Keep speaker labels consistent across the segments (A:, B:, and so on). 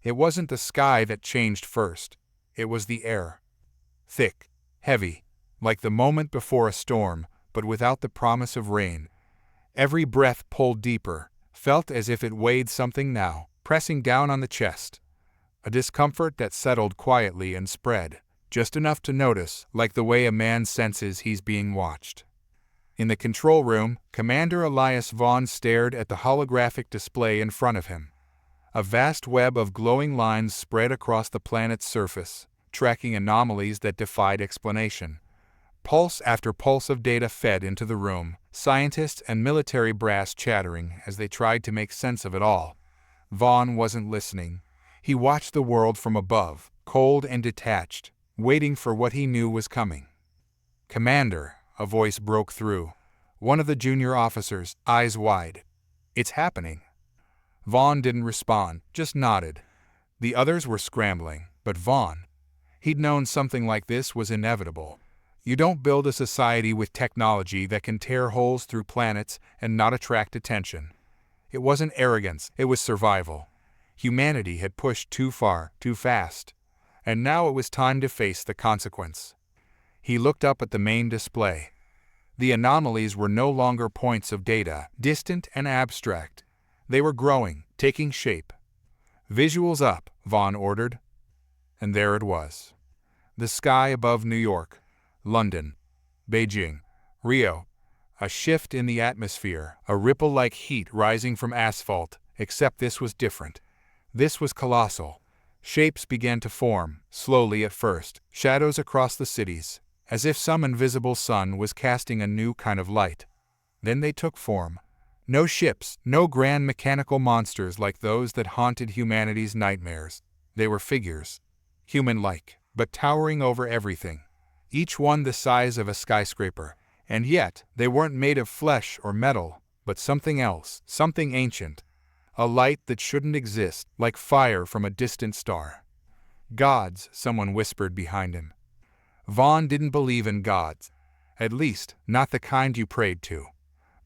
A: It wasn't the sky that changed first. It was the air. Thick, heavy, like the moment before a storm, but without the promise of rain. Every breath pulled deeper, felt as if it weighed something now, pressing down on the chest. A discomfort that settled quietly and spread, just enough to notice, like the way a man senses he's being watched. In the control room, Commander Elias Vaughn stared at the holographic display in front of him. A vast web of glowing lines spread across the planet's surface, tracking anomalies that defied explanation. Pulse after pulse of data fed into the room, scientists and military brass chattering as they tried to make sense of it all. Vaughn wasn't listening. He watched the world from above, cold and detached, waiting for what he knew was coming. "Commander," a voice broke through. One of the junior officers, eyes wide. "It's happening." Vaughn didn't respond, just nodded. The others were scrambling, but Vaughn, he'd known something like this was inevitable. You don't build a society with technology that can tear holes through planets and not attract attention. It wasn't arrogance, it was survival. Humanity had pushed too far, too fast, and now it was time to face the consequence. He looked up at the main display. The anomalies were no longer points of data, distant and abstract. They were growing, taking shape. "Visuals up," Vaughn ordered. And there it was. The sky above New York, London, Beijing, Rio. A shift in the atmosphere, a ripple like heat rising from asphalt, except this was different. This was colossal. Shapes began to form, slowly at first, shadows across the cities, as if some invisible sun was casting a new kind of light. Then they took form. No ships, no grand mechanical monsters like those that haunted humanity's nightmares. They were figures, human-like, but towering over everything. Each one the size of a skyscraper, and yet they weren't made of flesh or metal, but something else, something ancient. A light that shouldn't exist, like fire from a distant star. "Gods," someone whispered behind him. Vaughn didn't believe in gods. At least, not the kind you prayed to.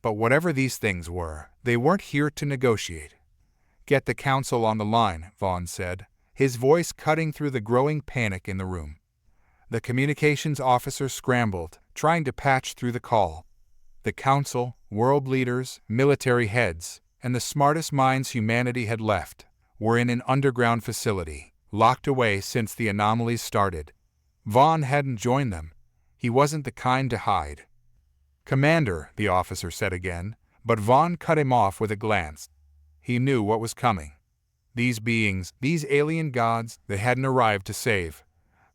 A: But whatever these things were, they weren't here to negotiate. "Get the council on the line," Vaughn said, his voice cutting through the growing panic in the room. The communications officer scrambled, trying to patch through the call. The council, world leaders, military heads, and the smartest minds humanity had left, were in an underground facility, locked away since the anomalies started. Vaughn hadn't joined them. He wasn't the kind to hide. "Commander," the officer said again, but Vaughn cut him off with a glance. He knew what was coming. These beings, these alien gods, they hadn't arrived to save.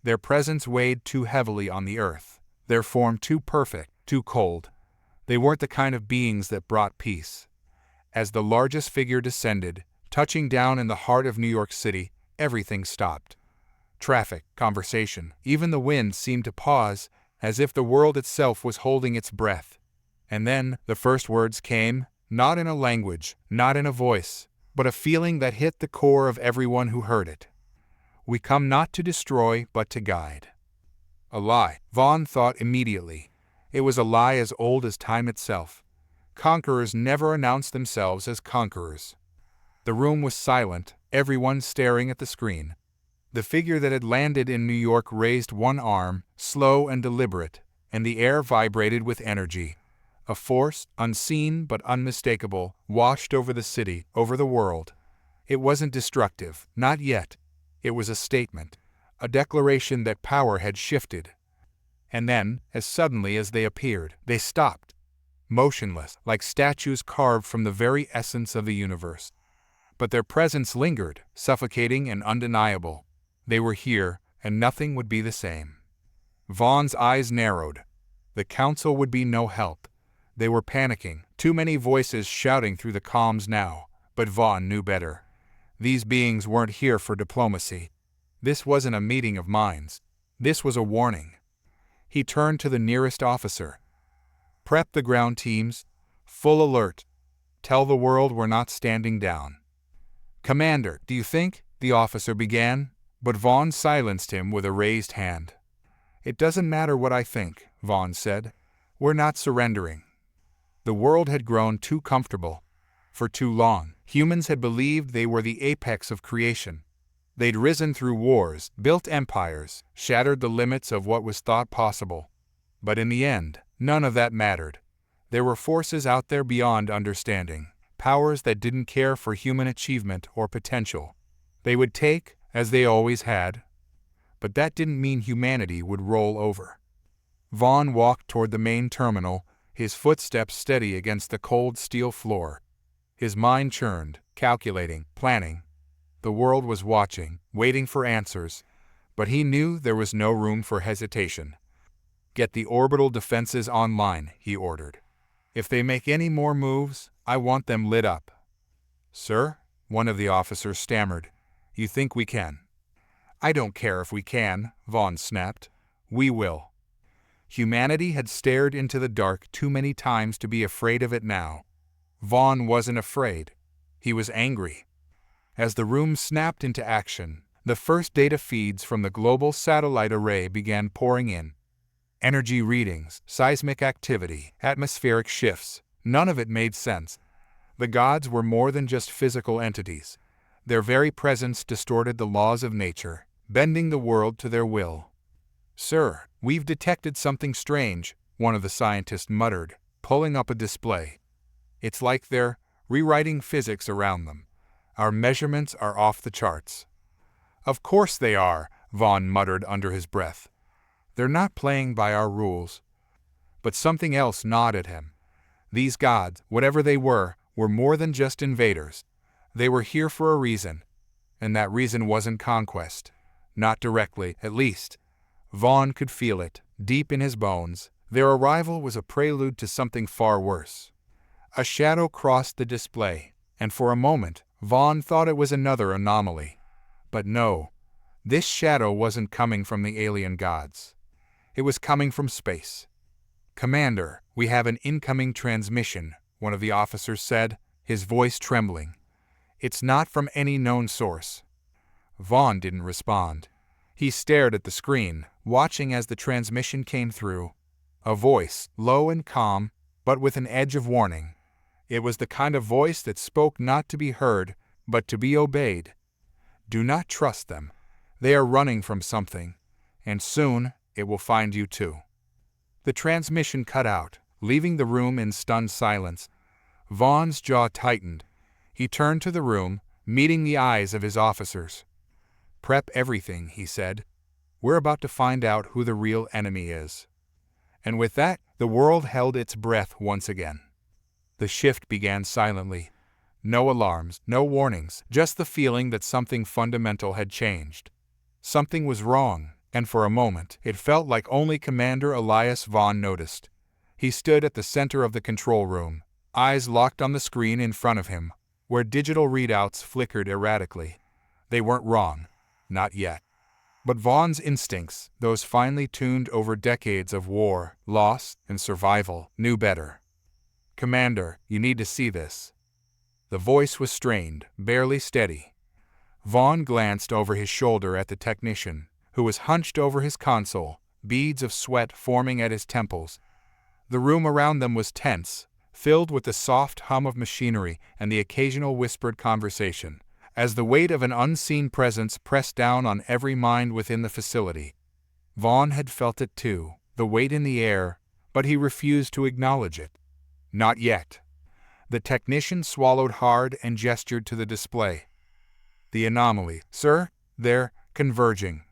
A: Their presence weighed too heavily on the earth, their form too perfect, too cold. They weren't the kind of beings that brought peace. As the largest figure descended, touching down in the heart of New York City, everything stopped. Traffic, conversation, even the wind seemed to pause, as if the world itself was holding its breath. And then the first words came, not in a language, not in a voice, but a feeling that hit the core of everyone who heard it. "We come not to destroy, but to guide." A lie, Vaughn thought immediately. It was a lie as old as time itself. Conquerors never announced themselves as conquerors. The room was silent, everyone staring at the screen. The figure that had landed in New York raised one arm, slow and deliberate, and the air vibrated with energy. A force, unseen but unmistakable, washed over the city, over the world. It wasn't destructive, not yet. It was a statement, a declaration that power had shifted. And then, as suddenly as they appeared, they stopped, motionless, like statues carved from the very essence of the universe. But their presence lingered, suffocating and undeniable. They were here, and nothing would be the same. Vaughn's eyes narrowed. The council would be no help. They were panicking, too many voices shouting through the comms now, but Vaughn knew better. These beings weren't here for diplomacy. This wasn't a meeting of minds. This was a warning. He turned to the nearest officer. "Prep the ground teams. Full alert. Tell the world we're not standing down." "Commander, do you think?" the officer began, but Vaughn silenced him with a raised hand. "It doesn't matter what I think," Vaughn said. "We're not surrendering." The world had grown too comfortable. For too long, humans had believed they were the apex of creation. They'd risen through wars, built empires, shattered the limits of what was thought possible. But in the end, none of that mattered. There were forces out there beyond understanding, powers that didn't care for human achievement or potential. They would take, as they always had. But that didn't mean humanity would roll over. Vaughn walked toward the main terminal, his footsteps steady against the cold steel floor. His mind churned, calculating, planning. The world was watching, waiting for answers, but he knew there was no room for hesitation. "Get the orbital defenses online," he ordered. "If they make any more moves, I want them lit up." "Sir?" one of the officers stammered. "You think we can?" "I don't care if we can," Vaughn snapped. "We will." Humanity had stared into the dark too many times to be afraid of it now. Vaughn wasn't afraid. He was angry. As the room snapped into action, the first data feeds from the global satellite array began pouring in. Energy readings, seismic activity, atmospheric shifts, none of it made sense. The gods were more than just physical entities. Their very presence distorted the laws of nature, bending the world to their will. "Sir, we've detected something strange," one of the scientists muttered, pulling up a display. "It's like they're rewriting physics around them. Our measurements are off the charts." "Of course they are," Vaughn muttered under his breath. "They're not playing by our rules." But something else gnawed at him. These gods, whatever they were more than just invaders. They were here for a reason, and that reason wasn't conquest. Not directly, at least. Vaughn could feel it, deep in his bones. Their arrival was a prelude to something far worse. A shadow crossed the display, and for a moment, Vaughn thought it was another anomaly. But no, this shadow wasn't coming from the alien gods. It was coming from space. "Commander, we have an incoming transmission," one of the officers said, his voice trembling. "It's not from any known source." Vaughn didn't respond. He stared at the screen, watching as the transmission came through. A voice, low and calm, but with an edge of warning. It was the kind of voice that spoke not to be heard, but to be obeyed. "Do not trust them. They are running from something, and soon it will find you too." The transmission cut out, leaving the room in stunned silence. Vaughn's jaw tightened. He turned to the room, meeting the eyes of his officers. "Prep everything," he said. "We're about to find out who the real enemy is." And with that, the world held its breath once again. The shift began silently. No alarms, no warnings, just the feeling that something fundamental had changed. Something was wrong, and for a moment, it felt like only Commander Elias Vaughn noticed. He stood at the center of the control room, eyes locked on the screen in front of him, where digital readouts flickered erratically. They weren't wrong. Not yet. But Vaughn's instincts, those finely tuned over decades of war, loss, and survival, knew better. "Commander, you need to see this." The voice was strained, barely steady. Vaughn glanced over his shoulder at the technician, who was hunched over his console, beads of sweat forming at his temples. The room around them was tense, filled with the soft hum of machinery and the occasional whispered conversation, as the weight of an unseen presence pressed down on every mind within the facility. Vaughn had felt it too, the weight in the air, but he refused to acknowledge it. Not yet. The technician swallowed hard and gestured to the display. "The anomaly, sir, they're converging."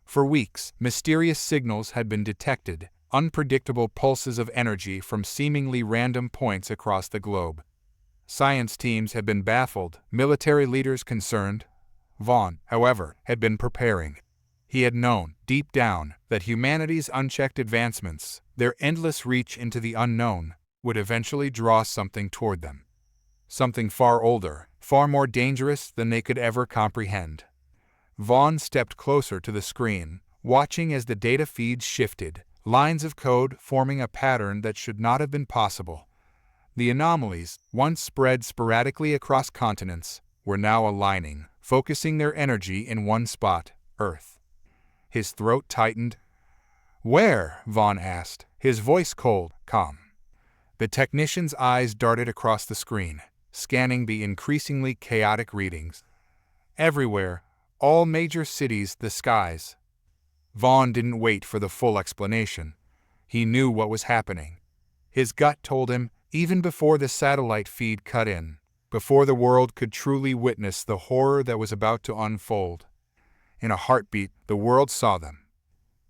A: For weeks, mysterious signals had been detected, unpredictable pulses of energy from seemingly random points across the globe. Science teams had been baffled, military leaders concerned. Vaughn, however, had been preparing. He had known, deep down, that humanity's unchecked advancements, their endless reach into the unknown, would eventually draw something toward them. Something far older, far more dangerous than they could ever comprehend. Vaughn stepped closer to the screen, watching as the data feeds shifted, lines of code forming a pattern that should not have been possible. The anomalies, once spread sporadically across continents, were now aligning, focusing their energy in one spot, Earth. His throat tightened. "Where?" Vaughn asked, his voice cold, calm. The technician's eyes darted across the screen, scanning the increasingly chaotic readings. "Everywhere, All major cities, the skies. Vaughn didn't wait for the full explanation. He knew what was happening. His gut told him, even before the satellite feed cut in, before the world could truly witness the horror that was about to unfold. In a heartbeat, the world saw them.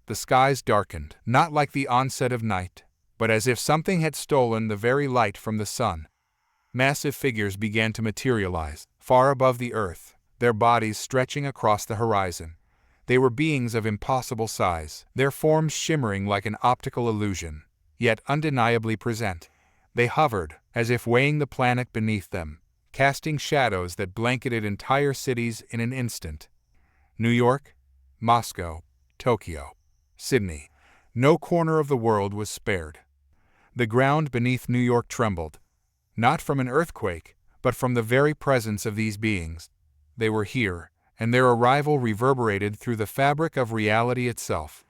A: The skies darkened, not like the onset of night, but as if something had stolen the very light from the sun. Massive figures began to materialize, far above the earth, their bodies stretching across the horizon. They were beings of impossible size, their forms shimmering like an optical illusion, yet undeniably present. They hovered, as if weighing the planet beneath them, casting shadows that blanketed entire cities in an instant. New York, Moscow, Tokyo, Sydney. No corner of the world was spared. The ground beneath New York trembled, not from an earthquake, but from the very presence of these beings. They were here, and their arrival reverberated through the fabric of reality itself.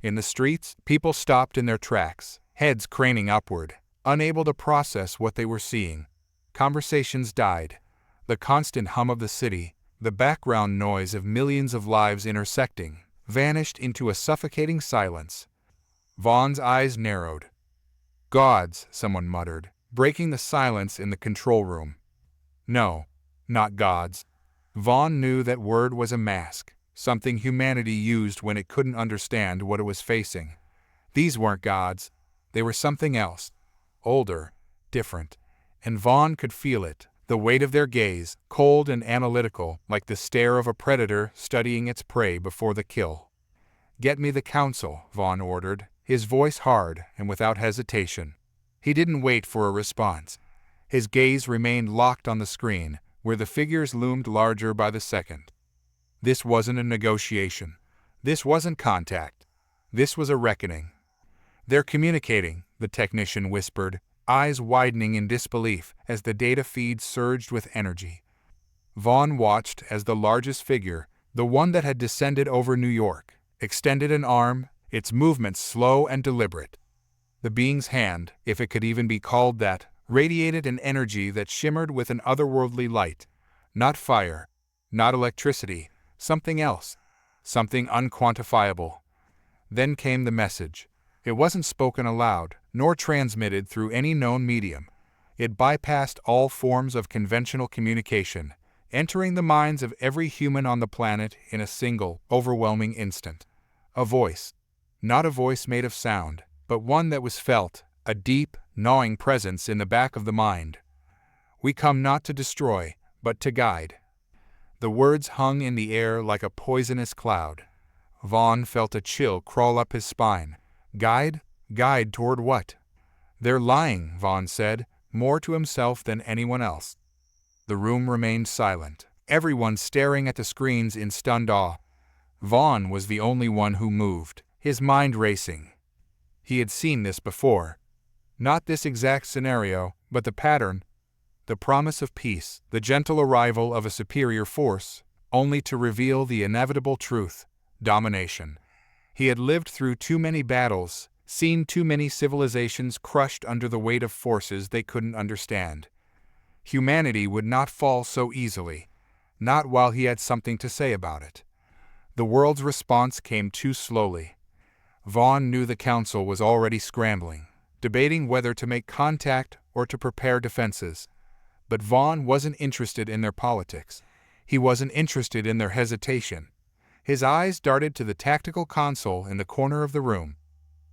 A: In the streets, people stopped in their tracks, heads craning upward, unable to process what they were seeing. Conversations died. The constant hum of the city, the background noise of millions of lives intersecting, vanished into a suffocating silence. Vaughn's eyes narrowed. "Gods," someone muttered, breaking the silence in the control room. No, not gods. Vaughn knew that word was a mask, something humanity used when it couldn't understand what it was facing. These weren't gods. They were something else. Older, different. And Vaughn could feel it, the weight of their gaze, cold and analytical, like the stare of a predator studying its prey before the kill. "Get me the council," Vaughn ordered, his voice hard and without hesitation. He didn't wait for a response. His gaze remained locked on the screen, where the figures loomed larger by the second. This wasn't a negotiation. This wasn't contact. This was a reckoning. "They're communicating," the technician whispered, eyes widening in disbelief as the data feed surged with energy. Vaughn watched as the largest figure, the one that had descended over New York, extended an arm, its movements slow and deliberate. The being's hand, if it could even be called that, radiated an energy that shimmered with an otherworldly light. Not fire, not electricity, something else, something unquantifiable. Then came the message. It wasn't spoken aloud, nor transmitted through any known medium. It bypassed all forms of conventional communication, entering the minds of every human on the planet in a single, overwhelming instant. A voice. Not a voice made of sound, but one that was felt, a deep, gnawing presence in the back of the mind. "We come not to destroy, but to guide." The words hung in the air like a poisonous cloud. Vaughn felt a chill crawl up his spine. Guide? Guide toward what? "They're lying," Vaughn said, more to himself than anyone else. The room remained silent, everyone staring at the screens in stunned awe. Vaughn was the only one who moved, his mind racing. He had seen this before. Not this exact scenario, but the pattern. The promise of peace, the gentle arrival of a superior force, only to reveal the inevitable truth: domination. He had lived through too many battles, seen too many civilizations crushed under the weight of forces they couldn't understand. Humanity would not fall so easily, not while he had something to say about it. The world's response came too slowly. Vaughn knew the council was already scrambling, debating whether to make contact or to prepare defenses. But Vaughn wasn't interested in their politics. He wasn't interested in their hesitation. His eyes darted to the tactical console in the corner of the room.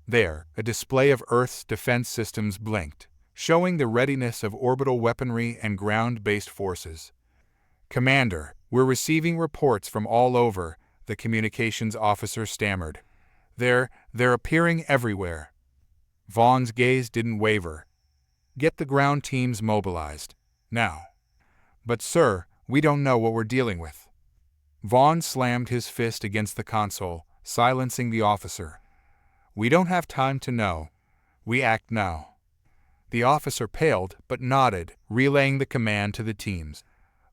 A: There, a display of Earth's defense systems blinked, showing the readiness of orbital weaponry and ground-based forces. "Commander, we're receiving reports from all over," the communications officer stammered. They're appearing everywhere." Vaughn's gaze didn't waver. "Get the ground teams mobilized. Now." "But sir, we don't know what we're dealing with." Vaughn slammed his fist against the console, silencing the officer. "We don't have time to know. We act now." The officer paled but nodded, relaying the command to the teams.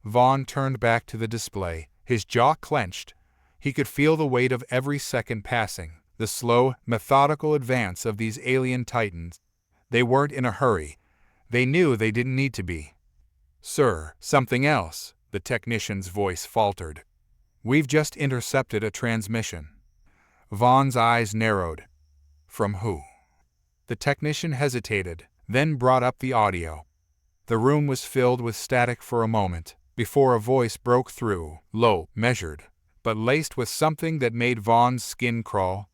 A: Vaughn turned back to the display, his jaw clenched. He could feel the weight of every second passing, the slow, methodical advance of these alien titans. They weren't in a hurry. They knew they didn't need to be. "Sir, something else," the technician's voice faltered. We've just intercepted a transmission. Vaughn's eyes narrowed. From who? The technician hesitated, then brought up the audio. The room was filled with static for a moment, before a voice broke through, low, measured, but laced with something that made Vaughn's skin crawl.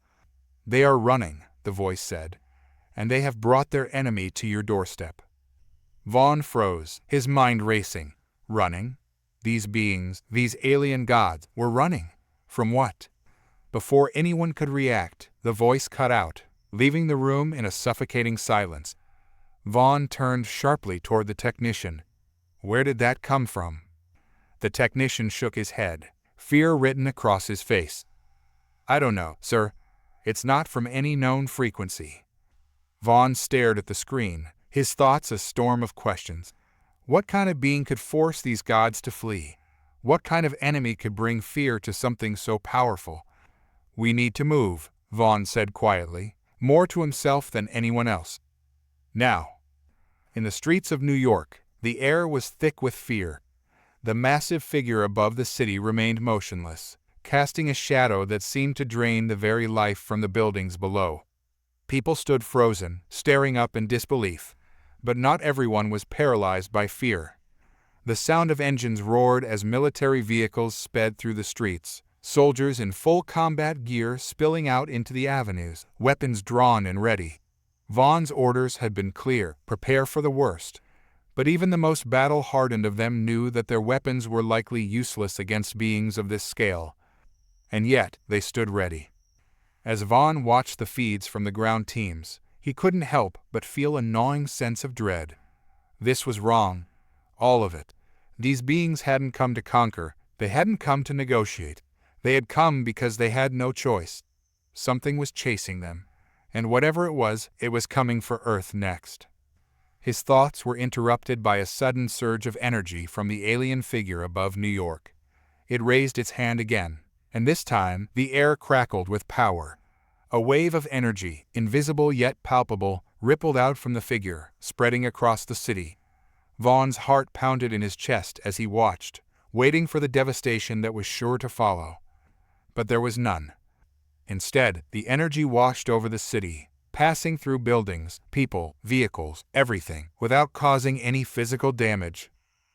A: "They are running," the voice said, "and they have brought their enemy to your doorstep." Vaughn froze, his mind racing. Running? These beings, these alien gods, were running. From what? Before anyone could react, the voice cut out, leaving the room in a suffocating silence. Vaughn turned sharply toward the technician. "Where did that come from?" The technician shook his head, fear written across his face. "I don't know, sir. It's not from any known frequency." Vaughn stared at the screen, his thoughts a storm of questions. What kind of being could force these gods to flee? What kind of enemy could bring fear to something so powerful? "We need to move," Vaughn said quietly, more to himself than anyone else. Now. In the streets of New York, the air was thick with fear. The massive figure above the city remained motionless, casting a shadow that seemed to drain the very life from the buildings below. People stood frozen, staring up in disbelief, but not everyone was paralyzed by fear. The sound of engines roared as military vehicles sped through the streets, soldiers in full combat gear spilling out into the avenues, weapons drawn and ready. Vaughn's orders had been clear: prepare for the worst. But even the most battle-hardened of them knew that their weapons were likely useless against beings of this scale. And yet, they stood ready. As Vaughn watched the feeds from the ground teams, he couldn't help but feel a gnawing sense of dread. This was wrong. All of it. These beings hadn't come to conquer, they hadn't come to negotiate. They had come because they had no choice. Something was chasing them, and whatever it was coming for Earth next. His thoughts were interrupted by a sudden surge of energy from the alien figure above New York. It raised its hand again, and this time the air crackled with power. A wave of energy, invisible yet palpable, rippled out from the figure, spreading across the city. Vaughn's heart pounded in his chest as he watched, waiting for the devastation that was sure to follow. But there was none. Instead, the energy washed over the city, passing through buildings, people, vehicles, everything, without causing any physical damage.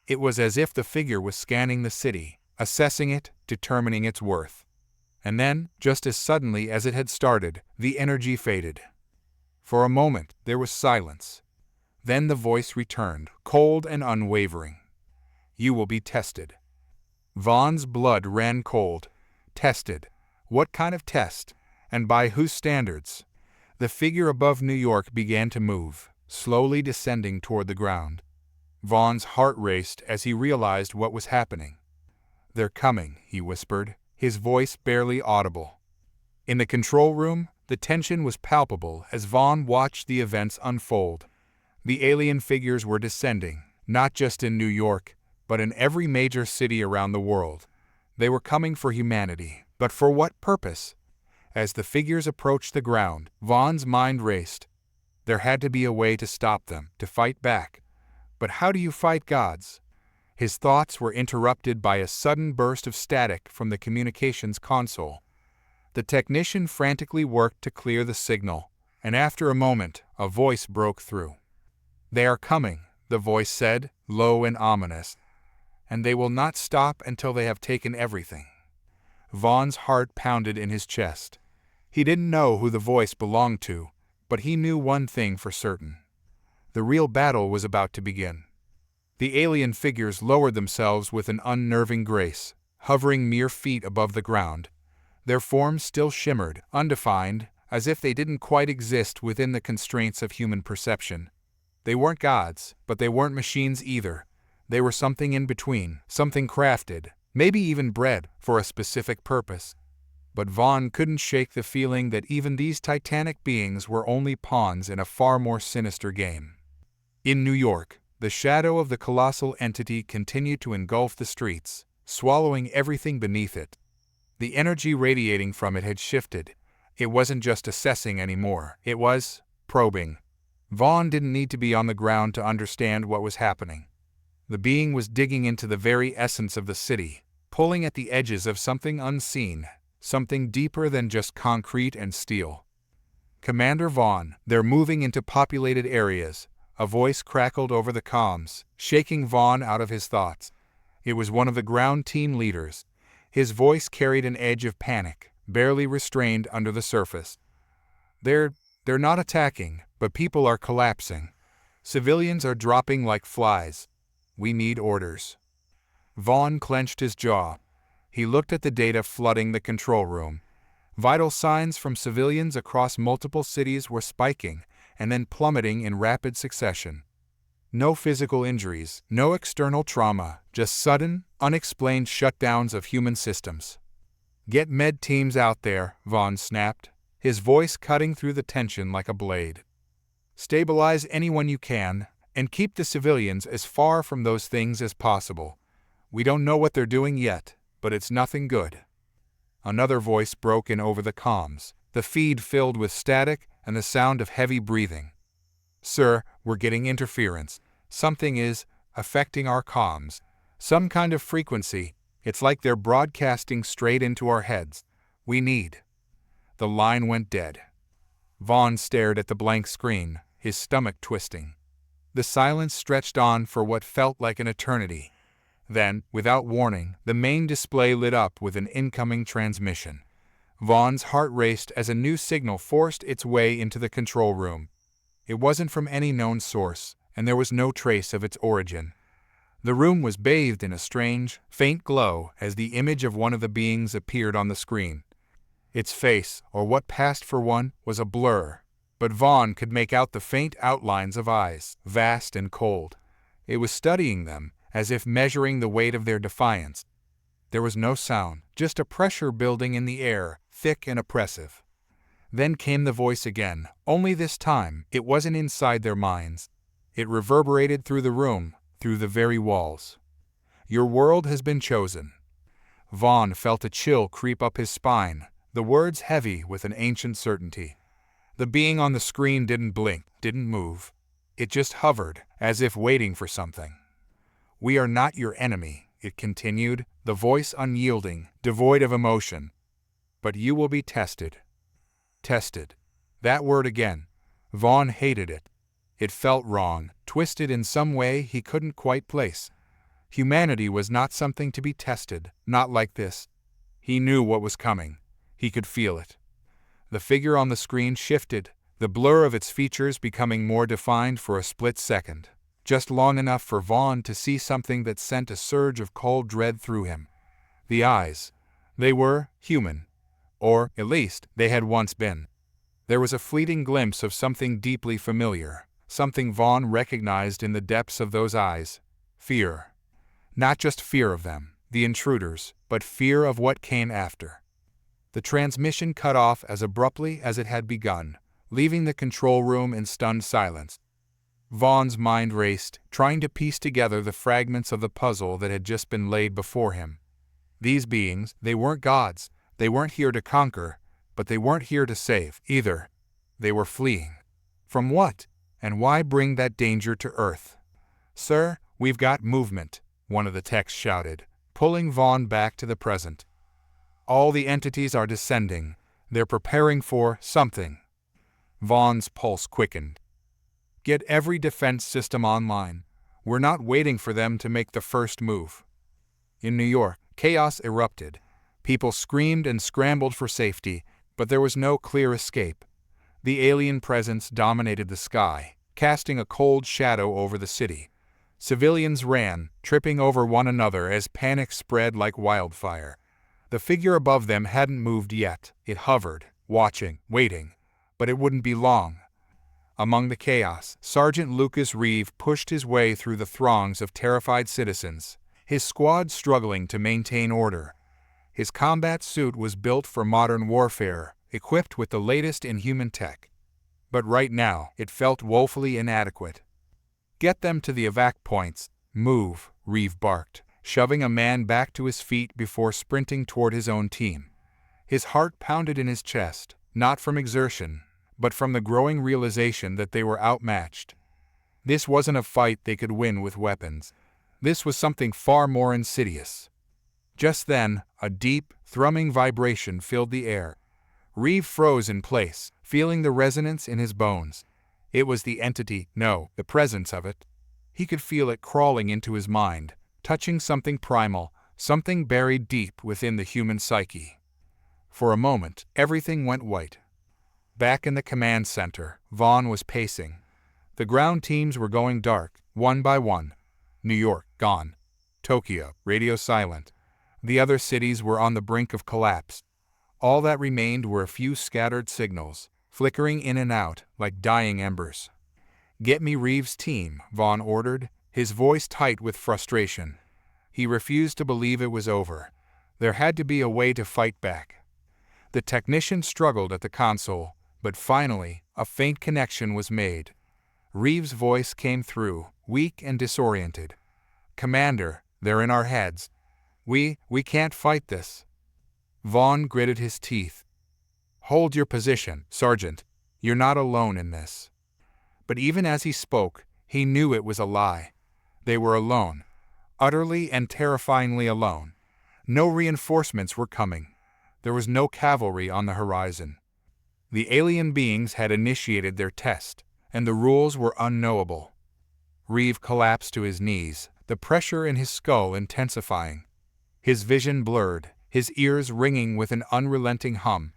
A: It was as if the figure was scanning the city, assessing it, determining its worth. And then, just as suddenly as it had started, the energy faded. For a moment, there was silence. Then the voice returned, cold and unwavering. "You will be tested." Vaughn's blood ran cold. Tested. What kind of test? And by whose standards? The figure above New York began to move, slowly descending toward the ground. Vaughn's heart raced as he realized what was happening. "They're coming," he whispered, his voice barely audible. In the control room, the tension was palpable as Vaughn watched the events unfold. The alien figures were descending, not just in New York, but in every major city around the world. They were coming for humanity, but for what purpose? As the figures approached the ground, Vaughn's mind raced. There had to be a way to stop them, to fight back. But how do you fight gods? His thoughts were interrupted by a sudden burst of static from the communications console. The technician frantically worked to clear the signal, and after a moment, a voice broke through. "They are coming," the voice said, low and ominous. "And they will not stop until they have taken everything." Vaughn's heart pounded in his chest. He didn't know who the voice belonged to, but he knew one thing for certain. The real battle was about to begin. The alien figures lowered themselves with an unnerving grace, hovering mere feet above the ground. Their forms still shimmered, undefined, as if they didn't quite exist within the constraints of human perception. They weren't gods, but they weren't machines either. They were something in between, something crafted, maybe even bred, for a specific purpose. But Vaughn couldn't shake the feeling that even these titanic beings were only pawns in a far more sinister game. In New York, the shadow of the colossal entity continued to engulf the streets, swallowing everything beneath it. The energy radiating from it had shifted. It wasn't just assessing anymore, it was probing. Vaughn didn't need to be on the ground to understand what was happening. The being was digging into the very essence of the city, pulling at the edges of something unseen, something deeper than just concrete and steel. "Commander Vaughn, they're moving into populated areas," a voice crackled over the comms, shaking Vaughn out of his thoughts. It was one of the ground team leaders. His voice carried an edge of panic, barely restrained under the surface. They're not attacking, but people are collapsing. Civilians are dropping like flies. We need orders." Vaughn clenched his jaw. He looked at the data flooding the control room. Vital signs from civilians across multiple cities were spiking and then plummeting in rapid succession. No physical injuries, no external trauma, just sudden, unexplained shutdowns of human systems. "Get med teams out there," Vaughn snapped, his voice cutting through the tension like a blade. "Stabilize anyone you can, and keep the civilians as far from those things as possible. We don't know what they're doing yet, but it's nothing good." Another voice broke in over the comms, the feed filled with static and the sound of heavy breathing. "Sir, we're getting interference. Something is affecting our comms. Some kind of frequency. It's like they're broadcasting straight into our heads. We need." The line went dead. Vaughn stared at the blank screen, his stomach twisting. The silence stretched on for what felt like an eternity. Then, without warning, the main display lit up with an incoming transmission. Vaughn's heart raced as a new signal forced its way into the control room. It wasn't from any known source, and there was no trace of its origin. The room was bathed in a strange, faint glow as the image of one of the beings appeared on the screen. Its face, or what passed for one, was a blur, but Vaughn could make out the faint outlines of eyes, vast and cold. It was studying them, as if measuring the weight of their defiance. There was no sound, just a pressure building in the air, thick and oppressive. Then came the voice again, only this time it wasn't inside their minds. It reverberated through the room, through the very walls. "Your world has been chosen." Vaughn felt a chill creep up his spine, the words heavy with an ancient certainty. The being on the screen didn't blink, didn't move. It just hovered, as if waiting for something. "We are not your enemy," it continued, the voice unyielding, devoid of emotion. "But you will be tested." Tested. That word again. Vaughn hated it. It felt wrong, twisted in some way he couldn't quite place. Humanity was not something to be tested, not like this. He knew what was coming. He could feel it. The figure on the screen shifted, the blur of its features becoming more defined for a split second, just long enough for Vaughn to see something that sent a surge of cold dread through him. The eyes. They were human. Or, at least, they had once been. There was a fleeting glimpse of something deeply familiar, something Vaughn recognized in the depths of those eyes. Fear. Not just fear of them, the intruders, but fear of what came after. The transmission cut off as abruptly as it had begun, leaving the control room in stunned silence. Vaughn's mind raced, trying to piece together the fragments of the puzzle that had just been laid before him. These beings, they weren't gods. They weren't here to conquer, but they weren't here to save, either. They were fleeing. From what? And why bring that danger to Earth? "Sir, we've got movement," one of the texts shouted, pulling Vaughn back to the present. "All the entities are descending. They're preparing for something." Vaughn's pulse quickened. "Get every defense system online. We're not waiting for them to make the first move." In New York, chaos erupted. People screamed and scrambled for safety, but there was no clear escape. The alien presence dominated the sky, casting a cold shadow over the city. Civilians ran, tripping over one another as panic spread like wildfire. The figure above them hadn't moved yet. It hovered, watching, waiting. But it wouldn't be long. Among the chaos, Sergeant Lucas Reeve pushed his way through the throngs of terrified citizens, his squad struggling to maintain order. His combat suit was built for modern warfare, equipped with the latest in human tech. But right now, it felt woefully inadequate. "Get them to the evac points. Move," Reeve barked, shoving a man back to his feet before sprinting toward his own team. His heart pounded in his chest, not from exertion, but from the growing realization that they were outmatched. This wasn't a fight they could win with weapons. This was something far more insidious. Just then, a deep, thrumming vibration filled the air. Reeve froze in place, feeling the resonance in his bones. It was the entity, no, the presence of it. He could feel it crawling into his mind, touching something primal, something buried deep within the human psyche. For a moment, everything went white. Back in the command center, Vaughn was pacing. The ground teams were going dark, one by one. New York, gone. Tokyo, radio silent. The other cities were on the brink of collapse. All that remained were a few scattered signals, flickering in and out like dying embers. "Get me Reeves' team," Vaughn ordered, his voice tight with frustration. He refused to believe it was over. There had to be a way to fight back. The technician struggled at the console, but finally, a faint connection was made. Reeves' voice came through, weak and disoriented. "Commander, they're in our heads. We can't fight this." Vaughn gritted his teeth. "Hold your position, Sergeant. You're not alone in this." But even as he spoke, he knew it was a lie. They were alone. Utterly and terrifyingly alone. No reinforcements were coming. There was no cavalry on the horizon. The alien beings had initiated their test, and the rules were unknowable. Reeve collapsed to his knees, the pressure in his skull intensifying. His vision blurred, his ears ringing with an unrelenting hum.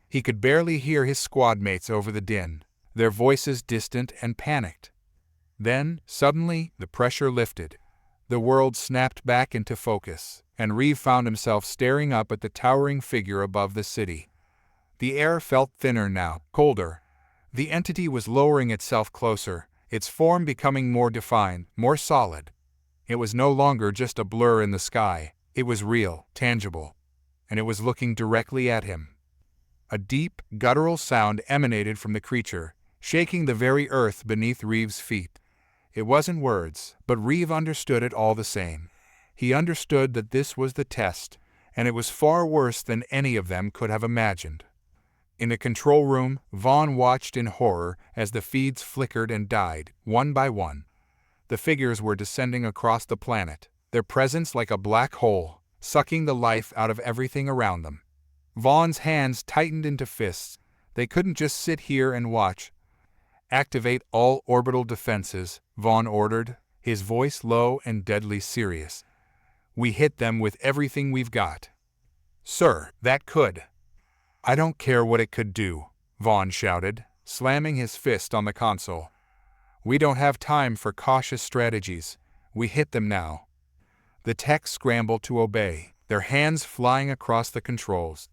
A: He could barely hear his squad mates over the din, their voices distant and panicked. Then, suddenly, the pressure lifted. The world snapped back into focus, and Reeve found himself staring up at the towering figure above the city. The air felt thinner now, colder. The entity was lowering itself closer, its form becoming more defined, more solid. It was no longer just a blur in the sky, it was real, tangible. And it was looking directly at him. A deep, guttural sound emanated from the creature, shaking the very earth beneath Reeve's feet. It wasn't words, but Reeve understood it all the same. He understood that this was the test, and it was far worse than any of them could have imagined. In the control room, Vaughn watched in horror as the feeds flickered and died, one by one. The figures were descending across the planet, their presence like a black hole, sucking the life out of everything around them. Vaughn's hands tightened into fists. They couldn't just sit here and watch. "Activate all orbital defenses," Vaughn ordered, his voice low and deadly serious. "We hit them with everything we've got." "Sir, that could—" "I don't care what it could do," Vaughn shouted, slamming his fist on the console. "We don't have time for cautious strategies. We hit them now." The techs scrambled to obey, their hands flying across the controls.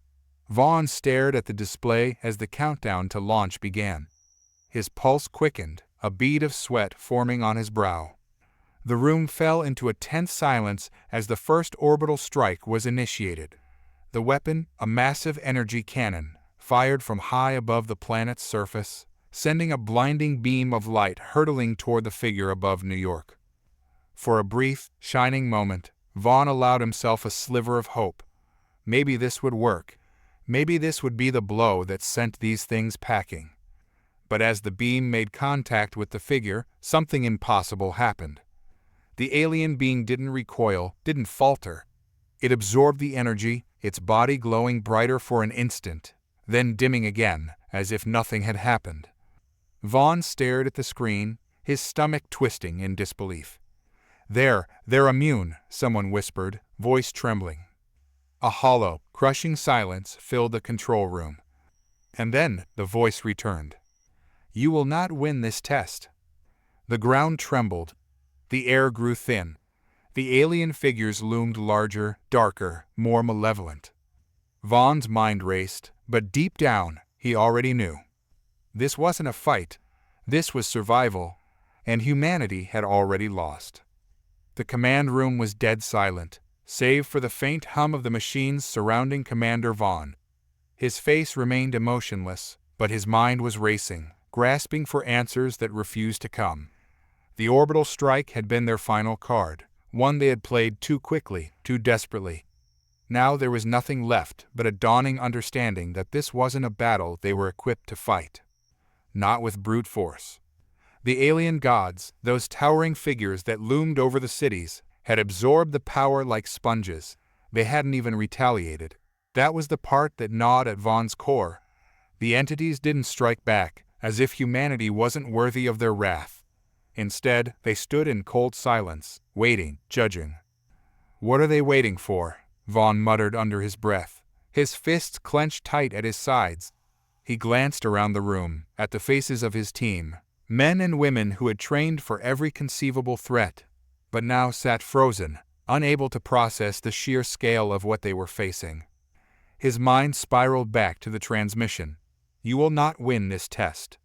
A: Vaughn stared at the display as the countdown to launch began. His pulse quickened, a bead of sweat forming on his brow. The room fell into a tense silence as the first orbital strike was initiated. The weapon, a massive energy cannon, fired from high above the planet's surface, sending a blinding beam of light hurtling toward the figure above New York. For a brief, shining moment, Vaughn allowed himself a sliver of hope. Maybe this would work. Maybe this would be the blow that sent these things packing. But as the beam made contact with the figure, something impossible happened. The alien being didn't recoil, didn't falter. It absorbed the energy, its body glowing brighter for an instant, then dimming again, as if nothing had happened. Vaughn stared at the screen, his stomach twisting in disbelief. They're immune," someone whispered, voice trembling. A hollow, crushing silence filled the control room. And then the voice returned. "You will not win this test." The ground trembled. The air grew thin. The alien figures loomed larger, darker, more malevolent. Vaughn's mind raced, but deep down, he already knew. This wasn't a fight. This was survival, and humanity had already lost. The command room was dead silent, save for the faint hum of the machines surrounding Commander Vaughn. His face remained emotionless, but his mind was racing, grasping for answers that refused to come. The orbital strike had been their final card, one they had played too quickly, too desperately. Now there was nothing left but a dawning understanding that this wasn't a battle they were equipped to fight. Not with brute force. The alien gods, those towering figures that loomed over the cities, had absorbed the power like sponges. They hadn't even retaliated. That was the part that gnawed at Vaughn's core. The entities didn't strike back, as if humanity wasn't worthy of their wrath. Instead, they stood in cold silence, waiting, judging. "What are they waiting for?" Vaughn muttered under his breath, his fists clenched tight at his sides. He glanced around the room, at the faces of his team, men and women who had trained for every conceivable threat, but now sat frozen, unable to process the sheer scale of what they were facing. His mind spiraled back to the transmission. "You will not win this test."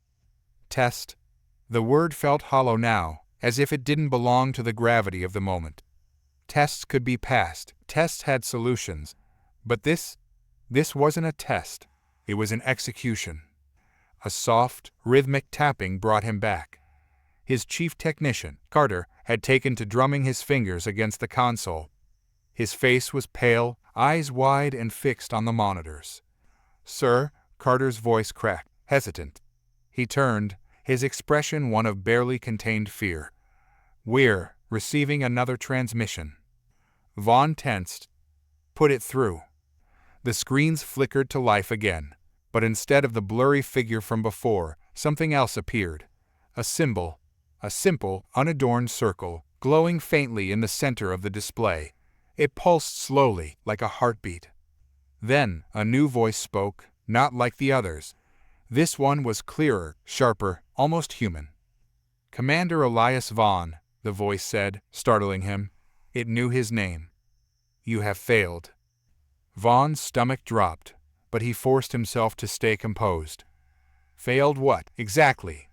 A: Test? The word felt hollow now, as if it didn't belong to the gravity of the moment. Tests could be passed, tests had solutions, but this wasn't a test, it was an execution. A soft, rhythmic tapping brought him back. His chief technician, Carter, had taken to drumming his fingers against the console. His face was pale, eyes wide and fixed on the monitors. "Sir," Carter's voice cracked, hesitant. He turned, his expression one of barely contained fear. "We're receiving another transmission." Vaughn tensed. "Put it through." The screens flickered to life again, but instead of the blurry figure from before, something else appeared. A symbol, a simple, unadorned circle, glowing faintly in the center of the display. It pulsed slowly, like a heartbeat. Then, a new voice spoke, not like the others. This one was clearer, sharper, almost human. "Commander Elias Vaughn," the voice said, startling him. It knew his name. "You have failed." Vaughn's stomach dropped, but he forced himself to stay composed. "Failed what, exactly?"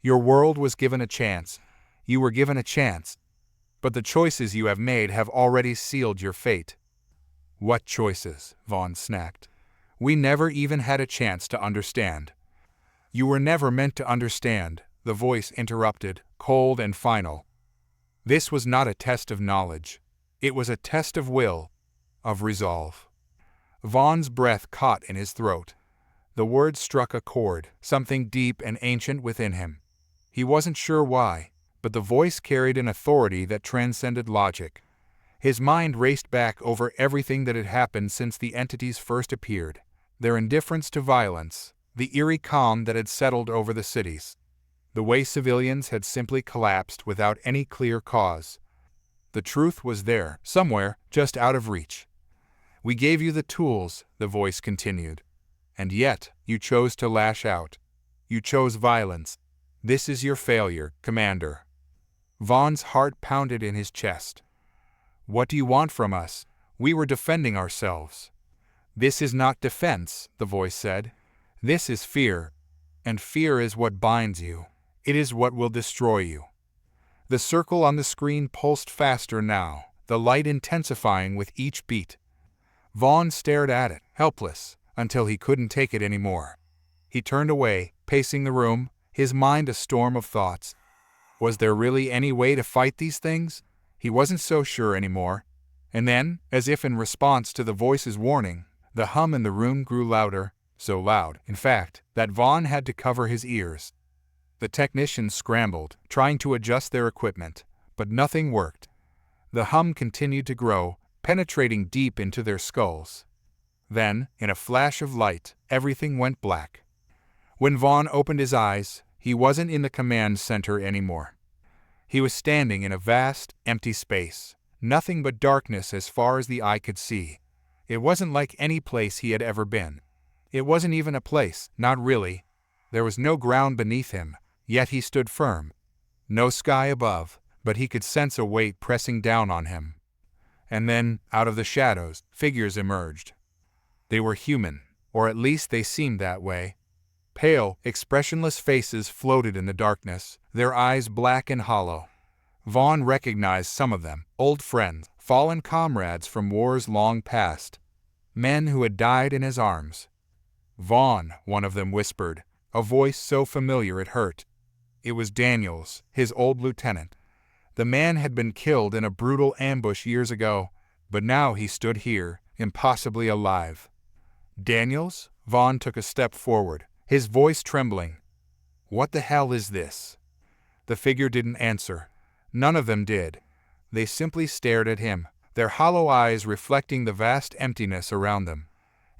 A: "Your world was given a chance. You were given a chance. But the choices you have made have already sealed your fate." "What choices?" Vaughn snapped. "We never even had a chance to understand." "You were never meant to understand," the voice interrupted, cold and final. "This was not a test of knowledge. It was a test of will, of resolve." Vaughn's breath caught in his throat. The words struck a chord, something deep and ancient within him. He wasn't sure why, but the voice carried an authority that transcended logic. His mind raced back over everything that had happened since the entities first appeared, their indifference to violence, the eerie calm that had settled over the cities, the way civilians had simply collapsed without any clear cause. The truth was there, somewhere, just out of reach. "We gave you the tools," the voice continued, "and yet you chose to lash out. You chose violence. This is your failure, Commander." Vaughn's heart pounded in his chest. "What do you want from us? We were defending ourselves." "This is not defense," the voice said. "This is fear, and fear is what binds you. It is what will destroy you." The circle on the screen pulsed faster now, the light intensifying with each beat. Vaughn stared at it, helpless, until he couldn't take it anymore. He turned away, pacing the room, his mind a storm of thoughts. Was there really any way to fight these things? He wasn't so sure anymore. And then, as if in response to the voice's warning, the hum in the room grew louder, so loud, in fact, that Vaughn had to cover his ears. The technicians scrambled, trying to adjust their equipment, but nothing worked. The hum continued to grow, penetrating deep into their skulls. Then, in a flash of light, everything went black. When Vaughn opened his eyes, he wasn't in the command center anymore. He was standing in a vast, empty space, nothing but darkness as far as the eye could see. It wasn't like any place he had ever been. It wasn't even a place, not really. There was no ground beneath him, yet he stood firm. No sky above, but he could sense a weight pressing down on him. And then, out of the shadows, figures emerged. They were human, or at least they seemed that way. Pale, expressionless faces floated in the darkness, their eyes black and hollow. Vaughn recognized some of them, old friends, fallen comrades from wars long past. Men who had died in his arms. "Vaughn," one of them whispered, a voice so familiar it hurt. It was Daniels, his old lieutenant. The man had been killed in a brutal ambush years ago, but now he stood here, impossibly alive. "Daniels?" Vaughn took a step forward, his voice trembling. "What the hell is this?" The figure didn't answer. None of them did. They simply stared at him, their hollow eyes reflecting the vast emptiness around them.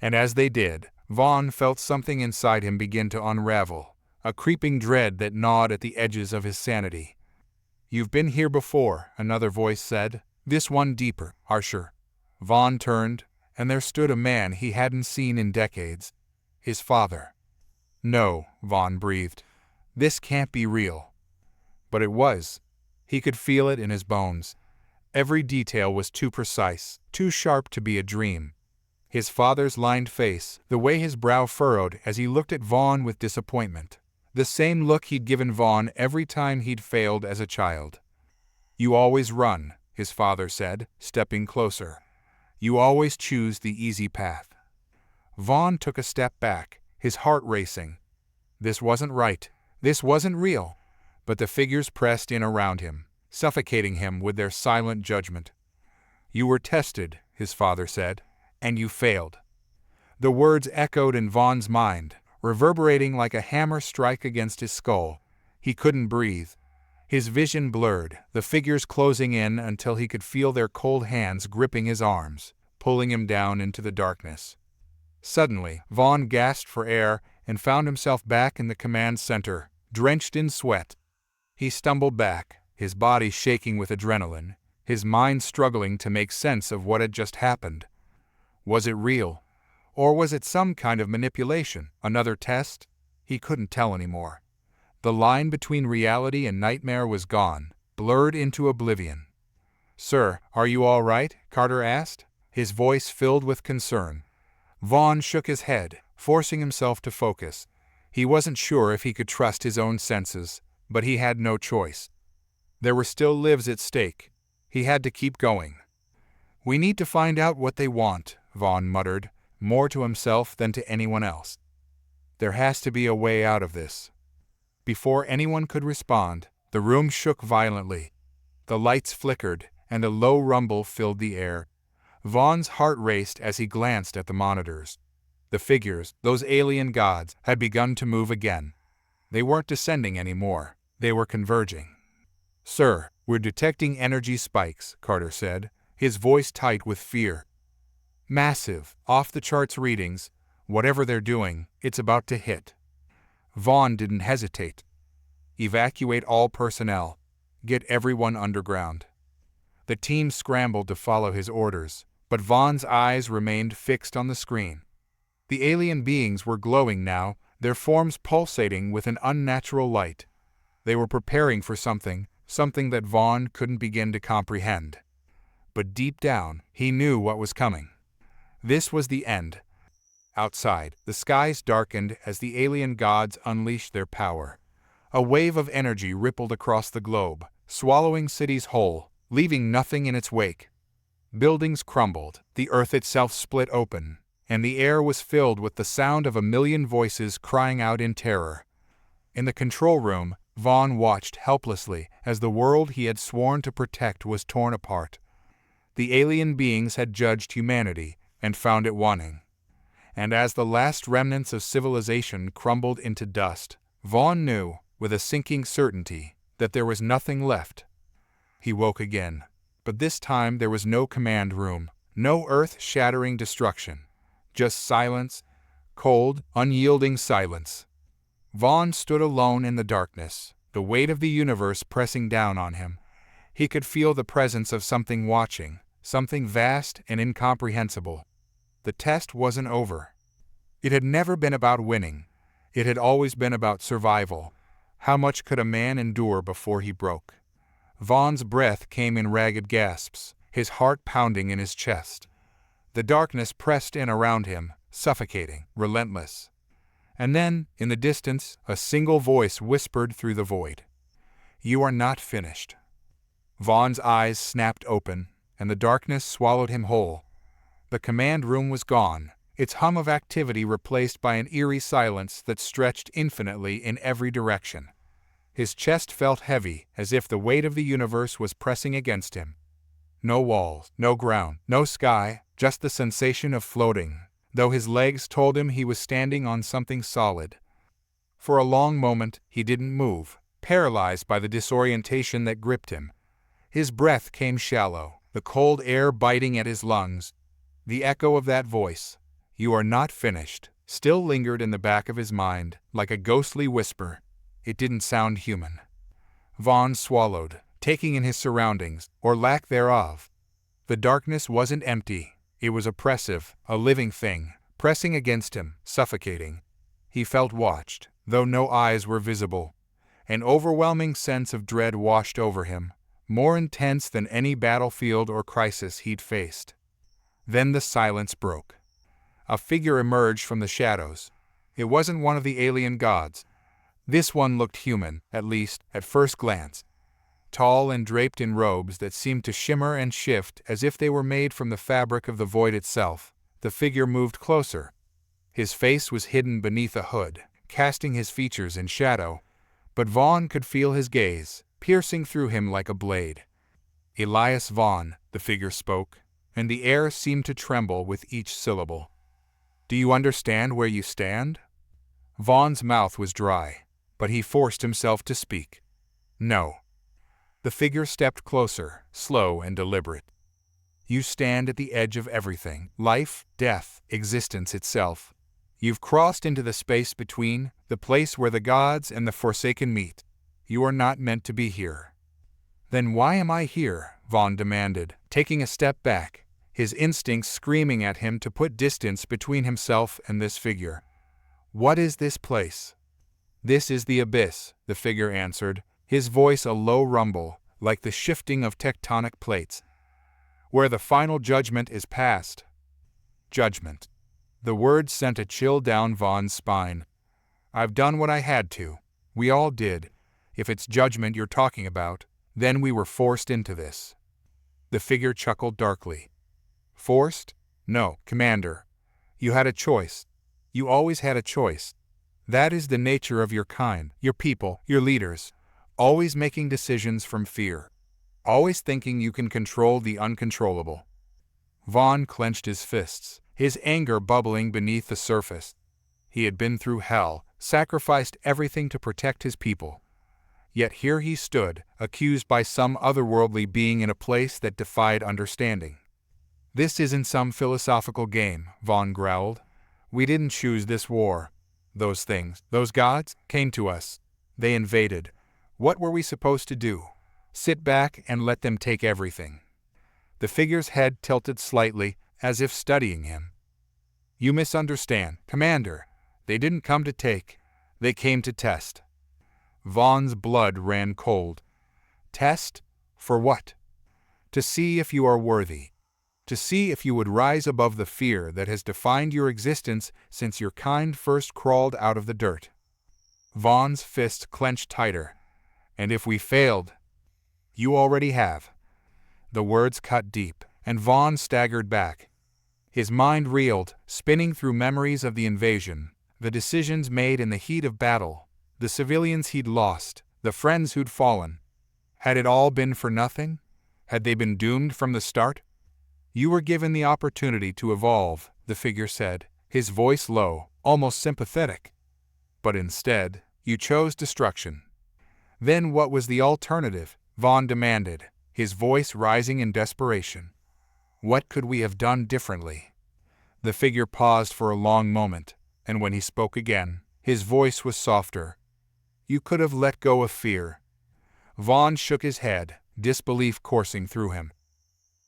A: And as they did, Vaughn felt something inside him begin to unravel, a creeping dread that gnawed at the edges of his sanity. "You've been here before," another voice said, this one deeper, harsher. Vaughn turned, and there stood a man he hadn't seen in decades. His father. "No," Vaughn breathed. "This can't be real." But it was. He could feel it in his bones. Every detail was too precise, too sharp to be a dream. His father's lined face, the way his brow furrowed as he looked at Vaughn with disappointment. The same look he'd given Vaughn every time he'd failed as a child. "You always run," his father said, stepping closer. "You always choose the easy path." Vaughn took a step back, his heart racing. This wasn't right. This wasn't real. But the figures pressed in around him, suffocating him with their silent judgment. "You were tested," his father said, "and you failed." The words echoed in Vaughn's mind, reverberating like a hammer strike against his skull. He couldn't breathe. His vision blurred, the figures closing in until he could feel their cold hands gripping his arms, pulling him down into the darkness. Suddenly, Vaughn gasped for air and found himself back in the command center, drenched in sweat. He stumbled back, his body shaking with adrenaline, his mind struggling to make sense of what had just happened. Was it real? Or was it some kind of manipulation, another test? He couldn't tell anymore. The line between reality and nightmare was gone, blurred into oblivion. "Sir, are you all right?" Carter asked, his voice filled with concern. Vaughn shook his head, forcing himself to focus. He wasn't sure if he could trust his own senses, but he had no choice. There were still lives at stake. He had to keep going. "We need to find out what they want," Vaughn muttered, more to himself than to anyone else. "There has to be a way out of this." Before anyone could respond, the room shook violently. The lights flickered, and a low rumble filled the air. Vaughn's heart raced as he glanced at the monitors. The figures, those alien gods, had begun to move again. They weren't descending anymore. They were converging. "Sir, we're detecting energy spikes," Carter said, his voice tight with fear. "Massive, off-the-charts readings. Whatever they're doing, it's about to hit." Vaughn didn't hesitate. "Evacuate all personnel. Get everyone underground." The team scrambled to follow his orders, but Vaughn's eyes remained fixed on the screen. The alien beings were glowing now, their forms pulsating with an unnatural light. They were preparing for something that Vaughn couldn't begin to comprehend. But deep down, he knew what was coming. This was the end. Outside, the skies darkened as the alien gods unleashed their power. A wave of energy rippled across the globe, swallowing cities whole, leaving nothing in its wake. Buildings crumbled, the earth itself split open, and the air was filled with the sound of a million voices crying out in terror. In the control room, Vaughn watched helplessly as the world he had sworn to protect was torn apart. The alien beings had judged humanity and found it wanting. And as the last remnants of civilization crumbled into dust, Vaughn knew, with a sinking certainty, that there was nothing left. He woke again, but this time there was no command room, no earth-shattering destruction, just silence, cold, unyielding silence. Vaughn stood alone in the darkness, the weight of the universe pressing down on him. He could feel the presence of something watching, something vast and incomprehensible. The test wasn't over. It had never been about winning. It had always been about survival. How much could a man endure before he broke? Vaughn's breath came in ragged gasps, his heart pounding in his chest. The darkness pressed in around him, suffocating, relentless. And then, in the distance, a single voice whispered through the void. "You are not finished." Vaughn's eyes snapped open, and the darkness swallowed him whole. The command room was gone, its hum of activity replaced by an eerie silence that stretched infinitely in every direction. His chest felt heavy, as if the weight of the universe was pressing against him. No walls, no ground, no sky, just the sensation of floating, though his legs told him he was standing on something solid. For a long moment, he didn't move, paralyzed by the disorientation that gripped him. His breath came shallow, the cold air biting at his lungs. The echo of that voice, "You are not finished," still lingered in the back of his mind, like a ghostly whisper. It didn't sound human. Vaughn swallowed, taking in his surroundings, or lack thereof. The darkness wasn't empty. It was oppressive, a living thing, pressing against him, suffocating. He felt watched, though no eyes were visible. An overwhelming sense of dread washed over him, more intense than any battlefield or crisis he'd faced. Then the silence broke. A figure emerged from the shadows. It wasn't one of the alien gods. This one looked human, at least, at first glance. Tall and draped in robes that seemed to shimmer and shift as if they were made from the fabric of the void itself, the figure moved closer. His face was hidden beneath a hood, casting his features in shadow, but Vaughn could feel his gaze, piercing through him like a blade. "Elias Vaughn," the figure spoke, and the air seemed to tremble with each syllable. "Do you understand where you stand?" Vaughn's mouth was dry, but he forced himself to speak. "No." The figure stepped closer, slow and deliberate. "You stand at the edge of everything, life, death, existence itself. You've crossed into the space between, the place where the gods and the forsaken meet. You are not meant to be here." "Then why am I here?" Vaughn demanded, taking a step back, his instincts screaming at him to put distance between himself and this figure. "What is this place?" "This is the abyss," the figure answered, his voice a low rumble, like the shifting of tectonic plates. "Where the final judgment is passed." Judgment. The word sent a chill down Vaughn's spine. "I've done what I had to. We all did. If it's judgment you're talking about, then we were forced into this." The figure chuckled darkly. "Forced? No, Commander. You had a choice. You always had a choice. That is the nature of your kind, your people, your leaders. Always making decisions from fear. Always thinking you can control the uncontrollable." Vaughn clenched his fists, his anger bubbling beneath the surface. He had been through hell, sacrificed everything to protect his people. Yet here he stood, accused by some otherworldly being in a place that defied understanding. "This isn't some philosophical game," Vaughn growled. "We didn't choose this war. Those things, those gods, came to us. They invaded. What were we supposed to do? Sit back and let them take everything?" The figure's head tilted slightly, as if studying him. "You misunderstand, Commander. They didn't come to take. They came to test." Vaughn's blood ran cold. "Test? For what?" "To see if you are worthy. To see if you would rise above the fear that has defined your existence since your kind first crawled out of the dirt." Vaughn's fist clenched tighter. "And if we failed?" "You already have." The words cut deep, and Vaughn staggered back. His mind reeled, spinning through memories of the invasion, the decisions made in the heat of battle, the civilians he'd lost, the friends who'd fallen. Had it all been for nothing? Had they been doomed from the start? "You were given the opportunity to evolve," the figure said, his voice low, almost sympathetic. "But instead, you chose destruction." "Then what was the alternative?" Vaughn demanded, his voice rising in desperation. "What could we have done differently?" The figure paused for a long moment, and when he spoke again, his voice was softer. "You could have let go of fear." Vaughn shook his head, disbelief coursing through him.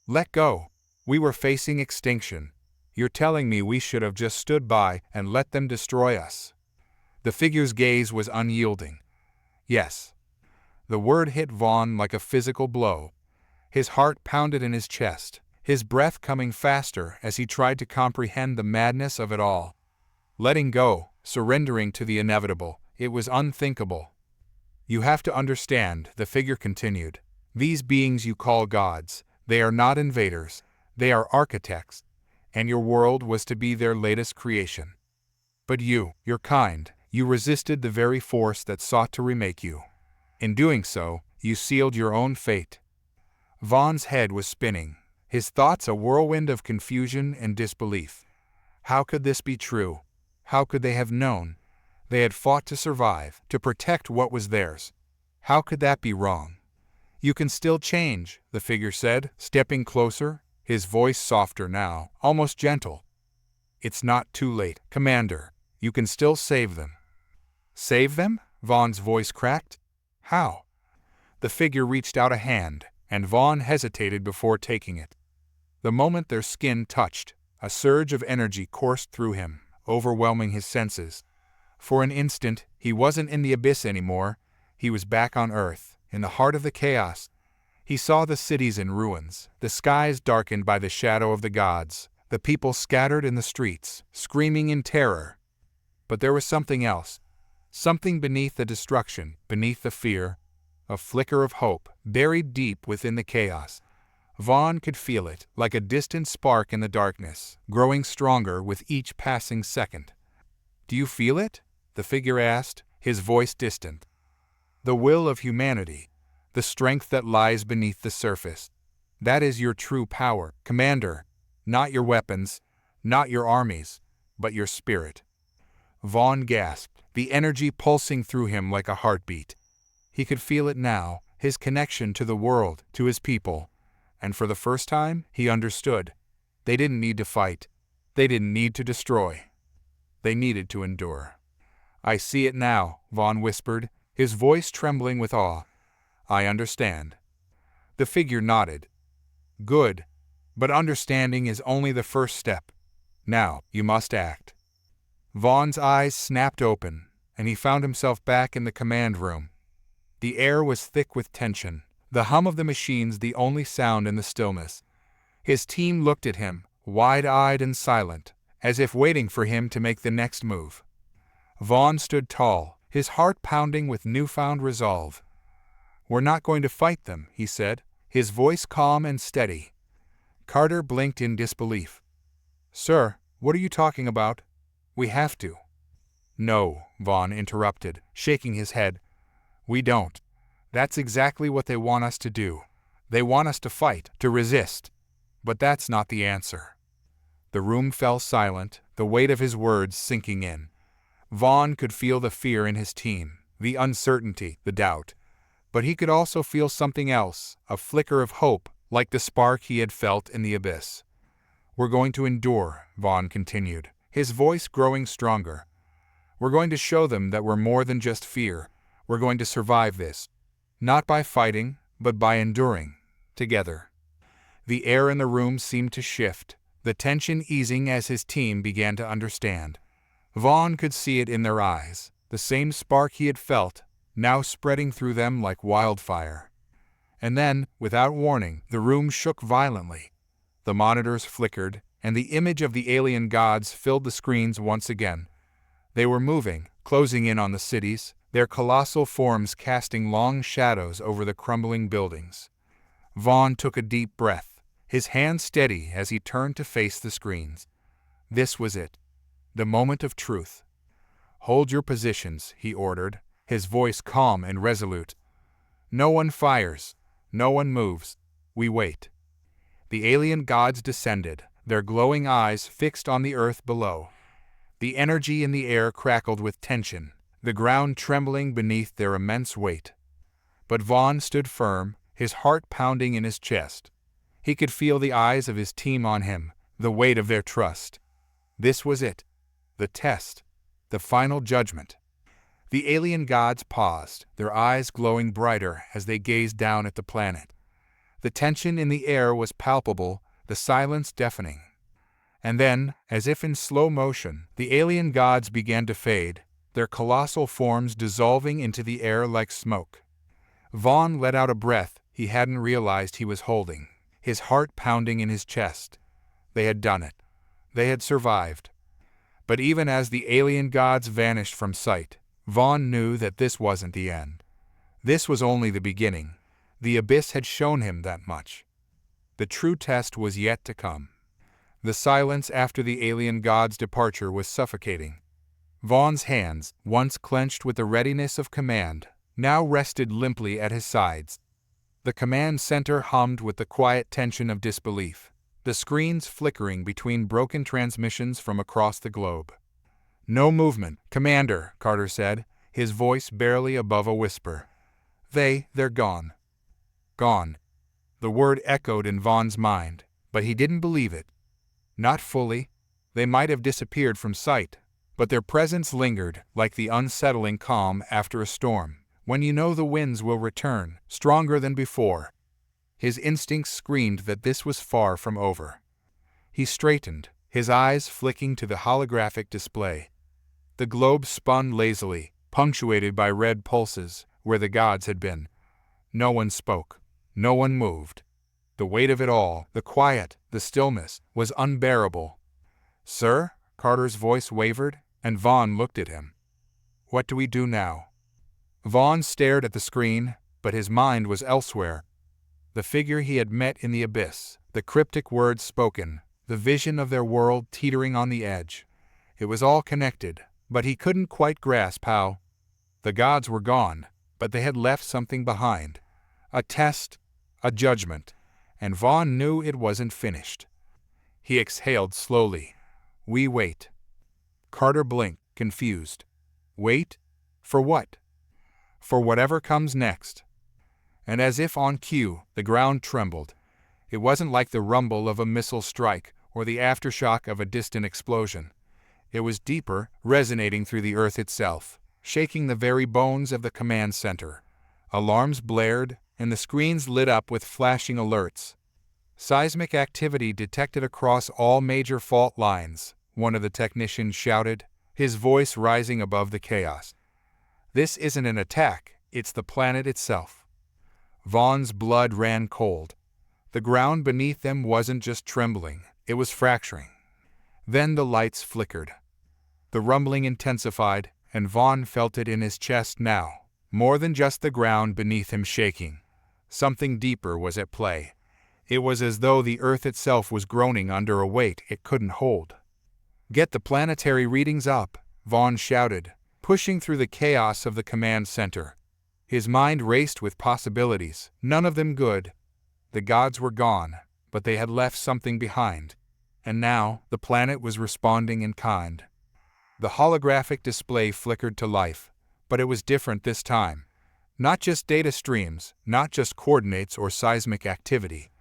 A: "Let go? We were facing extinction. You're telling me we should have just stood by and let them destroy us?" The figure's gaze was unyielding. "Yes." The word hit Vaughn like a physical blow. His heart pounded in his chest, his breath coming faster as he tried to comprehend the madness of it all. Letting go, surrendering to the inevitable, it was unthinkable. "You have to understand," the figure continued. "These beings you call gods, they are not invaders, they are architects, and your world was to be their latest creation. But you, your kind, you resisted the very force that sought to remake you. In doing so, you sealed your own fate." Vaughn's head was spinning, his thoughts a whirlwind of confusion and disbelief. How could this be true? How could they have known? They had fought to survive, to protect what was theirs. How could that be wrong? You can still change, the figure said, stepping closer, his voice softer now, almost gentle. It's not too late, Commander. You can still save them. Save them? Vaughn's voice cracked. How? The figure reached out a hand, and Vaughn hesitated before taking it. The moment their skin touched, a surge of energy coursed through him, overwhelming his senses. For an instant, he wasn't in the abyss anymore. He was back on Earth, in the heart of the chaos. He saw the cities in ruins, the skies darkened by the shadow of the gods, the people scattered in the streets, screaming in terror. But there was something else. Something beneath the destruction, beneath the fear. A flicker of hope, buried deep within the chaos. Vaughn could feel it, like a distant spark in the darkness, growing stronger with each passing second. Do you feel it? The figure asked, his voice distant. The will of humanity, the strength that lies beneath the surface. That is your true power, Commander. Not your weapons, not your armies, but your spirit. Vaughn gasped, the energy pulsing through him like a heartbeat. He could feel it now, his connection to the world, to his people. And for the first time, he understood. They didn't need to fight. They didn't need to destroy. They needed to endure. I see it now, Vaughn whispered, his voice trembling with awe. I understand. The figure nodded. Good. But understanding is only the first step. Now, you must act. Vaughn's eyes snapped open, and he found himself back in the command room. The air was thick with tension, the hum of the machines the only sound in the stillness. His team looked at him, wide-eyed and silent, as if waiting for him to make the next move. Vaughn stood tall, his heart pounding with newfound resolve. We're not going to fight them, he said, his voice calm and steady. Carter blinked in disbelief. Sir, what are you talking about? We have to. No, Vaughn interrupted, shaking his head. We don't. That's exactly what they want us to do. They want us to fight, to resist. But that's not the answer. The room fell silent, the weight of his words sinking in. Vaughn could feel the fear in his team, the uncertainty, the doubt. But he could also feel something else, a flicker of hope, like the spark he had felt in the abyss. We're going to endure, Vaughn continued, his voice growing stronger. We're going to show them that we're more than just fear. We're going to survive this. Not by fighting, but by enduring, together. The air in the room seemed to shift, the tension easing as his team began to understand. Vaughn could see it in their eyes, the same spark he had felt, now spreading through them like wildfire. And then, without warning, the room shook violently. The monitors flickered, and the image of the alien gods filled the screens once again. They were moving, closing in on the cities, their colossal forms casting long shadows over the crumbling buildings. Vaughn took a deep breath, his hand steady as he turned to face the screens. This was it. The moment of truth. Hold your positions, he ordered, his voice calm and resolute. No one fires. No one moves. We wait. The alien gods descended, their glowing eyes fixed on the earth below. The energy in the air crackled with tension, the ground trembling beneath their immense weight. But Vaughn stood firm, his heart pounding in his chest. He could feel the eyes of his team on him, the weight of their trust. This was it. The test. The final judgment. The alien gods paused, their eyes glowing brighter as they gazed down at the planet. The tension in the air was palpable, the silence deafening. And then, as if in slow motion, the alien gods began to fade, their colossal forms dissolving into the air like smoke. Vaughn let out a breath he hadn't realized he was holding, his heart pounding in his chest. They had done it. They had survived. But even as the alien gods vanished from sight, Vaughn knew that this wasn't the end. This was only the beginning. The abyss had shown him that much. The true test was yet to come. The silence after the alien god's departure was suffocating. Vaughn's hands, once clenched with the readiness of command, now rested limply at his sides. The command center hummed with the quiet tension of disbelief, the screens flickering between broken transmissions from across the globe. No movement, Commander, Carter said, his voice barely above a whisper. They're gone. Gone. The word echoed in Vaughn's mind, but he didn't believe it. Not fully. They might have disappeared from sight, but their presence lingered, like the unsettling calm after a storm, when you know the winds will return, stronger than before. His instincts screamed that this was far from over. He straightened, his eyes flicking to the holographic display. The globe spun lazily, punctuated by red pulses, where the gods had been. No one spoke. No one moved. The weight of it all, the quiet, the stillness, was unbearable. "Sir?" Carter's voice wavered, and Vaughn looked at him. "What do we do now?" Vaughn stared at the screen, but his mind was elsewhere. The figure he had met in the abyss, the cryptic words spoken, the vision of their world teetering on the edge. It was all connected, but he couldn't quite grasp how. The gods were gone, but they had left something behind. A test, a judgment, and Vaughn knew it wasn't finished. He exhaled slowly. "We wait." Carter blinked, confused. Wait? For what? For whatever comes next. And as if on cue, the ground trembled. It wasn't like the rumble of a missile strike or the aftershock of a distant explosion. It was deeper, resonating through the earth itself, shaking the very bones of the command center. Alarms blared, and the screens lit up with flashing alerts. "Seismic activity detected across all major fault lines," one of the technicians shouted, his voice rising above the chaos. "This isn't an attack, it's the planet itself." Vaughn's blood ran cold. The ground beneath them wasn't just trembling, it was fracturing. Then the lights flickered. The rumbling intensified, and Vaughn felt it in his chest now, more than just the ground beneath him shaking. Something deeper was at play. It was as though the earth itself was groaning under a weight it couldn't hold. "Get the planetary readings up," Vaughn shouted, pushing through the chaos of the command center. His mind raced with possibilities, none of them good. The gods were gone, but they had left something behind. And now, the planet was responding in kind. The holographic display flickered to life, but it was different this time. Not just data streams, not just coordinates or seismic activity.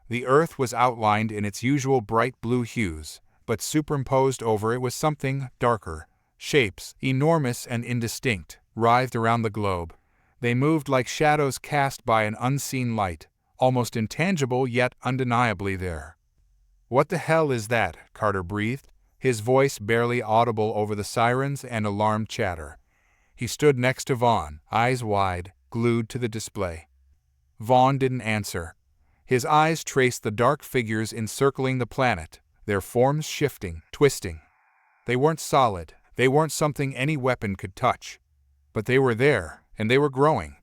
A: The Earth was outlined in its usual bright blue hues, but superimposed over it was something darker. Shapes, enormous and indistinct, writhed around the globe. They moved like shadows cast by an unseen light, almost intangible yet undeniably there. "What the hell is that?" Carter breathed, his voice barely audible over the sirens and alarm chatter. He stood next to Vaughn, eyes wide, glued to the display. Vaughn didn't answer. His eyes traced the dark figures encircling the planet, their forms shifting, twisting. They weren't solid, they weren't something any weapon could touch. But they were there, and they were growing.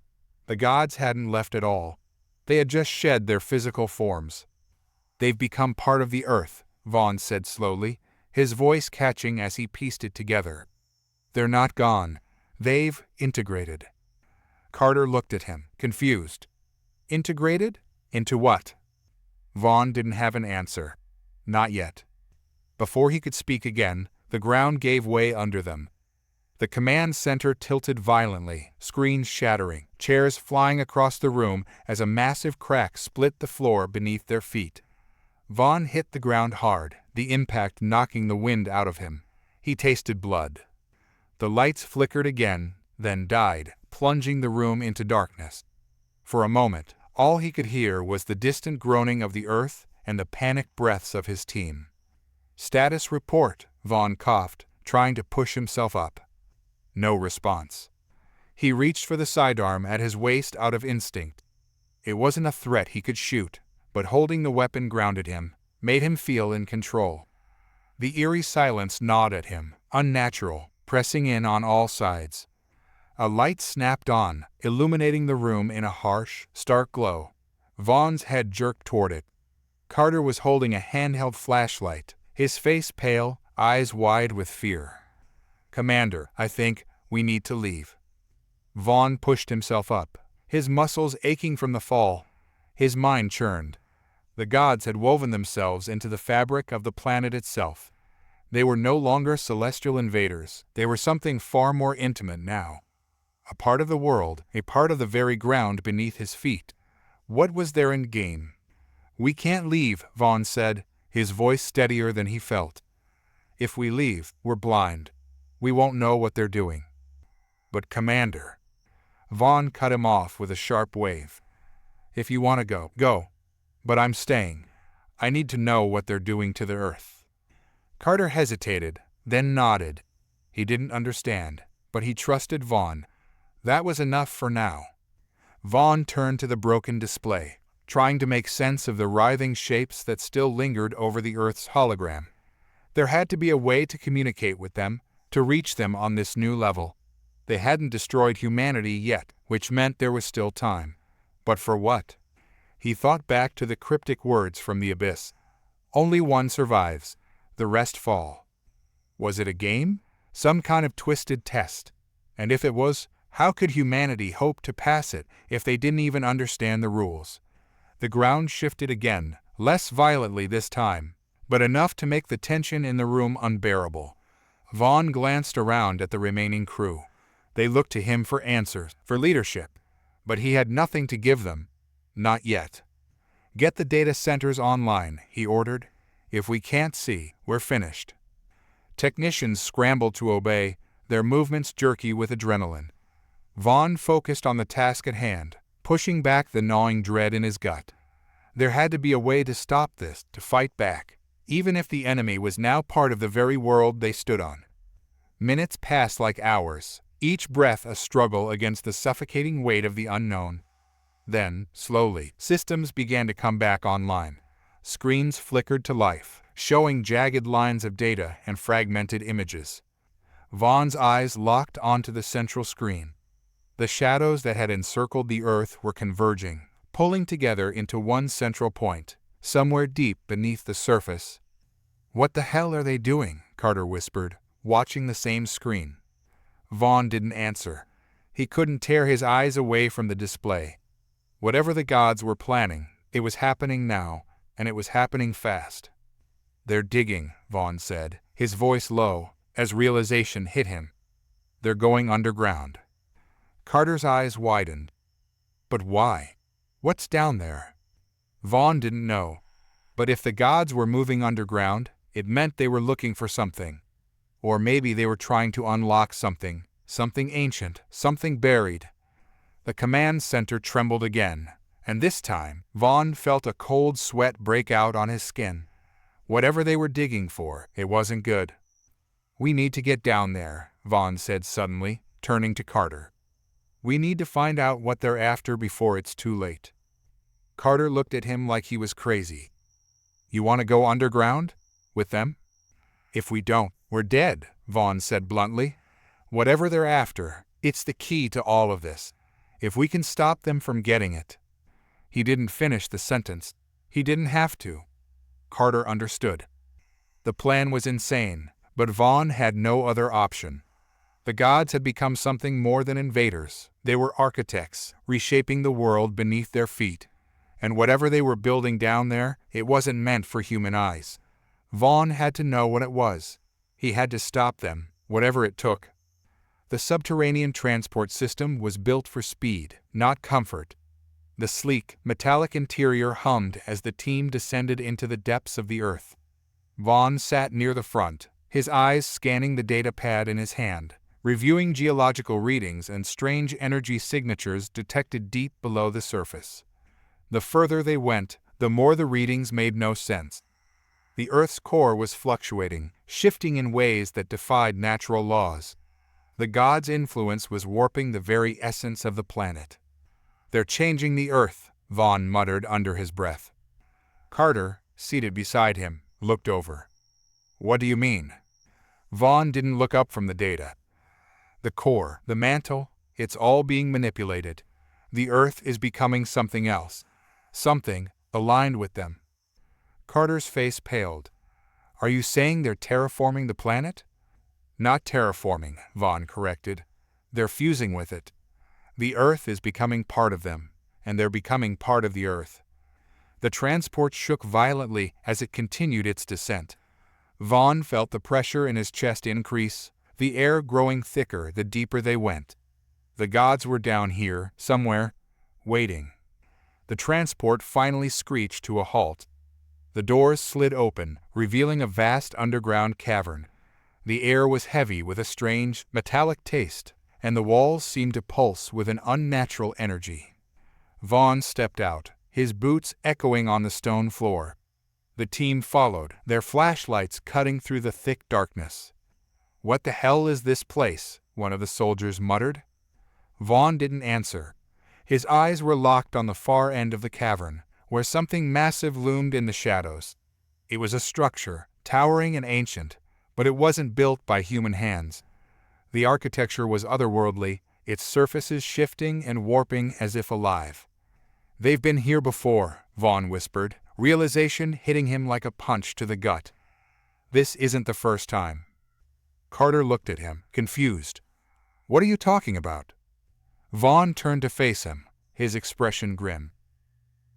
A: The gods hadn't left at all. They had just shed their physical forms. "They've become part of the Earth," Vaughn said slowly, his voice catching as he pieced it together. "They're not gone. They've integrated." Carter looked at him, confused. Integrated? Into what? Vaughn didn't have an answer. Not yet. Before he could speak again, the ground gave way under them. The command center tilted violently, screens shattering, chairs flying across the room as a massive crack split the floor beneath their feet. Vaughn hit the ground hard, the impact knocking the wind out of him. He tasted blood. The lights flickered again, then died, plunging the room into darkness. For a moment, all he could hear was the distant groaning of the earth and the panicked breaths of his team. "Status report," Vaughn coughed, trying to push himself up. No response. He reached for the sidearm at his waist out of instinct. It wasn't a threat he could shoot, but holding the weapon grounded him, made him feel in control. The eerie silence gnawed at him, unnatural, pressing in on all sides. A light snapped on, illuminating the room in a harsh, stark glow. Vaughn's head jerked toward it. Carter was holding a handheld flashlight, his face pale, eyes wide with fear. "Commander, I think we need to leave." Vaughn pushed himself up, his muscles aching from the fall. His mind churned. The gods had woven themselves into the fabric of the planet itself. They were no longer celestial invaders, they were something far more intimate now. A part of the world, a part of the very ground beneath his feet. What was their end game? "We can't leave," Vaughn said, his voice steadier than he felt. "If we leave, we're blind. We won't know what they're doing." "But Commander..." Vaughn cut him off with a sharp wave. "If you want to go, go. But I'm staying. I need to know what they're doing to the Earth." Carter hesitated, then nodded. He didn't understand, but he trusted Vaughn. That was enough for now. Vaughn turned to the broken display, trying to make sense of the writhing shapes that still lingered over the Earth's hologram. There had to be a way to communicate with them, to reach them on this new level. They hadn't destroyed humanity yet, which meant there was still time. But for what? He thought back to the cryptic words from the abyss. Only one survives, the rest fall. Was it a game? Some kind of twisted test? And if it was, how could humanity hope to pass it if they didn't even understand the rules? The ground shifted again, less violently this time, but enough to make the tension in the room unbearable. Vaughn glanced around at the remaining crew. They looked to him for answers, for leadership. But he had nothing to give them. Not yet. "Get the data centers online," he ordered. "If we can't see, we're finished." Technicians scrambled to obey, their movements jerky with adrenaline. Vaughn focused on the task at hand, pushing back the gnawing dread in his gut. There had to be a way to stop this, to fight back, even if the enemy was now part of the very world they stood on. Minutes passed like hours, each breath a struggle against the suffocating weight of the unknown. Then, slowly, systems began to come back online. Screens flickered to life, showing jagged lines of data and fragmented images. Vaughn's eyes locked onto the central screen. The shadows that had encircled the Earth were converging, pulling together into one central point, somewhere deep beneath the surface. "What the hell are they doing?" Carter whispered, watching the same screen. Vaughn didn't answer. He couldn't tear his eyes away from the display. Whatever the gods were planning, it was happening now, and it was happening fast. "They're digging," Vaughn said, his voice low, as realization hit him. "They're going underground." Carter's eyes widened. But why? What's down there? Vaughn didn't know. But if the gods were moving underground, it meant they were looking for something. Or maybe they were trying to unlock something, something ancient, something buried. The command center trembled again, and this time, Vaughn felt a cold sweat break out on his skin. Whatever they were digging for, it wasn't good. "We need to get down there," Vaughn said suddenly, turning to Carter. "We need to find out what they're after before it's too late." Carter looked at him like he was crazy. "You want to go underground? With them?" "If we don't, we're dead," Vaughn said bluntly. "Whatever they're after, it's the key to all of this. If we can stop them from getting it." He didn't finish the sentence. He didn't have to. Carter understood. The plan was insane, but Vaughn had no other option. The gods had become something more than invaders. They were architects, reshaping the world beneath their feet. And whatever they were building down there, it wasn't meant for human eyes. Vaughn had to know what it was. He had to stop them, whatever it took. The subterranean transport system was built for speed, not comfort. The sleek, metallic interior hummed as the team descended into the depths of the Earth. Vaughn sat near the front, his eyes scanning the data pad in his hand, reviewing geological readings and strange energy signatures detected deep below the surface. The further they went, the more the readings made no sense. The Earth's core was fluctuating, shifting in ways that defied natural laws. The gods' influence was warping the very essence of the planet. "They're changing the Earth," Vaughn muttered under his breath. Carter, seated beside him, looked over. "What do you mean?" Vaughn didn't look up from the data. "The core, the mantle, it's all being manipulated. The Earth is becoming something else. Something aligned with them." Carter's face paled. "Are you saying they're terraforming the planet?" "Not terraforming," Vaughn corrected. "They're fusing with it. The Earth is becoming part of them, and they're becoming part of the Earth." The transport shook violently as it continued its descent. Vaughn felt the pressure in his chest increase, the air growing thicker the deeper they went. The gods were down here, somewhere, waiting. the transport finally screeched to a halt. The doors slid open, revealing a vast underground cavern. The air was heavy with a strange, metallic taste, and the walls seemed to pulse with an unnatural energy. Vaughn stepped out, his boots echoing on the stone floor. The team followed, their flashlights cutting through the thick darkness. "What the hell is this place?" one of the soldiers muttered. Vaughn didn't answer. His eyes were locked on the far end of the cavern, where something massive loomed in the shadows. It was a structure, towering and ancient, but it wasn't built by human hands. The architecture was otherworldly, its surfaces shifting and warping as if alive. "They've been here before," Vaughn whispered, realization hitting him like a punch to the gut. "This isn't the first time." Carter looked at him, confused. "What are you talking about?" Vaughn turned to face him, his expression grim.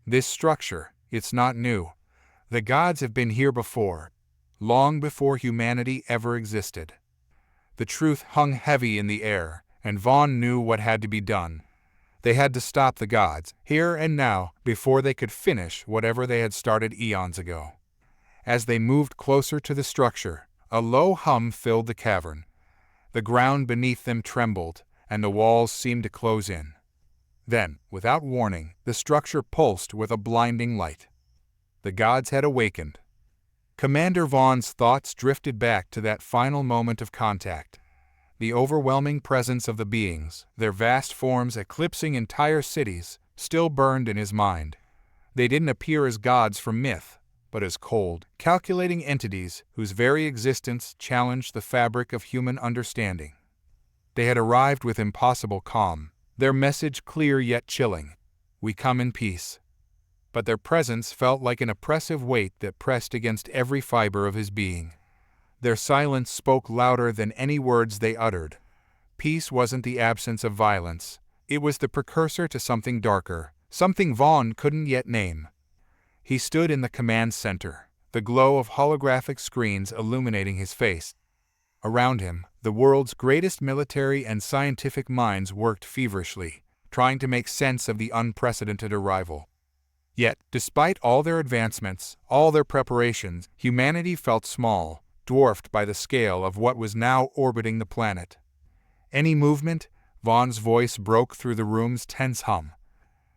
A: "This structure, it's not new. The gods have been here before, long before humanity ever existed." The truth hung heavy in the air, and Vaughn knew what had to be done. They had to stop the gods, here and now, before they could finish whatever they had started eons ago. As they moved closer to the structure, a low hum filled the cavern. The ground beneath them trembled, and the walls seemed to close in. Then, without warning, the structure pulsed with a blinding light. The gods had awakened. Commander Vaughn's thoughts drifted back to that final moment of contact. The overwhelming presence of the beings, their vast forms eclipsing entire cities, still burned in his mind. They didn't appear as gods from myth, but as cold, calculating entities whose very existence challenged the fabric of human understanding. They had arrived with impossible calm, their message clear yet chilling: "We come in peace." But their presence felt like an oppressive weight that pressed against every fiber of his being. Their silence spoke louder than any words they uttered. Peace wasn't the absence of violence. It was the precursor to something darker, something Vaughn couldn't yet name. He stood in the command center, the glow of holographic screens illuminating his face. Around him, the world's greatest military and scientific minds worked feverishly, trying to make sense of the unprecedented arrival. Yet, despite all their advancements, all their preparations, humanity felt small, dwarfed by the scale of what was now orbiting the planet. "Any movement?" Vaughn's voice broke through the room's tense hum.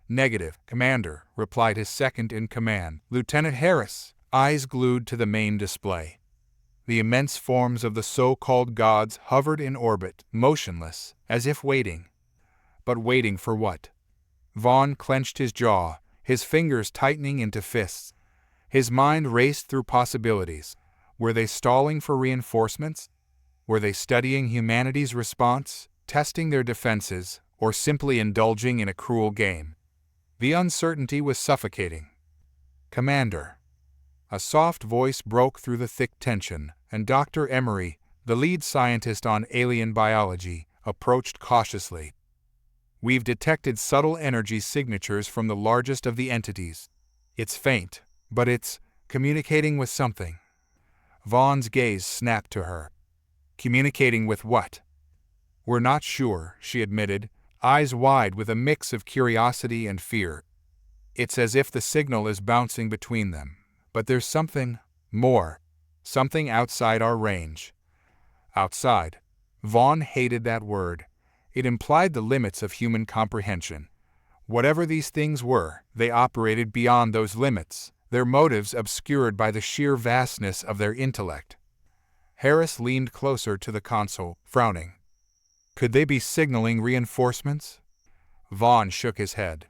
A: "Negative, Commander," replied his second-in-command, Lieutenant Harris, eyes glued to the main display. The immense forms of the so-called gods hovered in orbit, motionless, as if waiting. But waiting for what? Vaughn clenched his jaw, his fingers tightening into fists. His mind raced through possibilities. Were they stalling for reinforcements? Were they studying humanity's response, testing their defenses, or simply indulging in a cruel game? The uncertainty was suffocating. "Commander." A soft voice broke through the thick tension, and Dr. Emery, the lead scientist on alien biology, approached cautiously. "We've detected subtle energy signatures from the largest of the entities. It's faint, but it's communicating with something." Vaughn's gaze snapped to her. "Communicating with what?" "We're not sure," she admitted, eyes wide with a mix of curiosity and fear. "It's as if the signal is bouncing between them. But there's something more, something outside our range." Outside. Vaughn hated that word. It implied the limits of human comprehension. Whatever these things were, they operated beyond those limits, their motives obscured by the sheer vastness of their intellect. Harris leaned closer to the console, frowning. "Could they be signaling reinforcements?" Vaughn shook his head.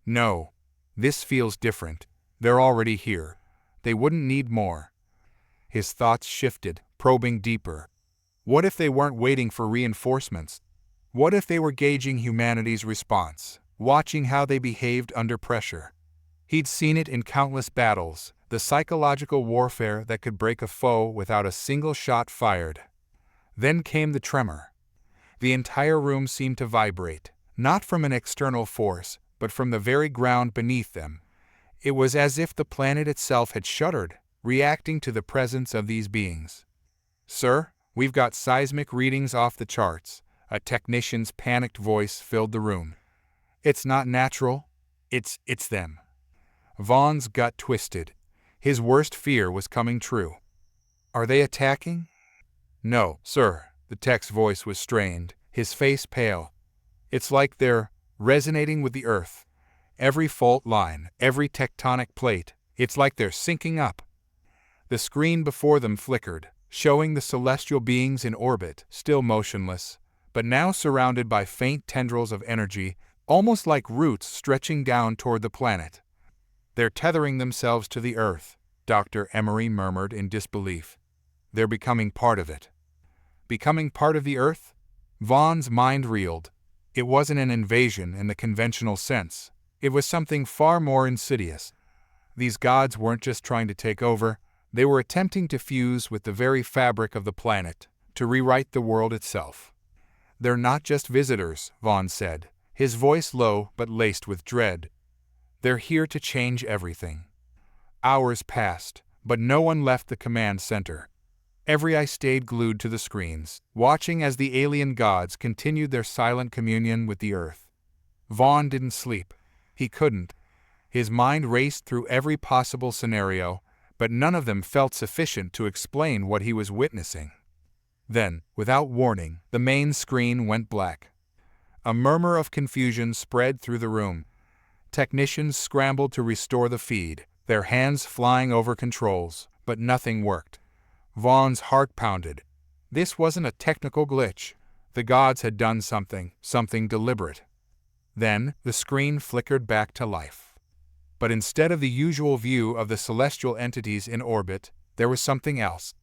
A: "No. This feels different. They're already here. They wouldn't need more." His thoughts shifted, probing deeper. What if they weren't waiting for reinforcements? What if they were gauging humanity's response, watching how they behaved under pressure? He'd seen it in countless battles, the psychological warfare that could break a foe without a single shot fired. Then came the tremor. The entire room seemed to vibrate, not from an external force, but from the very ground beneath them. It was as if the planet itself had shuddered, reacting to the presence of these beings. "Sir, we've got seismic readings off the charts." A technician's panicked voice filled the room. "It's not natural." It's them. Vaughn's gut twisted. His worst fear was coming true. Are they attacking? No, sir. The tech's voice was strained, his face pale. It's like they're resonating with the earth. Every fault line, every tectonic plate, it's like they're syncing up. The screen before them flickered, showing the celestial beings in orbit, still motionless, but now surrounded by faint tendrils of energy, almost like roots stretching down toward the planet. They're tethering themselves to the earth, Dr. Emery murmured in disbelief. They're becoming part of it. Becoming part of the earth? Vaughn's mind reeled. It wasn't an invasion in the conventional sense. It was something far more insidious. These gods weren't just trying to take over, they were attempting to fuse with the very fabric of the planet, to rewrite the world itself. They're not just visitors, Vaughn said, his voice low but laced with dread. They're here to change everything. Hours passed, but no one left the command center. Every eye stayed glued to the screens, watching as the alien gods continued their silent communion with the earth. Vaughn didn't sleep. He couldn't. His mind raced through every possible scenario, but none of them felt sufficient to explain what he was witnessing. Then, without warning, the main screen went black. A murmur of confusion spread through the room. Technicians scrambled to restore the feed, their hands flying over controls, but nothing worked. Vaughn's heart pounded. This wasn't a technical glitch. The gods had done something deliberate. Then, the screen flickered back to life. But instead of the usual view of the celestial entities in orbit, there was something else.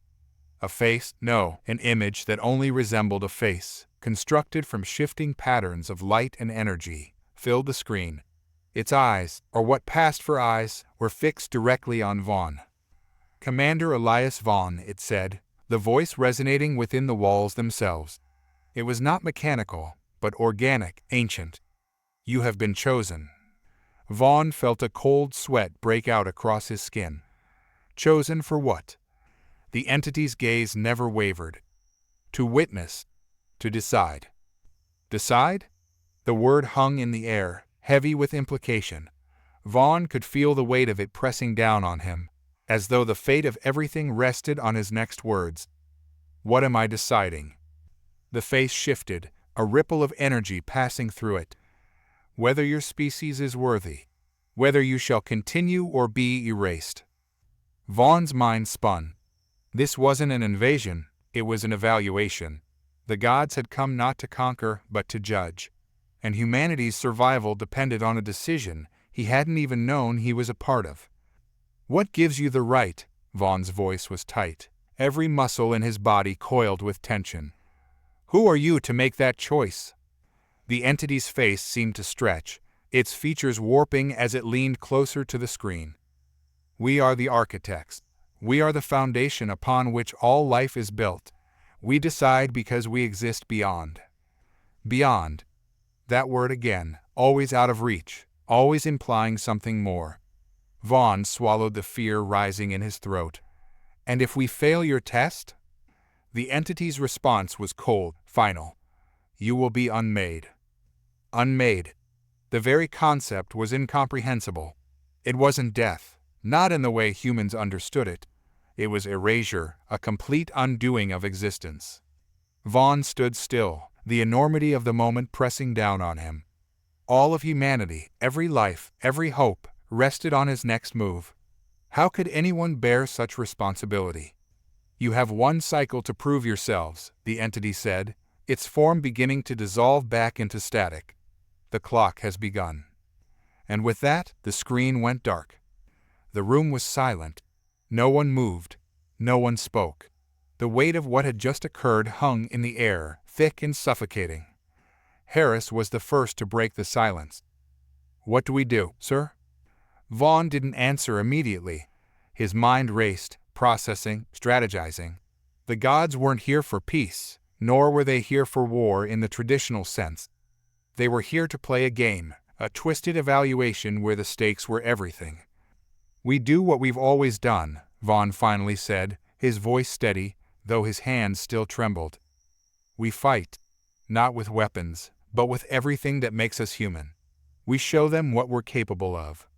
A: A face? No, an image that only resembled a face, constructed from shifting patterns of light and energy, filled the screen. Its eyes, or what passed for eyes, were fixed directly on Vaughn. Commander Elias Vaughn, it said, the voice resonating within the walls themselves. It was not mechanical, but organic, ancient. You have been chosen. Vaughn felt a cold sweat break out across his skin. Chosen for what? The entity's gaze never wavered. To witness. To decide. Decide? The word hung in the air, heavy with implication. Vaughn could feel the weight of it pressing down on him, as though the fate of everything rested on his next words. What am I deciding? The face shifted, a ripple of energy passing through it. Whether your species is worthy, whether you shall continue or be erased. Vaughn's mind spun. This wasn't an invasion, it was an evaluation. The gods had come not to conquer, but to judge. And humanity's survival depended on a decision he hadn't even known he was a part of. What gives you the right? Vaughn's voice was tight. Every muscle in his body coiled with tension. Who are you to make that choice? The entity's face seemed to stretch, its features warping as it leaned closer to the screen. We are the architects. We are the foundation upon which all life is built. We decide because we exist beyond. Beyond. That word again, always out of reach, always implying something more. Vaughn swallowed the fear rising in his throat. And if we fail your test? The entity's response was cold, final. You will be unmade. Unmade. The very concept was incomprehensible. It wasn't death, not in the way humans understood it. It was erasure, a complete undoing of existence. Vaughn stood still, the enormity of the moment pressing down on him. All of humanity, every life, every hope, rested on his next move. How could anyone bear such responsibility? You have one cycle to prove yourselves, the entity said, its form beginning to dissolve back into static. The clock has begun. And with that, the screen went dark. The room was silent. No one moved. No one spoke. The weight of what had just occurred hung in the air, thick and suffocating. Harris was the first to break the silence. What do we do, sir? Vaughn didn't answer immediately. His mind raced, processing, strategizing. The gods weren't here for peace, nor were they here for war in the traditional sense. They were here to play a game, a twisted evaluation where the stakes were everything. We do what we've always done, Vaughn finally said, his voice steady, though his hands still trembled. We fight, not with weapons, but with everything that makes us human. We show them what we're capable of.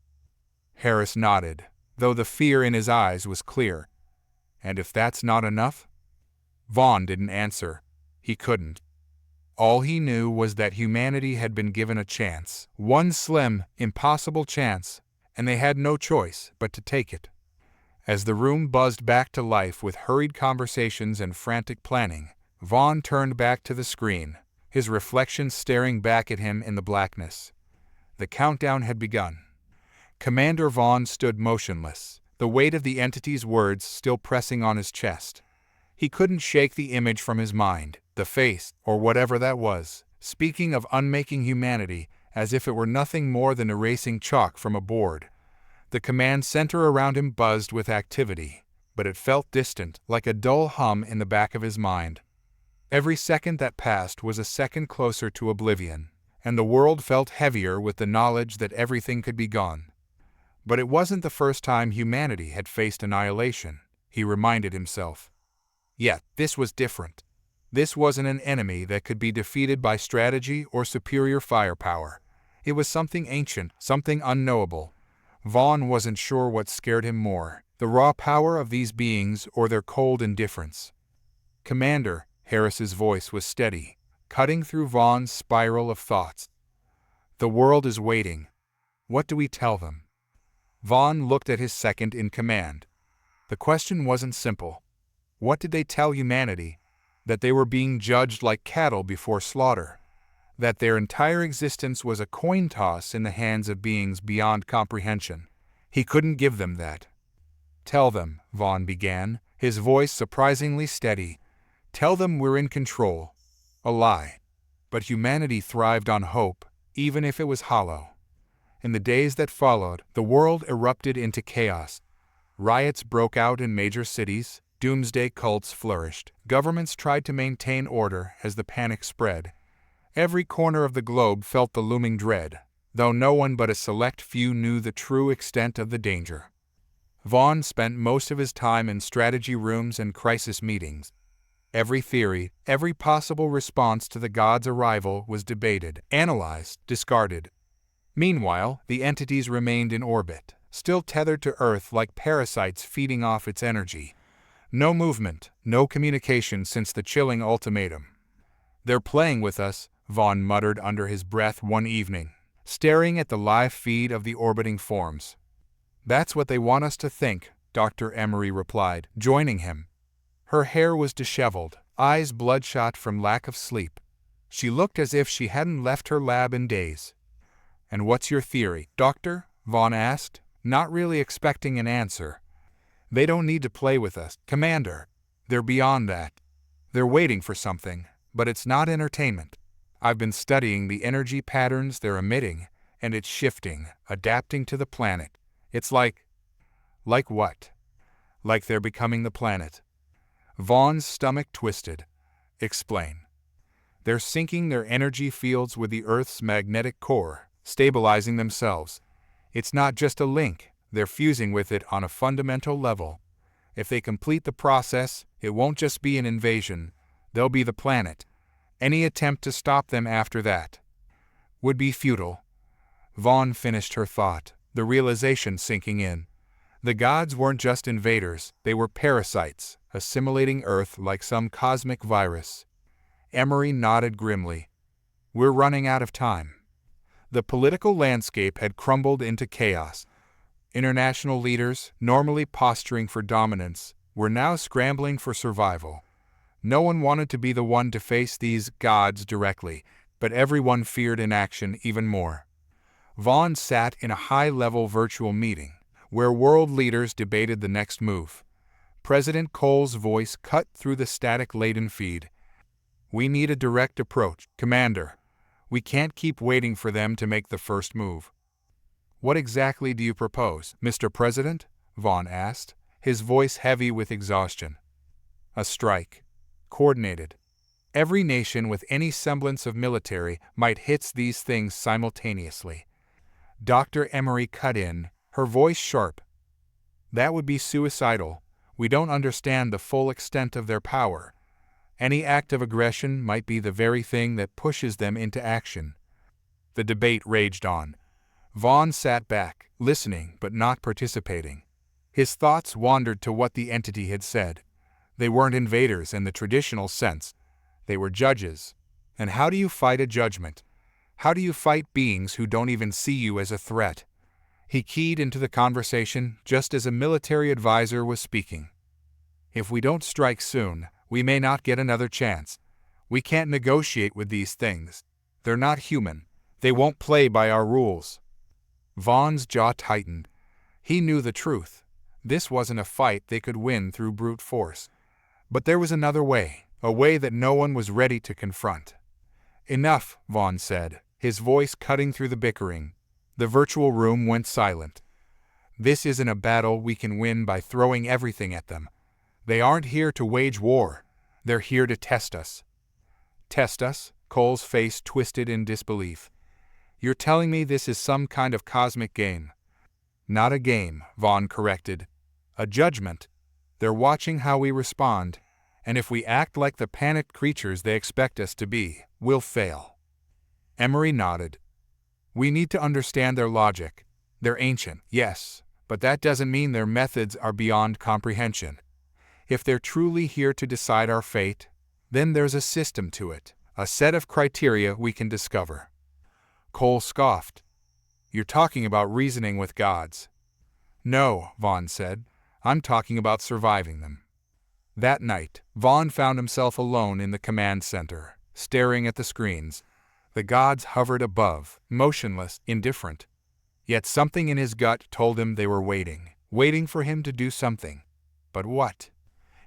A: Harris nodded, though the fear in his eyes was clear. And if that's not enough? Vaughn didn't answer. He couldn't. All he knew was that humanity had been given a chance, one slim, impossible chance, and they had no choice but to take it. As the room buzzed back to life with hurried conversations and frantic planning, Vaughn turned back to the screen, his reflection staring back at him in the blackness. The countdown had begun. Commander Vaughn stood motionless, the weight of the entity's words still pressing on his chest. He couldn't shake the image from his mind, the face, or whatever that was, speaking of unmaking humanity as if it were nothing more than erasing chalk from a board. The command center around him buzzed with activity, but it felt distant, like a dull hum in the back of his mind. Every second that passed was a second closer to oblivion, and the world felt heavier with the knowledge that everything could be gone. But it wasn't the first time humanity had faced annihilation, he reminded himself. Yet, this was different. This wasn't an enemy that could be defeated by strategy or superior firepower. It was something ancient, something unknowable. Vaughn wasn't sure what scared him more, the raw power of these beings or their cold indifference. "Commander," Harris's voice was steady, cutting through Vaughn's spiral of thoughts. "The world is waiting. What do we tell them?" Vaughn looked at his second-in-command. The question wasn't simple. What did they tell humanity? That they were being judged like cattle before slaughter. That their entire existence was a coin toss in the hands of beings beyond comprehension. He couldn't give them that. "Tell them," Vaughn began, his voice surprisingly steady. "Tell them we're in control." A lie. But humanity thrived on hope, even if it was hollow. In the days that followed, the world erupted into chaos. Riots broke out in major cities, doomsday cults flourished, governments tried to maintain order as the panic spread. Every corner of the globe felt the looming dread, though no one but a select few knew the true extent of the danger. Vaughn spent most of his time in strategy rooms and crisis meetings. Every theory, every possible response to the gods' arrival was debated, analyzed, discarded. Meanwhile, the entities remained in orbit, still tethered to Earth like parasites feeding off its energy. No movement, no communication since the chilling ultimatum. "They're playing with us," Vaughn muttered under his breath one evening, staring at the live feed of the orbiting forms. "That's what they want us to think," Dr. Emery replied, joining him. Her hair was disheveled, eyes bloodshot from lack of sleep. She looked as if she hadn't left her lab in days. "And what's your theory, Doctor?" Vaughn asked, not really expecting an answer. "They don't need to play with us, Commander. They're beyond that. They're waiting for something, but it's not entertainment. I've been studying the energy patterns they're emitting, and it's shifting, adapting to the planet. It's like..." "Like what?" "Like they're becoming the planet." Vaughn's stomach twisted. "Explain." "They're syncing their energy fields with the Earth's magnetic core, stabilizing themselves. It's not just a link, they're fusing with it on a fundamental level. If they complete the process, it won't just be an invasion, they'll be the planet. Any attempt to stop them after that would be futile." Vaughn finished her thought, the realization sinking in. The gods weren't just invaders, they were parasites, assimilating Earth like some cosmic virus. Emery nodded grimly. "We're running out of time." The political landscape had crumbled into chaos. International leaders, normally posturing for dominance, were now scrambling for survival. No one wanted to be the one to face these gods directly, but everyone feared inaction even more. Vaughn sat in a high-level virtual meeting, where world leaders debated the next move. President Cole's voice cut through the static-laden feed. "We need a direct approach, Commander. We can't keep waiting for them to make the first move." "What exactly do you propose, Mr. President?" Vaughn asked, his voice heavy with exhaustion. "A strike. Coordinated. Every nation with any semblance of military might hit these things simultaneously." Dr. Emery cut in, her voice sharp. "That would be suicidal. We don't understand the full extent of their power. Any act of aggression might be the very thing that pushes them into action." The debate raged on. Vaughn sat back, listening but not participating. His thoughts wandered to what the entity had said. They weren't invaders in the traditional sense. They were judges. And how do you fight a judgment? How do you fight beings who don't even see you as a threat? He keyed into the conversation just as a military advisor was speaking. If we don't strike soon, we may not get another chance. We can't negotiate with these things. They're not human. They won't play by our rules. Vaughn's jaw tightened. He knew the truth. This wasn't a fight they could win through brute force. But there was another way, a way that no one was ready to confront. Enough, Vaughn said, his voice cutting through the bickering. The virtual room went silent. This isn't a battle we can win by throwing everything at them. They aren't here to wage war. They're here to test us. Test us? Cole's face twisted in disbelief. You're telling me this is some kind of cosmic game? Not a game, Vaughn corrected. A judgment. They're watching how we respond, and if we act like the panicked creatures they expect us to be, we'll fail. Emery nodded. We need to understand their logic. They're ancient, yes, but that doesn't mean their methods are beyond comprehension. If they're truly here to decide our fate, then there's a system to it, a set of criteria we can discover. Cole scoffed. You're talking about reasoning with gods. No, Vaughn said. I'm talking about surviving them. That night, Vaughn found himself alone in the command center, staring at the screens. The gods hovered above, motionless, indifferent. Yet something in his gut told him they were waiting for him to do something. But what?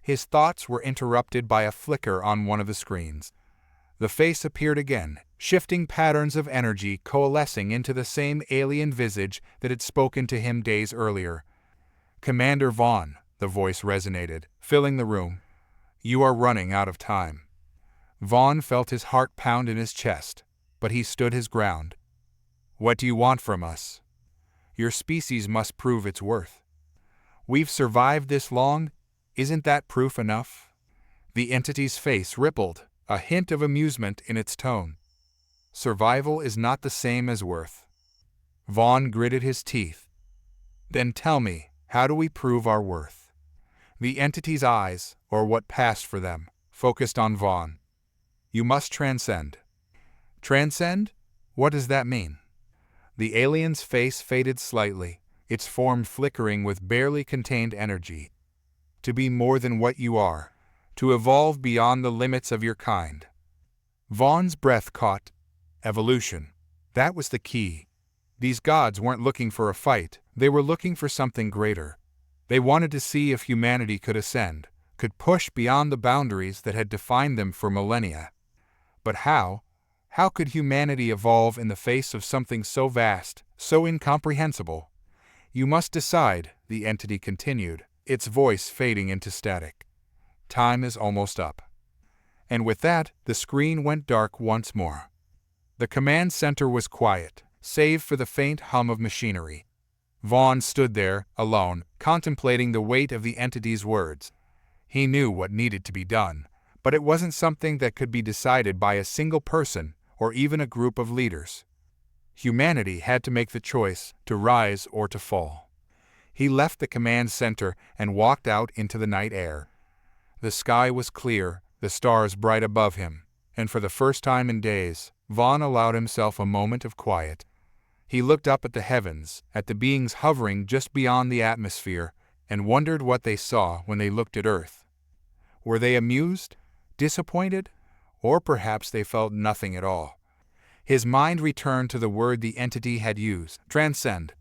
A: His thoughts were interrupted by a flicker on one of the screens. The face appeared again, shifting patterns of energy coalescing into the same alien visage that had spoken to him days earlier. Commander Vaughn, the voice resonated, filling the room. You are running out of time. Vaughn felt his heart pound in his chest, but he stood his ground. What do you want from us? Your species must prove its worth. We've survived this long. Isn't that proof enough? The entity's face rippled, a hint of amusement in its tone. Survival is not the same as worth. Vaughn gritted his teeth. Then tell me, how do we prove our worth? The entity's eyes, or what passed for them, focused on Vaughn. You must transcend. Transcend? What does that mean? The alien's face faded slightly, its form flickering with barely contained energy. To be more than what you are, to evolve beyond the limits of your kind. Vaughn's breath caught. Evolution. That was the key. These gods weren't looking for a fight, they were looking for something greater. They wanted to see if humanity could ascend, could push beyond the boundaries that had defined them for millennia. But how? How could humanity evolve in the face of something so vast, so incomprehensible? You must decide, the entity continued, its voice fading into static. Time is almost up. And with that, the screen went dark once more. The command center was quiet, save for the faint hum of machinery. Vaughn stood there, alone, contemplating the weight of the entity's words. He knew what needed to be done, but it wasn't something that could be decided by a single person or even a group of leaders. Humanity had to make the choice to rise or to fall. He left the command center and walked out into the night air. The sky was clear, the stars bright above him, and for the first time in days, Vaughn allowed himself a moment of quiet. He looked up at the heavens, at the beings hovering just beyond the atmosphere, and wondered what they saw when they looked at Earth. Were they amused? Disappointed? Or perhaps they felt nothing at all. His mind returned to the word the entity had used, transcend.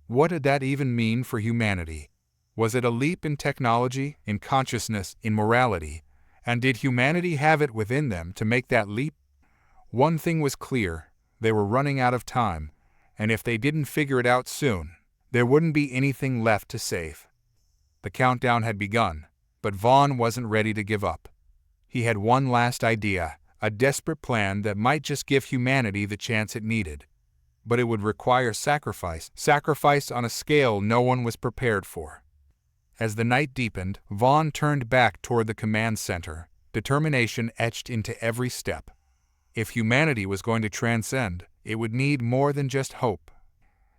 A: What did that even mean for humanity? Was it a leap in technology, in consciousness, in morality? And did humanity have it within them to make that leap? One thing was clear, they were running out of time, and if they didn't figure it out soon, there wouldn't be anything left to save. The countdown had begun, but Vaughn wasn't ready to give up. He had one last idea, a desperate plan that might just give humanity the chance it needed. But it would require sacrifice on a scale no one was prepared for. As the night deepened, Vaughn turned back toward the command center, determination etched into every step. If humanity was going to transcend, It would need more than just hope.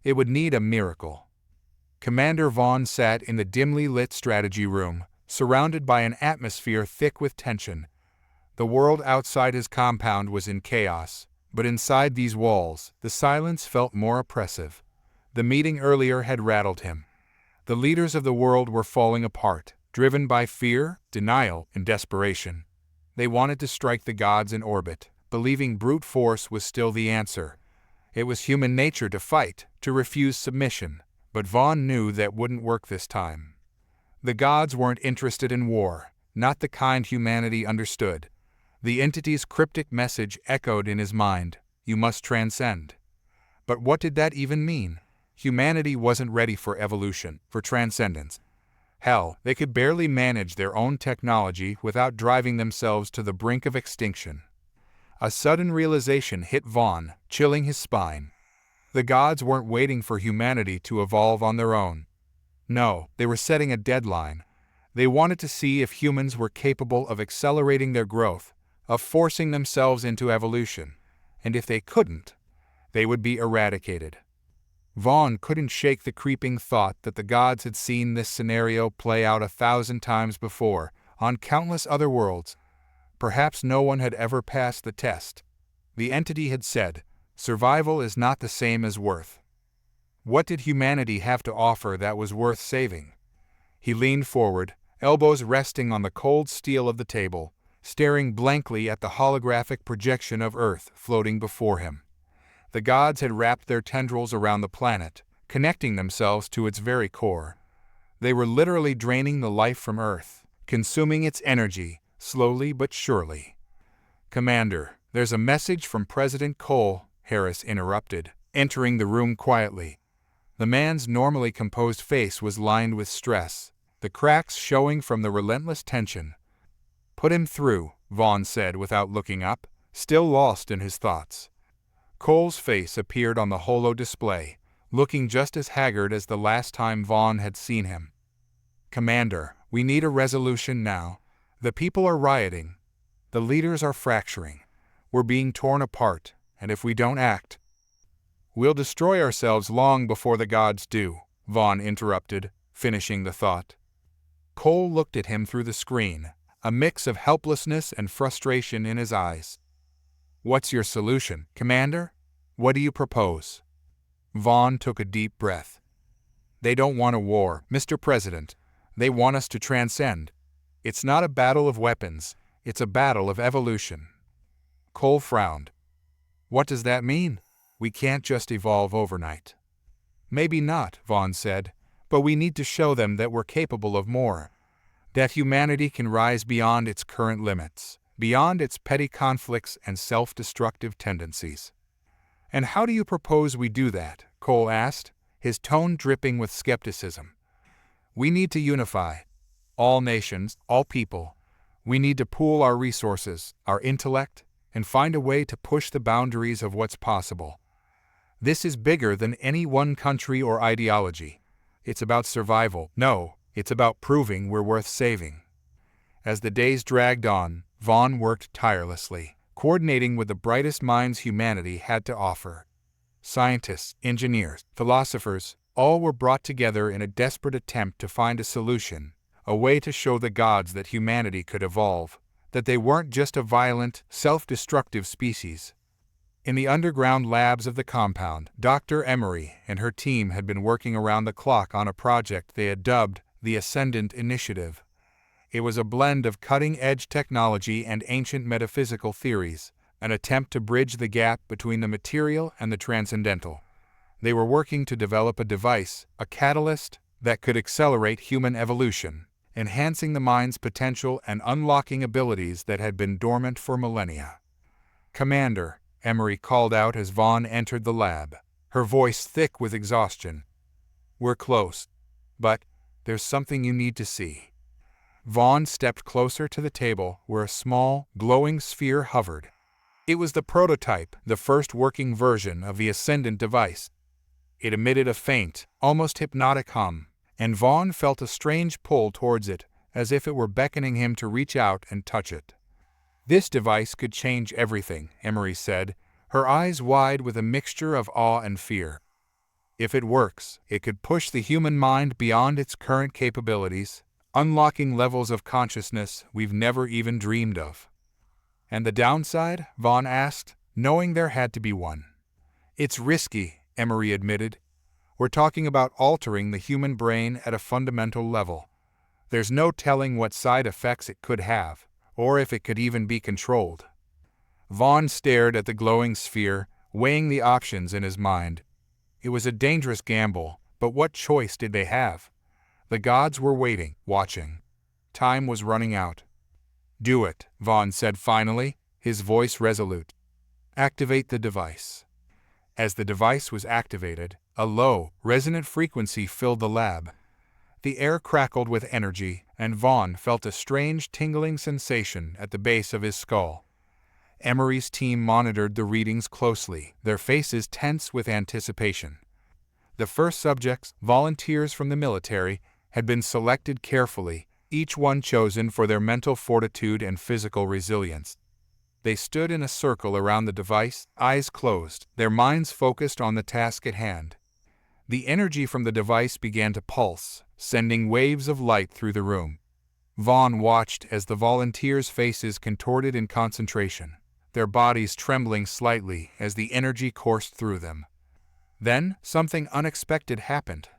A: It would need a miracle. Commander Vaughn sat in the dimly lit strategy room, surrounded by an atmosphere thick with tension. The world outside his compound was in chaos, but inside these walls, the silence felt more oppressive. The meeting earlier had rattled him. The leaders of the world were falling apart, driven by fear, denial, and desperation. They wanted to strike the gods in orbit, believing brute force was still the answer. It was human nature to fight, to refuse submission, but Vaughn knew that wouldn't work this time. The gods weren't interested in war, not the kind humanity understood. The entity's cryptic message echoed in his mind: you must transcend. But what did that even mean? Humanity wasn't ready for evolution, for transcendence. Hell, they could barely manage their own technology without driving themselves to the brink of extinction. A sudden realization hit Vaughn, chilling his spine. The gods weren't waiting for humanity to evolve on their own. No, they were setting a deadline. They wanted to see if humans were capable of accelerating their growth, of forcing themselves into evolution. And if they couldn't, they would be eradicated. Vaughn couldn't shake the creeping thought that the gods had seen this scenario play out 1,000 times before, on countless other worlds. Perhaps no one had ever passed the test. The entity had said, survival is not the same as worth. What did humanity have to offer that was worth saving? He leaned forward, elbows resting on the cold steel of the table, staring blankly at the holographic projection of Earth floating before him. The gods had wrapped their tendrils around the planet, connecting themselves to its very core. They were literally draining the life from Earth, consuming its energy, slowly but surely. "Commander, there's a message from President Cole," Harris interrupted, entering the room quietly. The man's normally composed face was lined with stress, the cracks showing from the relentless tension. "Put him through," Vaughn said without looking up, still lost in his thoughts. Cole's face appeared on the holo display, looking just as haggard as the last time Vaughn had seen him. "Commander, we need a resolution now. The people are rioting. The leaders are fracturing. We're being torn apart, and if we don't act, we'll destroy ourselves long before the gods do," Vaughn interrupted, finishing the thought. Cole looked at him through the screen, a mix of helplessness and frustration in his eyes. "What's your solution, Commander? What do you propose?" Vaughn took a deep breath. "They don't want a war, Mr. President. They want us to transcend. It's not a battle of weapons, it's a battle of evolution." Cole frowned. "What does that mean? We can't just evolve overnight." "Maybe not," Vaughn said, "but we need to show them that we're capable of more. That humanity can rise beyond its current limits, beyond its petty conflicts and self-destructive tendencies." "And how do you propose we do that?" Cole asked, his tone dripping with skepticism. "We need to unify. All nations, all people. We need to pool our resources, our intellect, and find a way to push the boundaries of what's possible. This is bigger than any one country or ideology. It's about survival. No, it's about proving we're worth saving." As the days dragged on, Vaughn worked tirelessly, coordinating with the brightest minds humanity had to offer. Scientists, engineers, philosophers, all were brought together in a desperate attempt to find a solution, a way to show the gods that humanity could evolve, that they weren't just a violent, self-destructive species. In the underground labs of the compound, Dr. Emery and her team had been working around the clock on a project they had dubbed the Ascendant Initiative. It was a blend of cutting-edge technology and ancient metaphysical theories, an attempt to bridge the gap between the material and the transcendental. They were working to develop a device, a catalyst, that could accelerate human evolution, enhancing the mind's potential and unlocking abilities that had been dormant for millennia. "Commander," Emery called out as Vaughn entered the lab, her voice thick with exhaustion. "We're close, but there's something you need to see." Vaughn stepped closer to the table where a small, glowing sphere hovered. It was the prototype, the first working version of the Ascendant device. It emitted a faint, almost hypnotic hum, and Vaughn felt a strange pull towards it, as if it were beckoning him to reach out and touch it. "This device could change everything," Emery said, her eyes wide with a mixture of awe and fear. If it works, it could push the human mind beyond its current capabilities, unlocking levels of consciousness we've never even dreamed of. And the downside? Vaughn asked, knowing there had to be one. It's risky, Emery admitted. We're talking about altering the human brain at a fundamental level. There's no telling what side effects it could have, or if it could even be controlled. Vaughn stared at the glowing sphere, weighing the options in his mind. It was a dangerous gamble, but what choice did they have? The gods were waiting, watching. Time was running out. Do it, Vaughn said finally, his voice resolute. Activate the device. As the device was activated, a low, resonant frequency filled the lab. The air crackled with energy, and Vaughn felt a strange tingling sensation at the base of his skull. Emery's team monitored the readings closely, their faces tense with anticipation. The first subjects, volunteers from the military, had been selected carefully, each one chosen for their mental fortitude and physical resilience. They stood in a circle around the device, eyes closed, their minds focused on the task at hand. The energy from the device began to pulse, sending waves of light through the room. Vaughn watched as the volunteers' faces contorted in concentration, their bodies trembling slightly as the energy coursed through them. Then, something unexpected happened.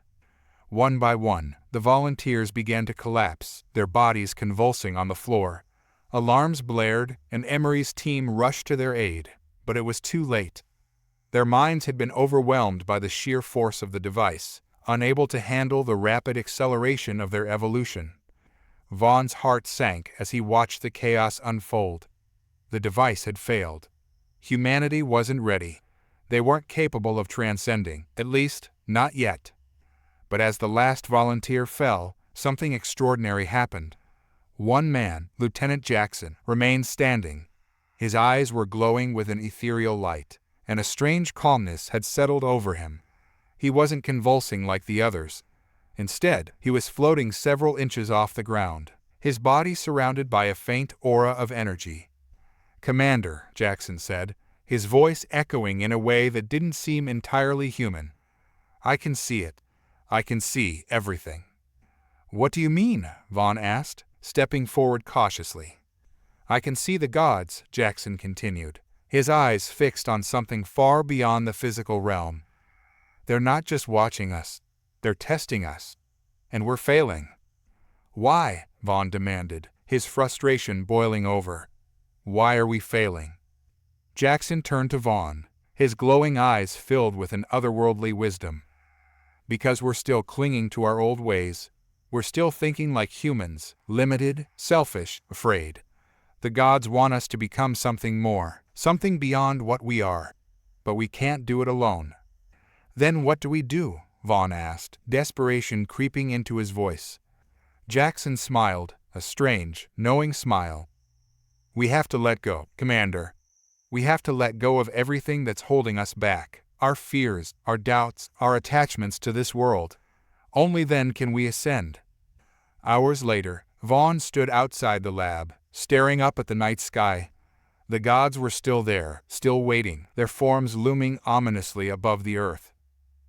A: One by one, the volunteers began to collapse, their bodies convulsing on the floor. Alarms blared, and Emery's team rushed to their aid, but it was too late. Their minds had been overwhelmed by the sheer force of the device, unable to handle the rapid acceleration of their evolution. Vaughn's heart sank as he watched the chaos unfold. The device had failed. Humanity wasn't ready. They weren't capable of transcending, at least, not yet. But as the last volunteer fell, something extraordinary happened. One man, Lieutenant Jackson, remained standing. His eyes were glowing with an ethereal light, and a strange calmness had settled over him. He wasn't convulsing like the others. Instead, he was floating several inches off the ground, his body surrounded by a faint aura of energy. "Commander," Jackson said, his voice echoing in a way that didn't seem entirely human. "I can see it. I can see everything." "What do you mean?" Vaughn asked, stepping forward cautiously. "I can see the gods," Jackson continued, his eyes fixed on something far beyond the physical realm. "They're not just watching us, they're testing us. And we're failing." "Why?" Vaughn demanded, his frustration boiling over. "Why are we failing?" Jackson turned to Vaughn, his glowing eyes filled with an otherworldly wisdom. "Because we're still clinging to our old ways. We're still thinking like humans, limited, selfish, afraid. The gods want us to become something more, something beyond what we are. But we can't do it alone." "Then what do we do?" Vaughn asked, desperation creeping into his voice. Jackson smiled, a strange, knowing smile. "We have to let go, Commander. We have to let go of everything that's holding us back, our fears, our doubts, our attachments to this world. Only then can we ascend." Hours later, Vaughn stood outside the lab, staring up at the night sky. The gods were still there, still waiting, their forms looming ominously above the earth.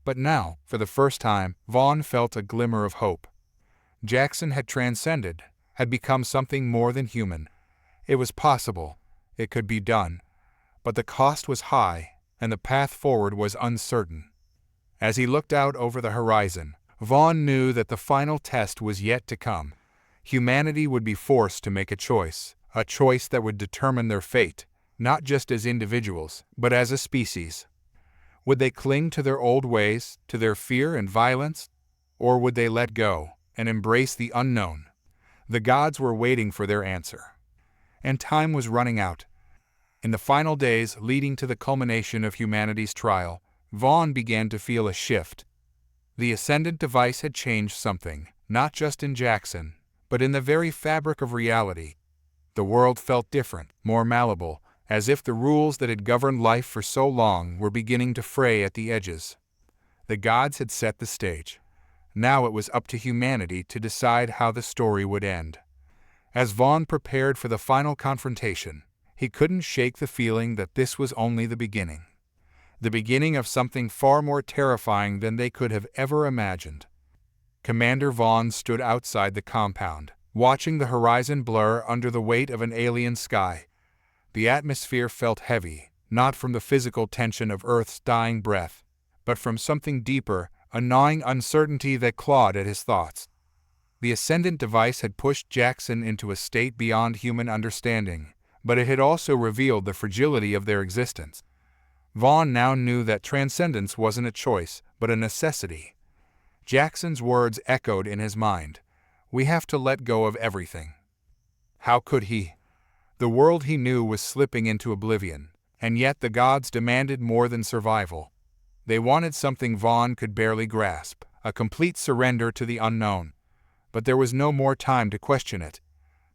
A: But now, for the first time, Vaughn felt a glimmer of hope. Jackson had transcended, had become something more than human. It was possible. It could be done. But the cost was high, and the path forward was uncertain. As he looked out over the horizon, Vaughn knew that the final test was yet to come. Humanity would be forced to make a choice that would determine their fate, not just as individuals, but as a species. Would they cling to their old ways, to their fear and violence? Or would they let go and embrace the unknown? The gods were waiting for their answer. And time was running out. In the final days leading to the culmination of humanity's trial, Vaughn began to feel a shift. The ascendant device had changed something, not just in Jackson, but in the very fabric of reality. The world felt different, more malleable, as if the rules that had governed life for so long were beginning to fray at the edges. The gods had set the stage. Now it was up to humanity to decide how the story would end. As Vaughn prepared for the final confrontation, he couldn't shake the feeling that this was only the beginning. The beginning of something far more terrifying than they could have ever imagined. Commander Vaughn stood outside the compound, watching the horizon blur under the weight of an alien sky. The atmosphere felt heavy, not from the physical tension of Earth's dying breath, but from something deeper, a gnawing uncertainty that clawed at his thoughts. The Ascendant device had pushed Jackson into a state beyond human understanding, but it had also revealed the fragility of their existence. Vaughn now knew that transcendence wasn't a choice, but a necessity. Jackson's words echoed in his mind. We have to let go of everything. How could he? The world he knew was slipping into oblivion, and yet the gods demanded more than survival. They wanted something Vaughn could barely grasp, a complete surrender to the unknown. But there was no more time to question it.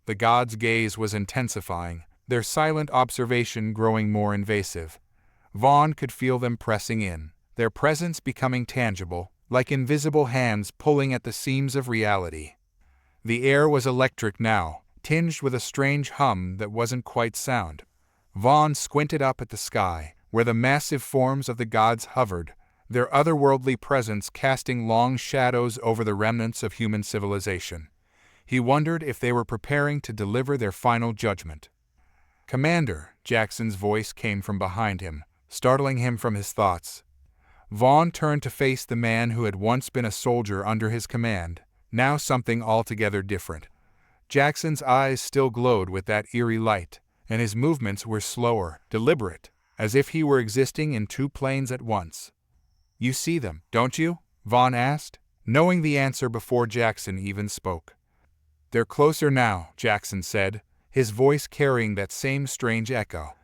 A: The gods' gaze was intensifying, their silent observation growing more invasive. Vaughn could feel them pressing in, their presence becoming tangible, like invisible hands pulling at the seams of reality. The air was electric now, tinged with a strange hum that wasn't quite sound. Vaughn squinted up at the sky, where the massive forms of the gods hovered, their otherworldly presence casting long shadows over the remnants of human civilization. He wondered if they were preparing to deliver their final judgment. "Commander," Jackson's voice came from behind him, startling him from his thoughts. Vaughn turned to face the man who had once been a soldier under his command, now something altogether different. Jackson's eyes still glowed with that eerie light, and his movements were slower, deliberate, as if he were existing in two planes at once. "You see them, don't you?" Vaughn asked, knowing the answer before Jackson even spoke. "They're closer now," Jackson said, his voice carrying that same strange echo.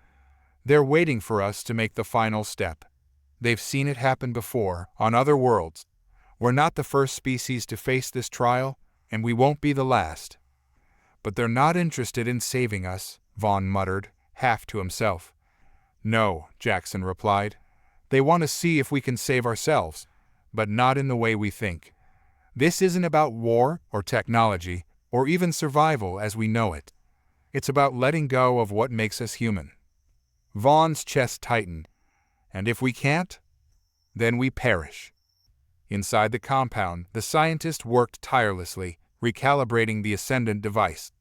A: "They're waiting for us to make the final step. They've seen it happen before, on other worlds. We're not the first species to face this trial, and we won't be the last." "But they're not interested in saving us," Vaughn muttered, half to himself. "No," Jackson replied. "They want to see if we can save ourselves, but not in the way we think. This isn't about war or technology or even survival as we know it. It's about letting go of what makes us human." Vaughn's chest tightened. "And if we can't? Then we perish." Inside the compound, the scientist worked tirelessly, recalibrating the Ascendant device.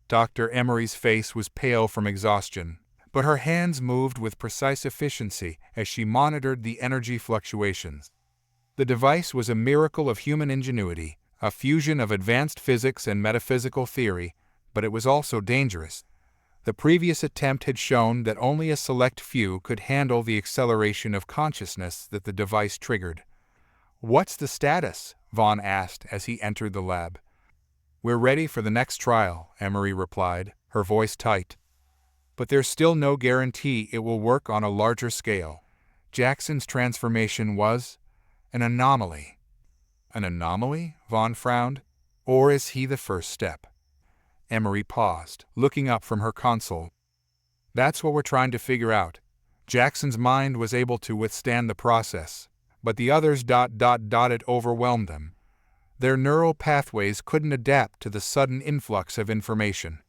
A: Dr. Emery's face was pale from exhaustion, but her hands moved with precise efficiency as she monitored the energy fluctuations. The device was a miracle of human ingenuity, a fusion of advanced physics and metaphysical theory, but it was also dangerous. The previous attempt had shown that only a select few could handle the acceleration of consciousness that the device triggered. "What's the status?" Vaughn asked as he entered the lab. "We're ready for the next trial," Emery replied, her voice tight. "But there's still no guarantee it will work on a larger scale. Jackson's transformation was an anomaly." "An anomaly?" Vaughn frowned. "Or is he the first step?" Emery paused, looking up from her console. "That's what we're trying to figure out. Jackson's mind was able to withstand the process, but the others it overwhelmed them. Their neural pathways couldn't adapt to the sudden influx of information.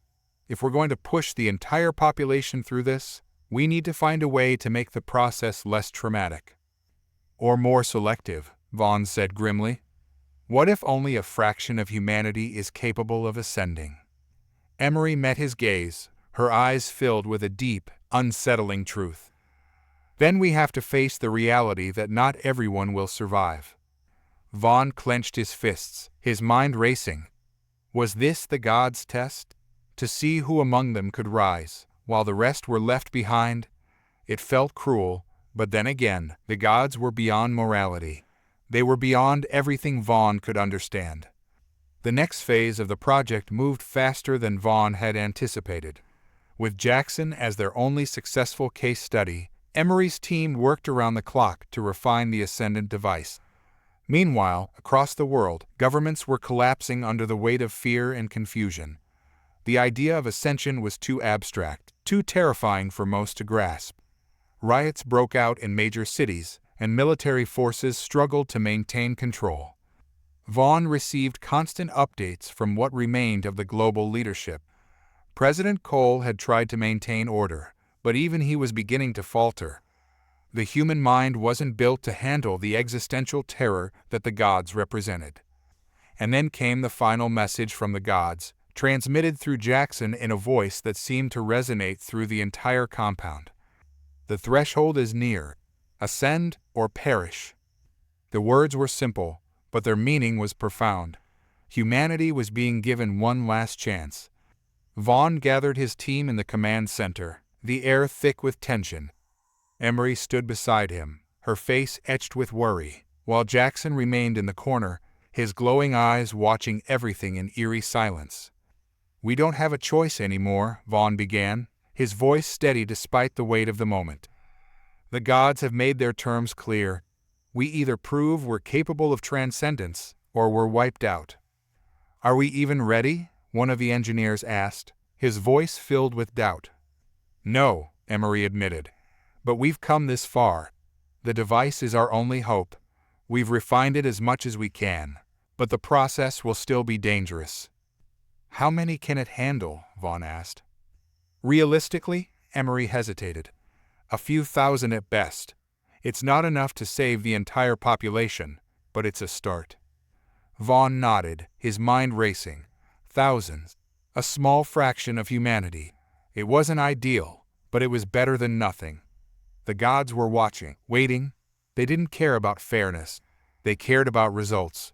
A: If we're going to push the entire population through this, we need to find a way to make the process less traumatic." "Or more selective," Vaughn said grimly. "What if only a fraction of humanity is capable of ascending?" Emery met his gaze, her eyes filled with a deep, unsettling truth. "Then we have to face the reality that not everyone will survive." Vaughn clenched his fists, his mind racing. Was this the gods' test? To see who among them could rise, while the rest were left behind? It felt cruel, but then again, the gods were beyond morality. They were beyond everything Vaughn could understand. The next phase of the project moved faster than Vaughn had anticipated. With Jackson as their only successful case study, Emery's team worked around the clock to refine the Ascendant device. Meanwhile, across the world, governments were collapsing under the weight of fear and confusion. The idea of ascension was too abstract, too terrifying for most to grasp. Riots broke out in major cities, and military forces struggled to maintain control. Vaughn received constant updates from what remained of the global leadership. President Cole had tried to maintain order, but even he was beginning to falter. The human mind wasn't built to handle the existential terror that the gods represented. And then came the final message from the gods, transmitted through Jackson in a voice that seemed to resonate through the entire compound. The threshold is near. Ascend or perish. The words were simple, but their meaning was profound. Humanity was being given one last chance. Vaughn gathered his team in the command center, the air thick with tension. Emery stood beside him, her face etched with worry, while Jackson remained in the corner, his glowing eyes watching everything in eerie silence. "We don't have a choice anymore," Vaughn began, his voice steady despite the weight of the moment. "The gods have made their terms clear. We either prove we're capable of transcendence, or we're wiped out." "Are we even ready?" one of the engineers asked, his voice filled with doubt. "No," Emery admitted, "but we've come this far. The device is our only hope. We've refined it as much as we can, but the process will still be dangerous." "How many can it handle?" Vaughn asked. "Realistically," Emery hesitated, "a few thousand at best. It's not enough to save the entire population, but it's a start." Vaughn nodded, his mind racing. Thousands. A small fraction of humanity. It wasn't ideal, but it was better than nothing. The gods were watching, waiting. They didn't care about fairness. They cared about results.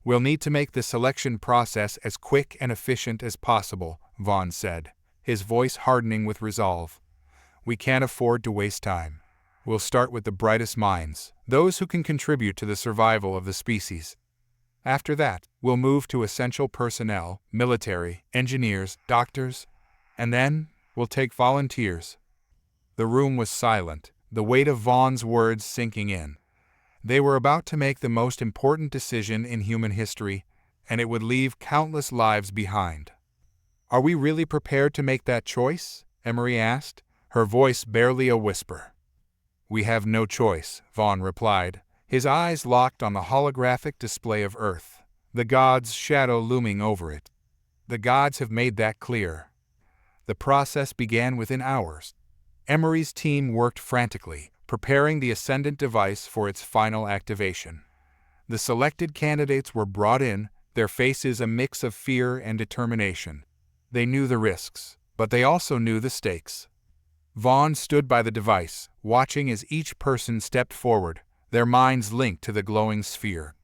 A: "We'll need to make the selection process as quick and efficient as possible," Vaughn said, his voice hardening with resolve. "We can't afford to waste time. We'll start with the brightest minds, those who can contribute to the survival of the species. After that, we'll move to essential personnel, military, engineers, doctors, and then we'll take volunteers." The room was silent, the weight of Vaughn's words sinking in. They were about to make the most important decision in human history, and it would leave countless lives behind. "Are we really prepared to make that choice?" Emery asked, her voice barely a whisper. "We have no choice," Vaughn replied, his eyes locked on the holographic display of Earth, the gods' shadow looming over it. "The gods have made that clear." The process began within hours. Emery's team worked frantically, preparing the Ascendant device for its final activation. The selected candidates were brought in, their faces a mix of fear and determination. They knew the risks, but they also knew the stakes. Vaughn stood by the device, watching as each person stepped forward, their minds linked to the glowing sphere.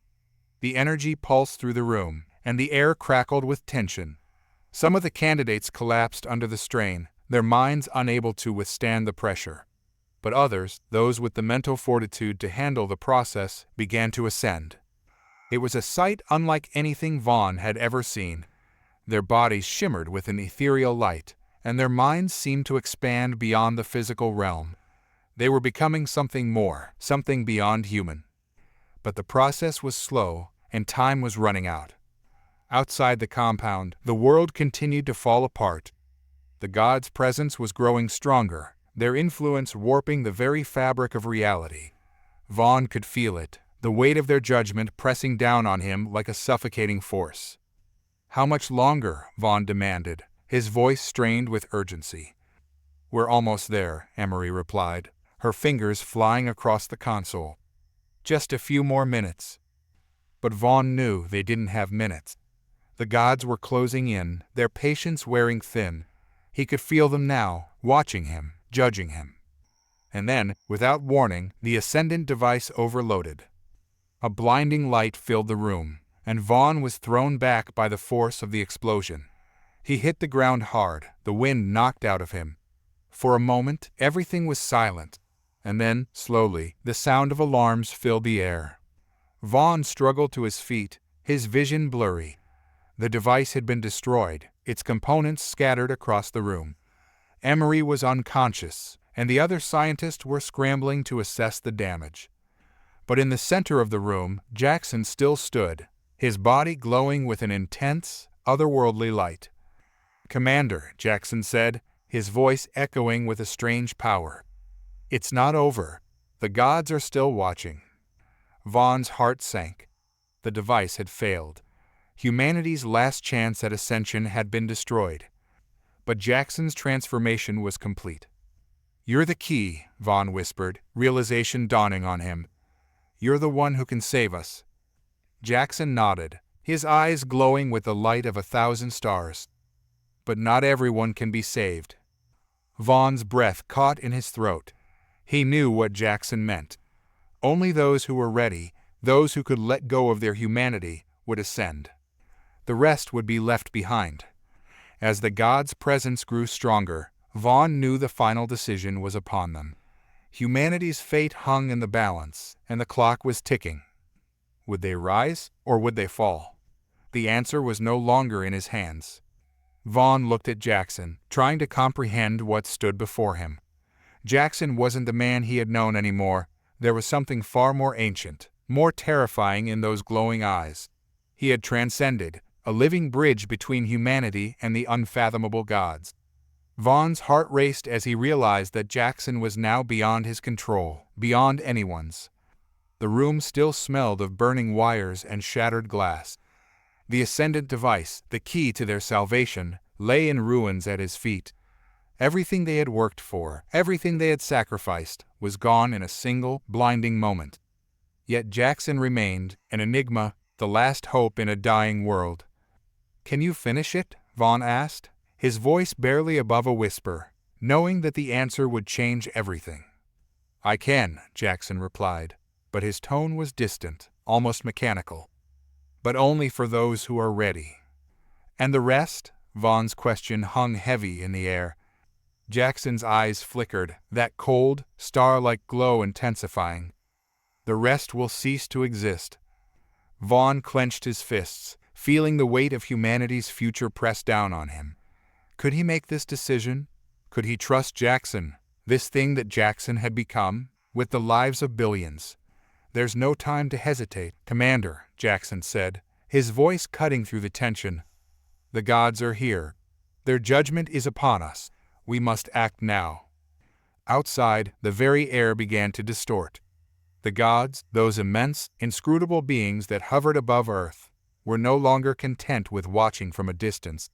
A: The energy pulsed through the room, and the air crackled with tension. Some of the candidates collapsed under the strain, their minds unable to withstand the pressure. But others, those with the mental fortitude to handle the process, began to ascend. It was a sight unlike anything Vaughn had ever seen. Their bodies shimmered with an ethereal light, and their minds seemed to expand beyond the physical realm. They were becoming something more, something beyond human. But the process was slow, and time was running out. Outside the compound, the world continued to fall apart. The gods' presence was growing stronger, their influence warping the very fabric of reality. Vaughn could feel it, the weight of their judgment pressing down on him like a suffocating force. "How much longer?" Vaughn demanded, his voice strained with urgency. "We're almost there," Emery replied, her fingers flying across the console. "Just a few more minutes." But Vaughn knew they didn't have minutes. The gods were closing in, their patience wearing thin. He could feel them now, watching him, judging him. And then, without warning, the Ascendant device overloaded. A blinding light filled the room, and Vaughn was thrown back by the force of the explosion. He hit the ground hard, the wind knocked out of him. For a moment, everything was silent, and then, slowly, the sound of alarms filled the air. Vaughn struggled to his feet, his vision blurry. The device had been destroyed, its components scattered across the room. Emery was unconscious, and the other scientists were scrambling to assess the damage. But in the center of the room, Jackson still stood, his body glowing with an intense, otherworldly light. "Commander," Jackson said, his voice echoing with a strange power. "It's not over. The gods are still watching." Vaughn's heart sank. The device had failed. Humanity's last chance at ascension had been destroyed. but Jackson's transformation was complete. "You're the key," Vaughn whispered, realization dawning on him. "You're the one who can save us." Jackson nodded, his eyes glowing with the light of 1,000 stars. "But not everyone can be saved." Vaughn's breath caught in his throat. He knew what Jackson meant. Only those who were ready, those who could let go of their humanity, would ascend. The rest would be left behind. As the gods' presence grew stronger, Vaughn knew the final decision was upon them. Humanity's fate hung in the balance, and the clock was ticking. Would they rise, or would they fall? The answer was no longer in his hands. Vaughn looked at Jackson, trying to comprehend what stood before him. Jackson wasn't the man he had known anymore. There was something far more ancient, more terrifying in those glowing eyes. He had transcended, a living bridge between humanity and the unfathomable gods. Vaughn's heart raced as he realized that Jackson was now beyond his control, beyond anyone's. The room still smelled of burning wires and shattered glass. The ascendant device, the key to their salvation, lay in ruins at his feet. Everything they had worked for, everything they had sacrificed, was gone in a single, blinding moment. Yet Jackson remained, an enigma, the last hope in a dying world. "Can you finish it?" Vaughn asked, his voice barely above a whisper, knowing that the answer would change everything. "I can," Jackson replied, but his tone was distant, almost mechanical. "But only for those who are ready." "And the rest?" Vaughn's question hung heavy in the air. Jackson's eyes flickered, that cold, star-like glow intensifying. "The rest will cease to exist." Vaughn clenched his fists, feeling the weight of humanity's future press down on him. Could he make this decision? Could he trust Jackson, this thing that Jackson had become, with the lives of billions? "There's no time to hesitate, Commander," Jackson said, his voice cutting through the tension. "The gods are here. Their judgment is upon us. We must act now." Outside, the very air began to distort. The gods, those immense, inscrutable beings that hovered above Earth, were no longer content with watching from a distance.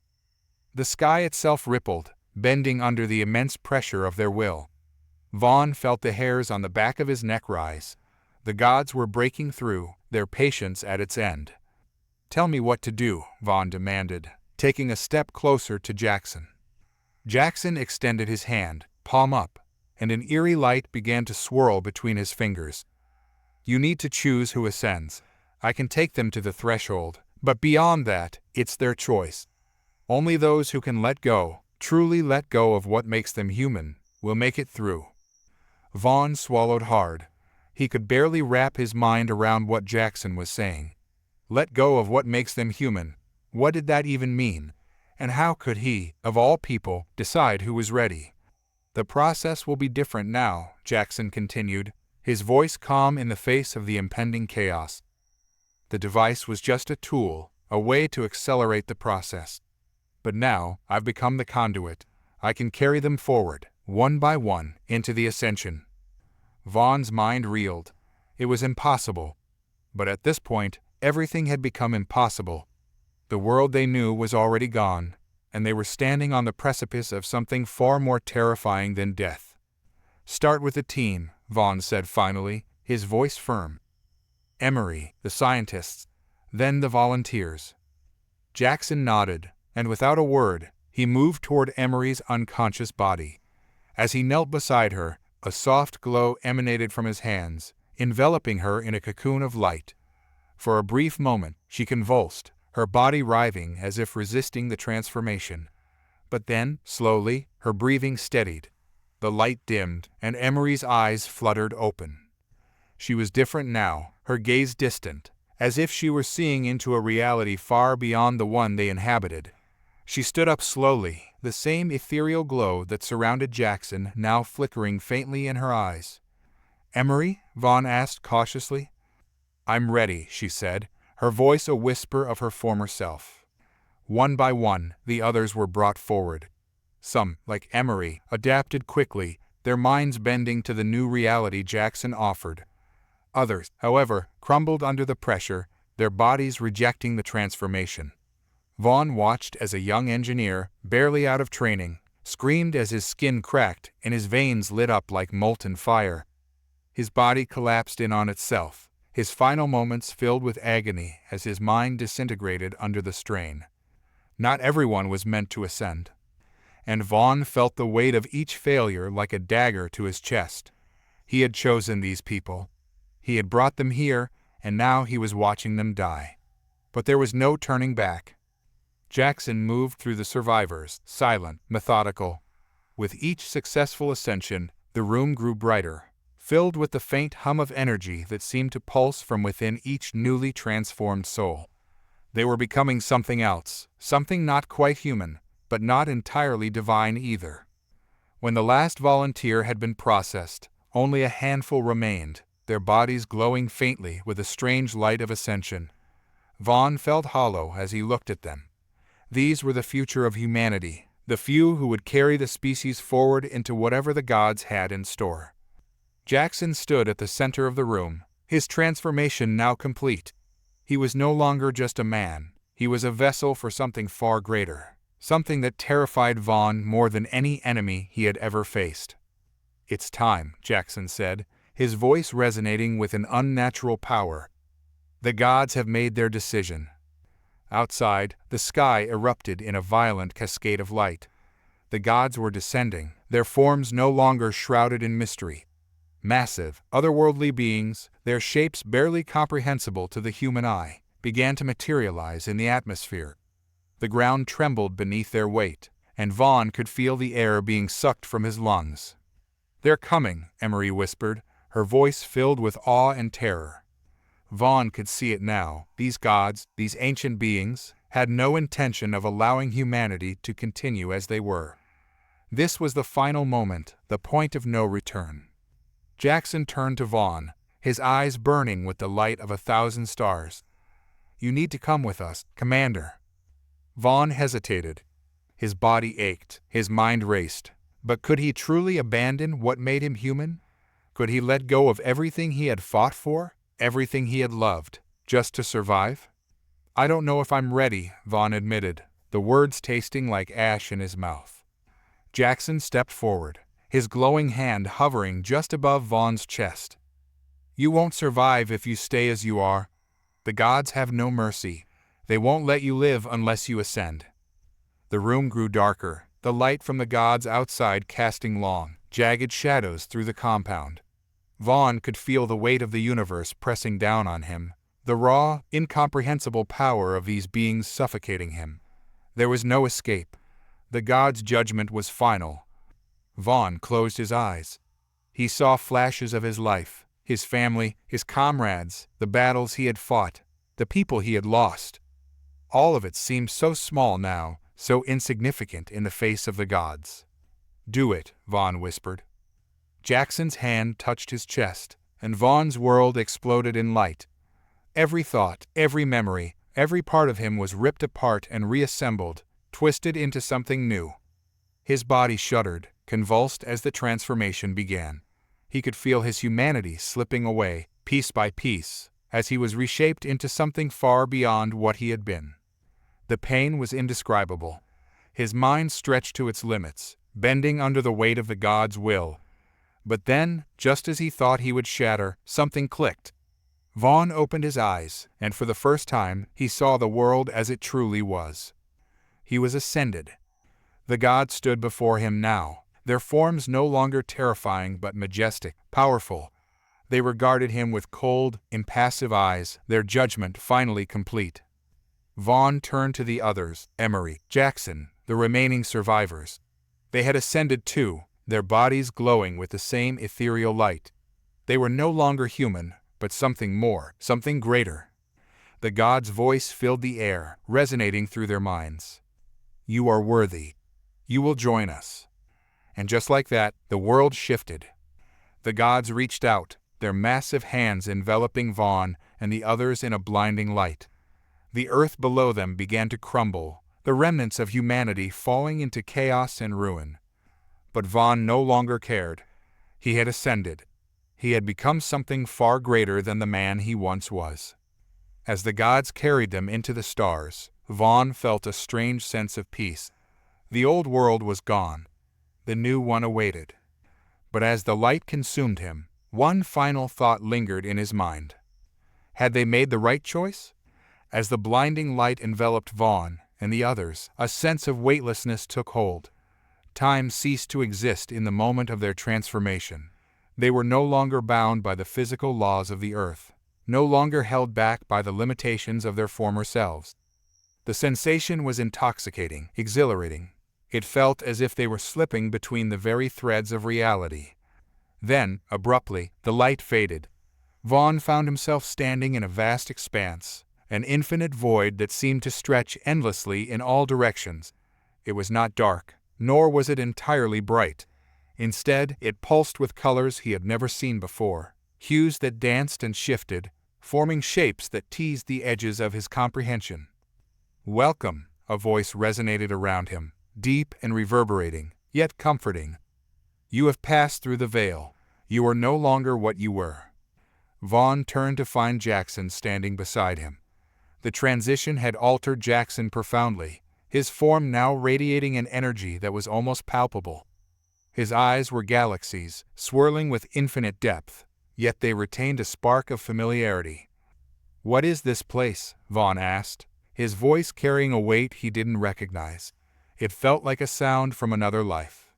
A: The sky itself rippled, bending under the immense pressure of their will. Vaughn felt the hairs on the back of his neck rise. The gods were breaking through, their patience at its end. "Tell me what to do," Vaughn demanded, taking a step closer to Jackson. Jackson extended his hand, palm up, and an eerie light began to swirl between his fingers. "You need to choose who ascends. I can take them to the threshold, but beyond that, it's their choice. Only those who can let go, truly let go of what makes them human, will make it through." Vaughn swallowed hard. He could barely wrap his mind around what Jackson was saying. Let go of what makes them human. What did that even mean? And how could he, of all people, decide who was ready? "The process will be different now," Jackson continued, his voice calm in the face of the impending chaos. "The device was just a tool, a way to accelerate the process. But now, I've become the conduit. I can carry them forward, one by one, into the ascension." Vaughn's mind reeled. It was impossible. But at this point, everything had become impossible. The world they knew was already gone, and they were standing on the precipice of something far more terrifying than death. "Start with the team," Vaughn said finally, his voice firm. "Emery, the scientists, then the volunteers." Jackson nodded, and without a word, he moved toward Emery's unconscious body. As he knelt beside her, a soft glow emanated from his hands, enveloping her in a cocoon of light. For a brief moment, she convulsed, her body writhing as if resisting the transformation. But then, slowly, her breathing steadied. The light dimmed, and Emery's eyes fluttered open. She was different now, her gaze distant, as if she were seeing into a reality far beyond the one they inhabited. She stood up slowly, the same ethereal glow that surrounded Jackson now flickering faintly in her eyes. "Emery?" Vaughn asked cautiously. "I'm ready," she said, her voice a whisper of her former self. One by one, the others were brought forward. Some, like Emery, adapted quickly, their minds bending to the new reality Jackson offered. Others, however, crumbled under the pressure, their bodies rejecting the transformation. Vaughn watched as a young engineer, barely out of training, screamed as his skin cracked and his veins lit up like molten fire. His body collapsed in on itself, his final moments filled with agony as his mind disintegrated under the strain. Not everyone was meant to ascend, and Vaughn felt the weight of each failure like a dagger to his chest. He had chosen these people. He had brought them here, and now he was watching them die. But there was no turning back. Jackson moved through the survivors, silent, methodical. With each successful ascension, the room grew brighter, filled with the faint hum of energy that seemed to pulse from within each newly transformed soul. They were becoming something else, something not quite human, but not entirely divine either. When the last volunteer had been processed, only a handful remained, their bodies glowing faintly with a strange light of ascension. Vaughn felt hollow as he looked at them. These were the future of humanity, the few who would carry the species forward into whatever the gods had in store. Jackson stood at the center of the room, his transformation now complete. He was no longer just a man, he was a vessel for something far greater, something that terrified Vaughn more than any enemy he had ever faced. "It's time," Jackson said, his voice resonating with an unnatural power. "The gods have made their decision." Outside, the sky erupted in a violent cascade of light. The gods were descending, their forms no longer shrouded in mystery. Massive, otherworldly beings, their shapes barely comprehensible to the human eye, began to materialize in the atmosphere. The ground trembled beneath their weight, and Vaughn could feel the air being sucked from his lungs. "They're coming," Emery whispered, her voice filled with awe and terror. Vaughn could see it now. These gods, these ancient beings, had no intention of allowing humanity to continue as they were. This was the final moment, the point of no return. Jackson turned to Vaughn, his eyes burning with the light of 1,000 stars. "You need to come with us, Commander." Vaughn hesitated. His body ached, his mind raced. But could he truly abandon what made him human? Could he let go of everything he had fought for, everything he had loved, just to survive? "I don't know if I'm ready," Vaughn admitted, the words tasting like ash in his mouth. Jackson stepped forward, his glowing hand hovering just above Vaughn's chest. "You won't survive if you stay as you are. The gods have no mercy. They won't let you live unless you ascend." The room grew darker, the light from the gods outside casting long, jagged shadows through the compound. Vaughn could feel the weight of the universe pressing down on him, the raw, incomprehensible power of these beings suffocating him. There was no escape. The gods' judgment was final. Vaughn closed his eyes. He saw flashes of his life, his family, his comrades, the battles he had fought, the people he had lost. All of it seemed so small now, so insignificant in the face of the gods. "Do it," Vaughn whispered. Jackson's hand touched his chest, and Vaughn's world exploded in light. Every thought, every memory, every part of him was ripped apart and reassembled, twisted into something new. His body shuddered, convulsed as the transformation began. He could feel his humanity slipping away, piece by piece, as he was reshaped into something far beyond what he had been. The pain was indescribable. His mind stretched to its limits, bending under the weight of the gods' will. But then, just as he thought he would shatter, something clicked. Vaughn opened his eyes, and for the first time, he saw the world as it truly was. He was ascended. The gods stood before him now, their forms no longer terrifying but majestic, powerful. They regarded him with cold, impassive eyes, their judgment finally complete. Vaughn turned to the others, Emery, Jackson, the remaining survivors. They had ascended too, their bodies glowing with the same ethereal light. They were no longer human, but something more, something greater. The god's voice filled the air, resonating through their minds. "You are worthy. You will join us." And just like that, the world shifted. The gods reached out, their massive hands enveloping Vaughn and the others in a blinding light. The earth below them began to crumble, the remnants of humanity falling into chaos and ruin. But Vaughn no longer cared. He had ascended. He had become something far greater than the man he once was. As the gods carried them into the stars, Vaughn felt a strange sense of peace. The old world was gone. The new one awaited. But as the light consumed him, one final thought lingered in his mind. Had they made the right choice? As the blinding light enveloped Vaughn and the others, a sense of weightlessness took hold. Time ceased to exist in the moment of their transformation. They were no longer bound by the physical laws of the earth, no longer held back by the limitations of their former selves. The sensation was intoxicating, exhilarating. It felt as if they were slipping between the very threads of reality. Then, abruptly, the light faded. Vaughn found himself standing in a vast expanse, an infinite void that seemed to stretch endlessly in all directions. It was not dark, nor was it entirely bright. Instead, it pulsed with colors he had never seen before, hues that danced and shifted, forming shapes that teased the edges of his comprehension. "Welcome," a voice resonated around him, deep and reverberating, yet comforting. "You have passed through the veil. You are no longer what you were." Vaughn turned to find Jackson standing beside him. The transition had altered Jackson profoundly, his form now radiating an energy that was almost palpable. His eyes were galaxies, swirling with infinite depth, yet they retained a spark of familiarity. "What is this place?" Vaughn asked, his voice carrying a weight he didn't recognize. It felt like a sound from another life.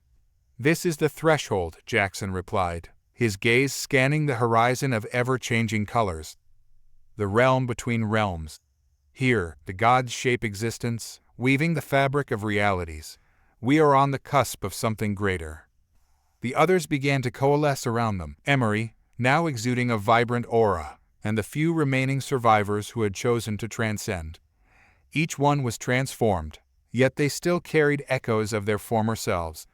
A: "This is the threshold," Jackson replied, his gaze scanning the horizon of ever-changing colors. "The realm between realms. Here, the gods shape existence, weaving the fabric of realities. We are on the cusp of something greater." The others began to coalesce around them, Emery, now exuding a vibrant aura, and the few remaining survivors who had chosen to transcend. Each one was transformed, yet they still carried echoes of their former selves.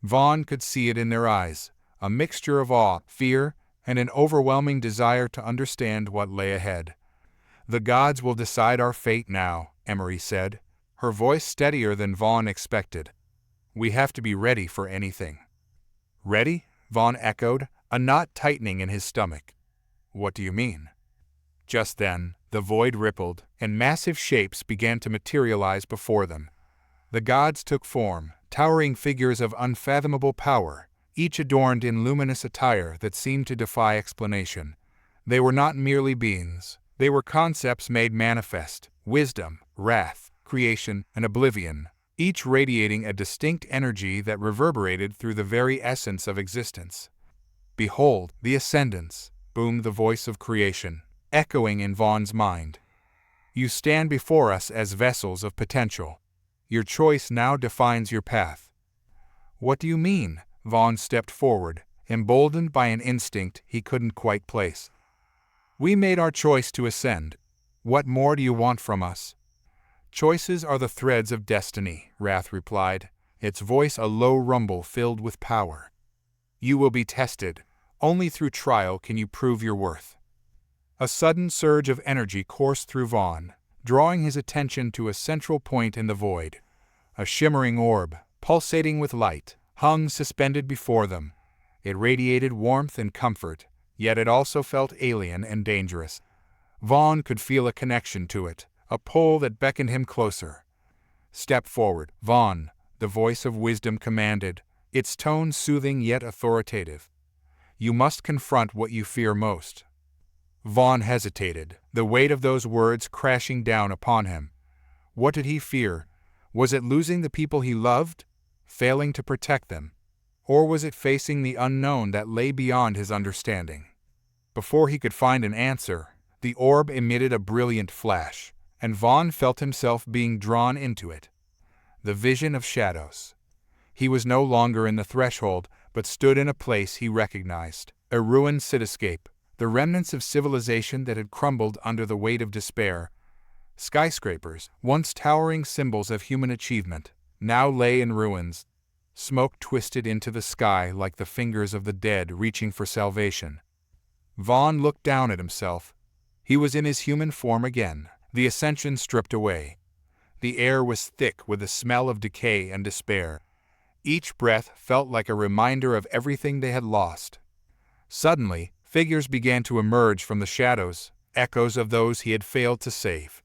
A: Vaughn could see it in their eyes, a mixture of awe, fear, and an overwhelming desire to understand what lay ahead. "The gods will decide our fate now," Emery said, her voice steadier than Vaughn expected. "We have to be ready for anything." "Ready?" Vaughn echoed, a knot tightening in his stomach. "What do you mean?" Just then, the void rippled, and massive shapes began to materialize before them. The gods took form, towering figures of unfathomable power, each adorned in luminous attire that seemed to defy explanation. They were not merely beings, they were concepts made manifest: wisdom, wrath, creation, and oblivion, each radiating a distinct energy that reverberated through the very essence of existence. "Behold, the ascendants," boomed the voice of creation, echoing in Vaughn's mind. "You stand before us as vessels of potential. Your choice now defines your path." "What do you mean?" Vaughn stepped forward, emboldened by an instinct he couldn't quite place. "We made our choice to ascend. What more do you want from us?" "Choices are the threads of destiny," Wrath replied, its voice a low rumble filled with power. "You will be tested. Only through trial can you prove your worth." A sudden surge of energy coursed through Vaughn, drawing his attention to a central point in the void. A shimmering orb, pulsating with light, hung suspended before them. It radiated warmth and comfort, yet it also felt alien and dangerous. Vaughn could feel a connection to it, a pull that beckoned him closer. "Step forward, Vaughn," the voice of wisdom commanded, its tone soothing yet authoritative. "You must confront what you fear most." Vaughn hesitated, the weight of those words crashing down upon him. What did he fear? Was it losing the people he loved? Failing to protect them? Or was it facing the unknown that lay beyond his understanding? Before he could find an answer, the orb emitted a brilliant flash, and Vaughn felt himself being drawn into it. The vision of shadows. He was no longer in the threshold, but stood in a place he recognized, a ruined cityscape, the remnants of civilization that had crumbled under the weight of despair. Skyscrapers, once towering symbols of human achievement, now lay in ruins. Smoke twisted into the sky like the fingers of the dead reaching for salvation. Vaughn looked down at himself. He was in his human form again, the ascension stripped away. The air was thick with the smell of decay and despair. Each breath felt like a reminder of everything they had lost. Suddenly, figures began to emerge from the shadows, echoes of those he had failed to save.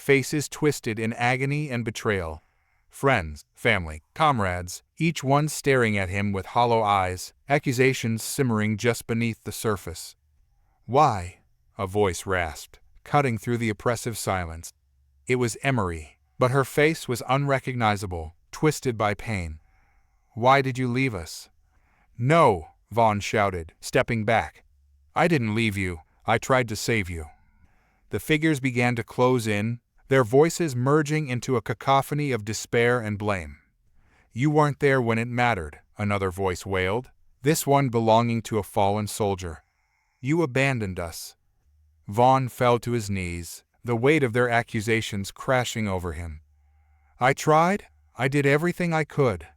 A: faces twisted in agony and betrayal. Friends, family, comrades, each one staring at him with hollow eyes, accusations simmering just beneath the surface. "Why?" a voice rasped, cutting through the oppressive silence. It was Emery, but her face was unrecognizable, twisted by pain. "Why did you leave us?" "No," Vaughn shouted, stepping back. "I didn't leave you. I tried to save you." The figures began to close in, their voices merging into a cacophony of despair and blame. "You weren't there when it mattered," another voice wailed, this one belonging to a fallen soldier. "You abandoned us." Vaughn fell to his knees, the weight of their accusations crashing over him. "I tried. I did everything I could."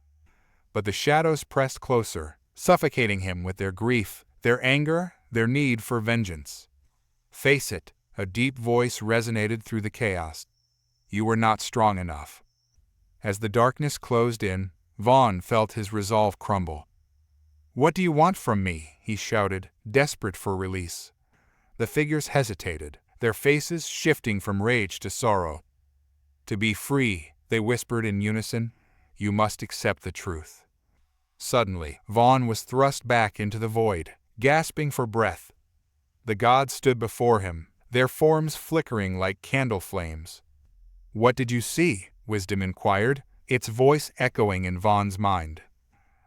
A: But the shadows pressed closer, suffocating him with their grief, their anger, their need for vengeance. "Face it," a deep voice resonated through the chaos. "You were not strong enough." As the darkness closed in, Vaughn felt his resolve crumble. "What do you want from me?" he shouted, desperate for release. The figures hesitated, their faces shifting from rage to sorrow. "To be free," they whispered in unison, "you must accept the truth." Suddenly, Vaughn was thrust back into the void, gasping for breath. The gods stood before him, their forms flickering like candle flames. "What did you see?" Wisdom inquired, its voice echoing in Vaughn's mind.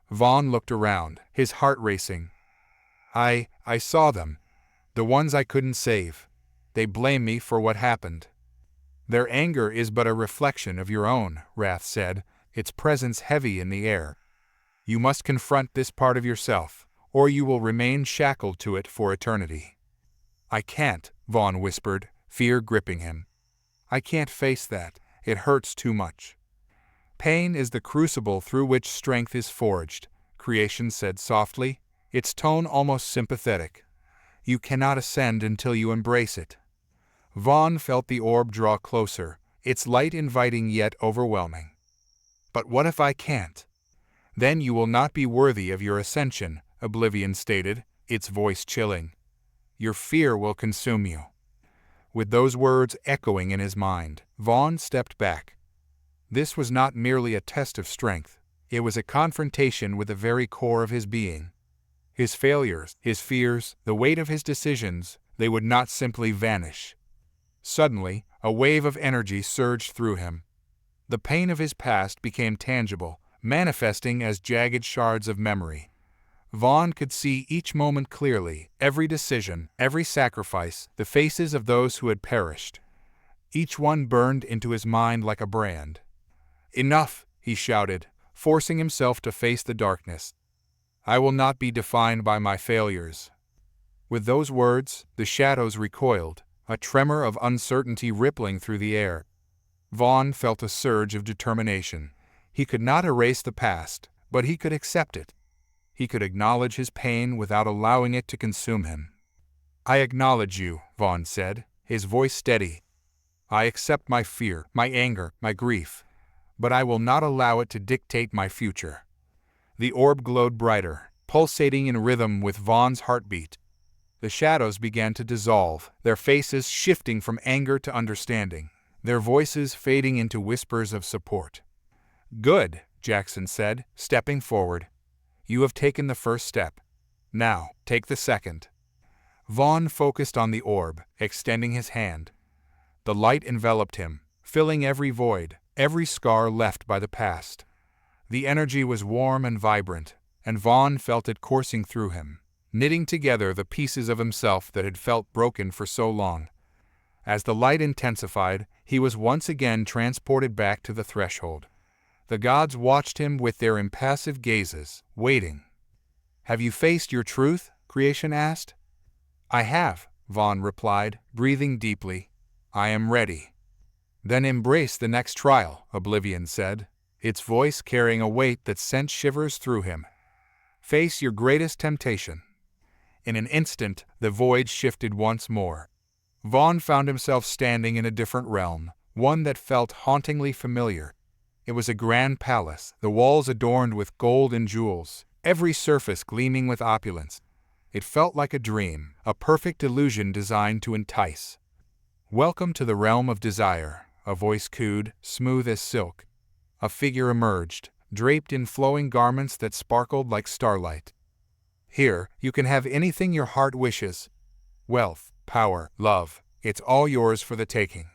A: Vaughn looked around, his heart racing. I saw them. The ones I couldn't save. They blame me for what happened." "Their anger is but a reflection of your own," Wrath said, its presence heavy in the air. "You must confront this part of yourself, or you will remain shackled to it for eternity." "I can't," Vaughn whispered, fear gripping him. "I can't face that. It hurts too much." "Pain is the crucible through which strength is forged," Creation said softly, its tone almost sympathetic. "You cannot ascend until you embrace it." Vaughn felt the orb draw closer, its light inviting yet overwhelming. "But what if I can't?" "Then you will not be worthy of your ascension," Oblivion stated, its voice chilling. "Your fear will consume you." With those words echoing in his mind, Vaughn stepped back. This was not merely a test of strength, it was a confrontation with the very core of his being. His failures, his fears, the weight of his decisions, they would not simply vanish. Suddenly, a wave of energy surged through him. The pain of his past became tangible, manifesting as jagged shards of memory. Vaughn could see each moment clearly, every decision, every sacrifice, the faces of those who had perished. Each one burned into his mind like a brand. "Enough!" he shouted, forcing himself to face the darkness. "I will not be defined by my failures." With those words, the shadows recoiled, a tremor of uncertainty rippling through the air. Vaughn felt a surge of determination. He could not erase the past, but he could accept it. He could acknowledge his pain without allowing it to consume him. "I acknowledge you," Vaughn said, his voice steady. "I accept my fear, my anger, my grief, but I will not allow it to dictate my future." The orb glowed brighter, pulsating in rhythm with Vaughn's heartbeat. The shadows began to dissolve, their faces shifting from anger to understanding, their voices fading into whispers of support. "Good," Jackson said, stepping forward. "You have taken the first step. Now, take the second." Vaughn focused on the orb, extending his hand. The light enveloped him, filling every void, every scar left by the past. The energy was warm and vibrant, and Vaughn felt it coursing through him, knitting together the pieces of himself that had felt broken for so long. As the light intensified, he was once again transported back to the threshold. The gods watched him with their impassive gazes, waiting. "Have you faced your truth?" Creation asked. "I have," Vaughn replied, breathing deeply. "I am ready." "Then embrace the next trial," Oblivion said, its voice carrying a weight that sent shivers through him. "Face your greatest temptation." In an instant, the void shifted once more. Vaughn found himself standing in a different realm, one that felt hauntingly familiar. It was a grand palace, the walls adorned with gold and jewels, every surface gleaming with opulence. It felt like a dream, a perfect illusion designed to entice. "Welcome to the realm of desire," a voice cooed, smooth as silk. A figure emerged, draped in flowing garments that sparkled like starlight. Here, you can have anything your heart wishes. Wealth, power, love, it's all yours for the taking.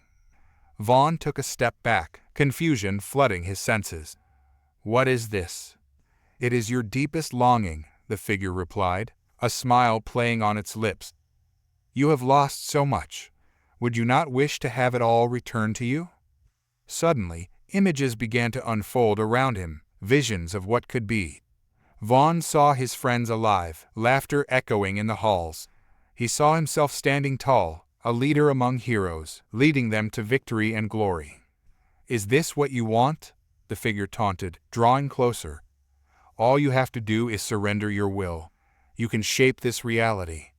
A: Vaughn took a step back, confusion flooding his senses. What is this? It is your deepest longing, the figure replied, a smile playing on its lips. You have lost so much. Would you not wish to have it all returned to you? Suddenly, images began to unfold around him, visions of what could be. Vaughn saw his friends alive, laughter echoing in the halls. He saw himself standing tall, a leader among heroes, leading them to victory and glory. Is this what you want? The figure taunted, drawing closer. All you have to do is surrender your will. You can shape this reality.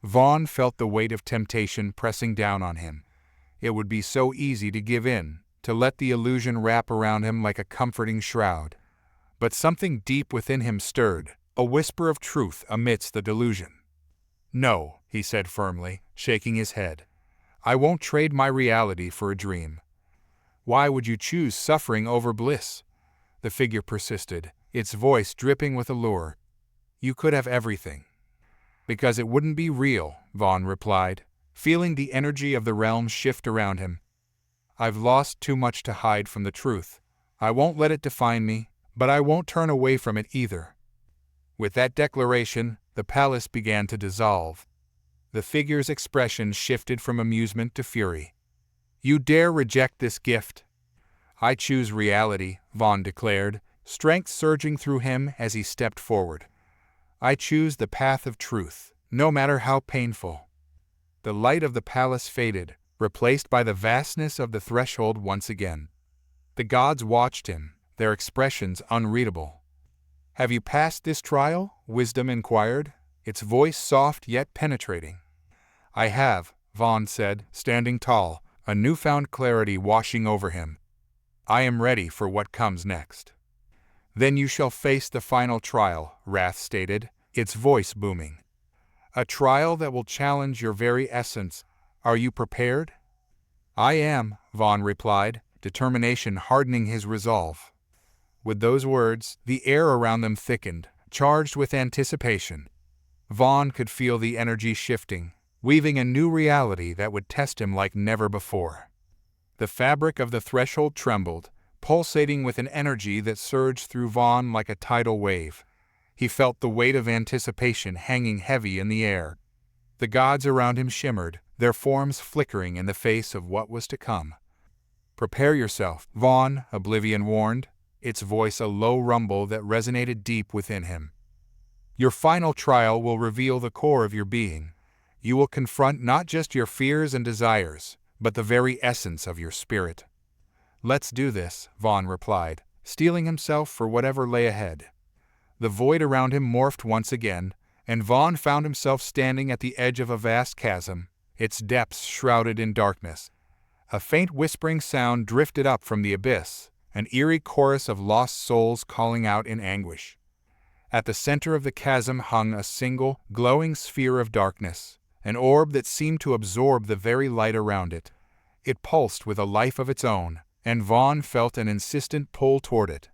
A: Vaughn felt the weight of temptation pressing down on him. It would be so easy to give in, to let the illusion wrap around him like a comforting shroud. But something deep within him stirred, a whisper of truth amidst the delusion. No, he said firmly, shaking his head. I won't trade my reality for a dream. Why would you choose suffering over bliss? The figure persisted, its voice dripping with allure. You could have everything. Because it wouldn't be real, Vaughn replied, feeling the energy of the realm shift around him. I've lost too much to hide from the truth. I won't let it define me, but I won't turn away from it either. With that declaration, the palace began to dissolve. The figure's expression shifted from amusement to fury. You dare reject this gift? I choose reality, Vaughn declared, strength surging through him as he stepped forward. I choose the path of truth, no matter how painful. The light of the palace faded, replaced by the vastness of the threshold once again. The gods watched him, their expressions unreadable. Have you passed this trial? Wisdom inquired, its voice soft yet penetrating. I have, Vaughn said, standing tall, a newfound clarity washing over him. I am ready for what comes next. Then you shall face the final trial, Wrath stated, its voice booming. A trial that will challenge your very essence. Are you prepared? I am, Vaughn replied, determination hardening his resolve. With those words, the air around them thickened, charged with anticipation. Vaughn could feel the energy shifting, weaving a new reality that would test him like never before. The fabric of the threshold trembled, pulsating with an energy that surged through Vaughn like a tidal wave. He felt the weight of anticipation hanging heavy in the air. The gods around him shimmered, their forms flickering in the face of what was to come. Prepare yourself, Vaughn, Oblivion warned, its voice a low rumble that resonated deep within him. Your final trial will reveal the core of your being. You will confront not just your fears and desires, but the very essence of your spirit. Let's do this, Vaughn replied, steeling himself for whatever lay ahead. The void around him morphed once again, and Vaughn found himself standing at the edge of a vast chasm, its depths shrouded in darkness. A faint whispering sound drifted up from the abyss, an eerie chorus of lost souls calling out in anguish. At the center of the chasm hung a single, glowing sphere of darkness, an orb that seemed to absorb the very light around it. It pulsed with a life of its own, and Vaughn felt an insistent pull toward it.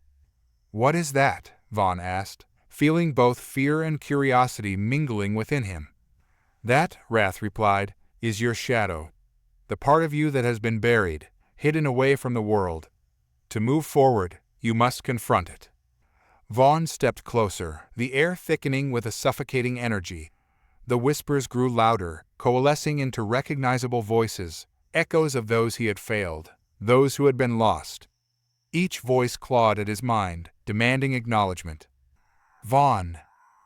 A: What is that? Vaughn asked, feeling both fear and curiosity mingling within him. That, Wrath replied, is your shadow. The part of you that has been buried, hidden away from the world. To move forward, you must confront it. Vaughn stepped closer, the air thickening with a suffocating energy. The whispers grew louder, coalescing into recognizable voices, echoes of those he had failed, those who had been lost. Each voice clawed at his mind, demanding acknowledgement. Vaughn!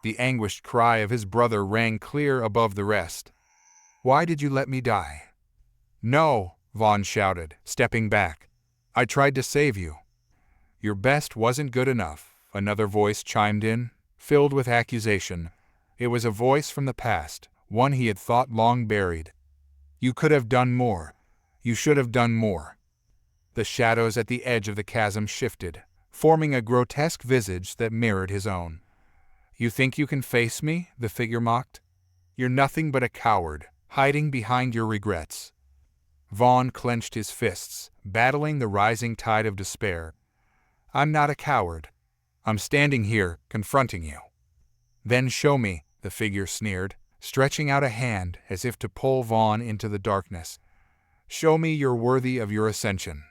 A: The anguished cry of his brother rang clear above the rest. Why did you let me die? No, Vaughn shouted, stepping back. I tried to save you. Your best wasn't good enough, another voice chimed in, filled with accusation. It was a voice from the past, one he had thought long buried. You could have done more. You should have done more. The shadows at the edge of the chasm shifted, forming a grotesque visage that mirrored his own. You think you can face me? The figure mocked. You're nothing but a coward, hiding behind your regrets. Vaughn clenched his fists, battling the rising tide of despair. I'm not a coward. I'm standing here, confronting you. Then show me, the figure sneered, stretching out a hand as if to pull Vaughn into the darkness. Show me you're worthy of your ascension.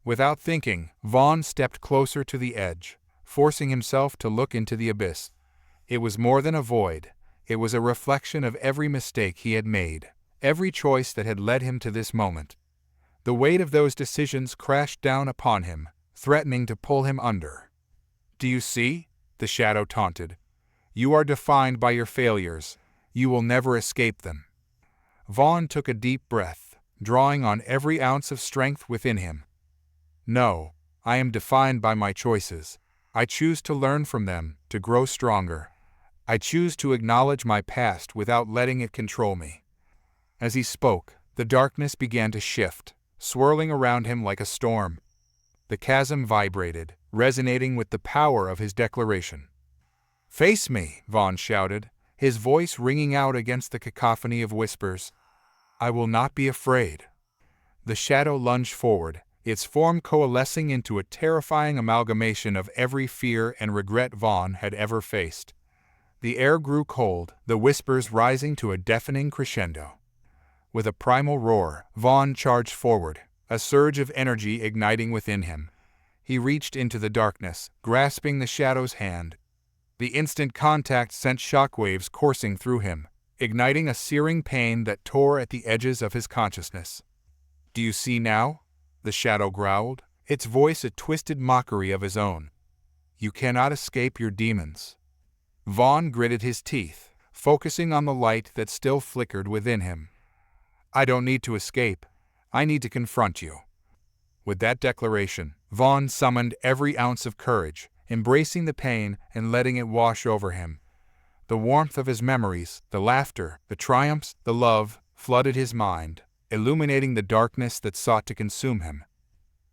A: Without thinking, Vaughn stepped closer to the edge, forcing himself to look into the abyss. It was more than a void. It was a reflection of every mistake he had made, every choice that had led him to this moment. The weight of those decisions crashed down upon him, threatening to pull him under. "Do you see?" the shadow taunted. "You are defined by your failures. You will never escape them." Vaughn took a deep breath, drawing on every ounce of strength within him. "No, I am defined by my choices. I choose to learn from them, to grow stronger. I choose to acknowledge my past without letting it control me." As he spoke, the darkness began to shift, swirling around him like a storm. The chasm vibrated, resonating with the power of his declaration. "Face me," Vaughn shouted, his voice ringing out against the cacophony of whispers. "I will not be afraid." The shadow lunged forward, its form coalescing into a terrifying amalgamation of every fear and regret Vaughn had ever faced. The air grew cold, the whispers rising to a deafening crescendo. With a primal roar, Vaughn charged forward, a surge of energy igniting within him. He reached into the darkness, grasping the shadow's hand. The instant contact sent shockwaves coursing through him, igniting a searing pain that tore at the edges of his consciousness. "Do you see now?" the shadow growled, its voice a twisted mockery of his own. "You cannot escape your demons." Vaughn gritted his teeth, focusing on the light that still flickered within him. "I don't need to escape. I need to confront you." With that declaration, Vaughn summoned every ounce of courage, embracing the pain and letting it wash over him. The warmth of his memories, the laughter, the triumphs, the love, flooded his mind, illuminating the darkness that sought to consume him.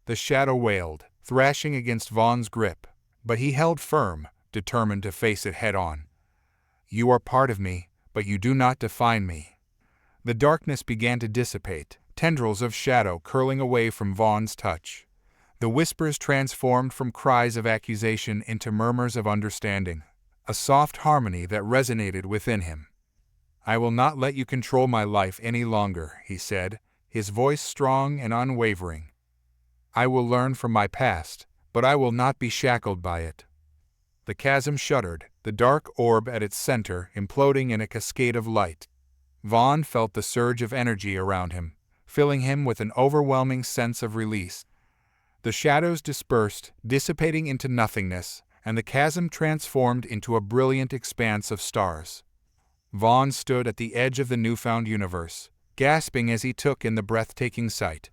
A: The shadow wailed, thrashing against Vaughn's grip, but he held firm, determined to face it head-on. "You are part of me, but you do not define me." The darkness began to dissipate, tendrils of shadow curling away from Vaughn's touch. The whispers transformed from cries of accusation into murmurs of understanding, a soft harmony that resonated within him. "I will not let you control my life any longer," he said, his voice strong and unwavering. "I will learn from my past, but I will not be shackled by it." The chasm shuddered, the dark orb at its center imploding in a cascade of light. Vaughn felt the surge of energy around him, filling him with an overwhelming sense of release. The shadows dispersed, dissipating into nothingness, and the chasm transformed into a brilliant expanse of stars. Vaughn stood at the edge of the newfound universe, gasping as he took in the breathtaking sight.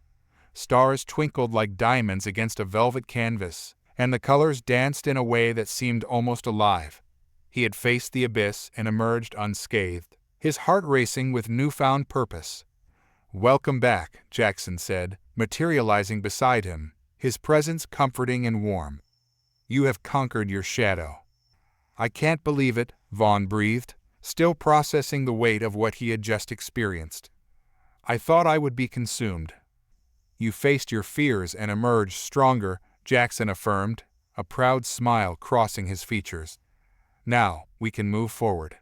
A: Stars twinkled like diamonds against a velvet canvas, and the colors danced in a way that seemed almost alive. He had faced the abyss and emerged unscathed, his heart racing with newfound purpose. "Welcome back," Jackson said, materializing beside him, his presence comforting and warm. "You have conquered your shadow." "I can't believe it," Vaughn breathed, still processing the weight of what he had just experienced. "I thought I would be consumed." "You faced your fears and emerged stronger," Jackson affirmed, a proud smile crossing his features. "Now, we can move forward."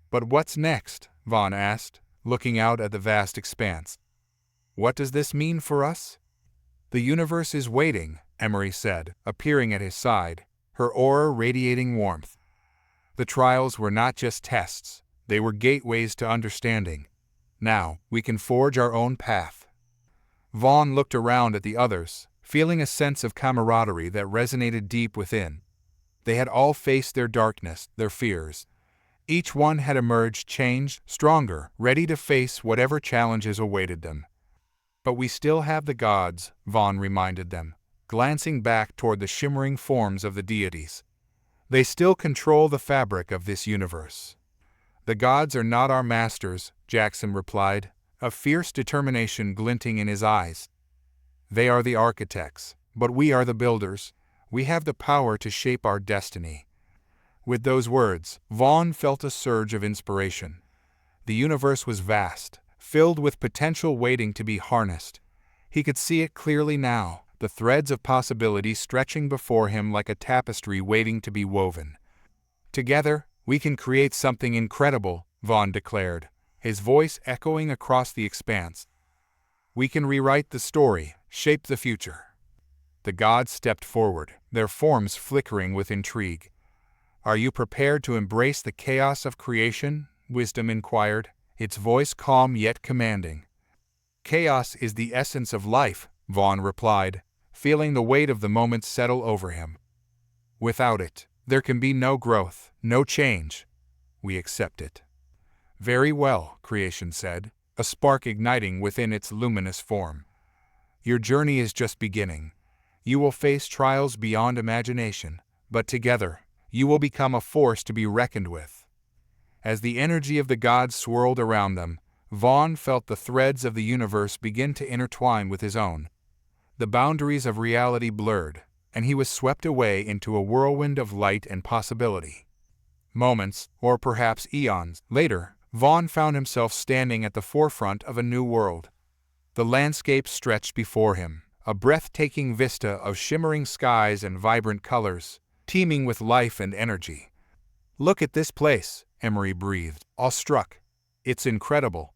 A: "But what's next?" Vaughn asked, looking out at the vast expanse. "What does this mean for us?" "The universe is waiting," Emery said, appearing at his side, her aura radiating warmth. The trials were not just tests, they were gateways to understanding. Now, we can forge our own path. Vaughn looked around at the others, feeling a sense of camaraderie that resonated deep within. They had all faced their darkness, their fears. Each one had emerged changed, stronger, ready to face whatever challenges awaited them. "But we still have the gods," Vaughn reminded them, glancing back toward the shimmering forms of the deities. "They still control the fabric of this universe." "The gods are not our masters," Jackson replied, a fierce determination glinting in his eyes. "They are the architects, but we are the builders. We have the power to shape our destiny." With those words, Vaughn felt a surge of inspiration. The universe was vast, filled with potential waiting to be harnessed. He could see it clearly now, the threads of possibility stretching before him like a tapestry waiting to be woven. "Together, we can create something incredible," Vaughn declared, his voice echoing across the expanse. "We can rewrite the story, shape the future." The gods stepped forward, their forms flickering with intrigue. "Are you prepared to embrace the chaos of creation?" Wisdom inquired, its voice calm yet commanding. "Chaos is the essence of life," Vaughn replied, feeling the weight of the moment settle over him. "Without it, there can be no growth, no change. We accept it." "Very well," creation said, a spark igniting within its luminous form. "Your journey is just beginning. You will face trials beyond imagination, but together, you will become a force to be reckoned with." As the energy of the gods swirled around them, Vaughn felt the threads of the universe begin to intertwine with his own. The boundaries of reality blurred, and he was swept away into a whirlwind of light and possibility. Moments, or perhaps eons, later, Vaughn found himself standing at the forefront of a new world. The landscape stretched before him, a breathtaking vista of shimmering skies and vibrant colors, teeming with life and energy. "Look at this place," Emery breathed, awestruck. "It's incredible."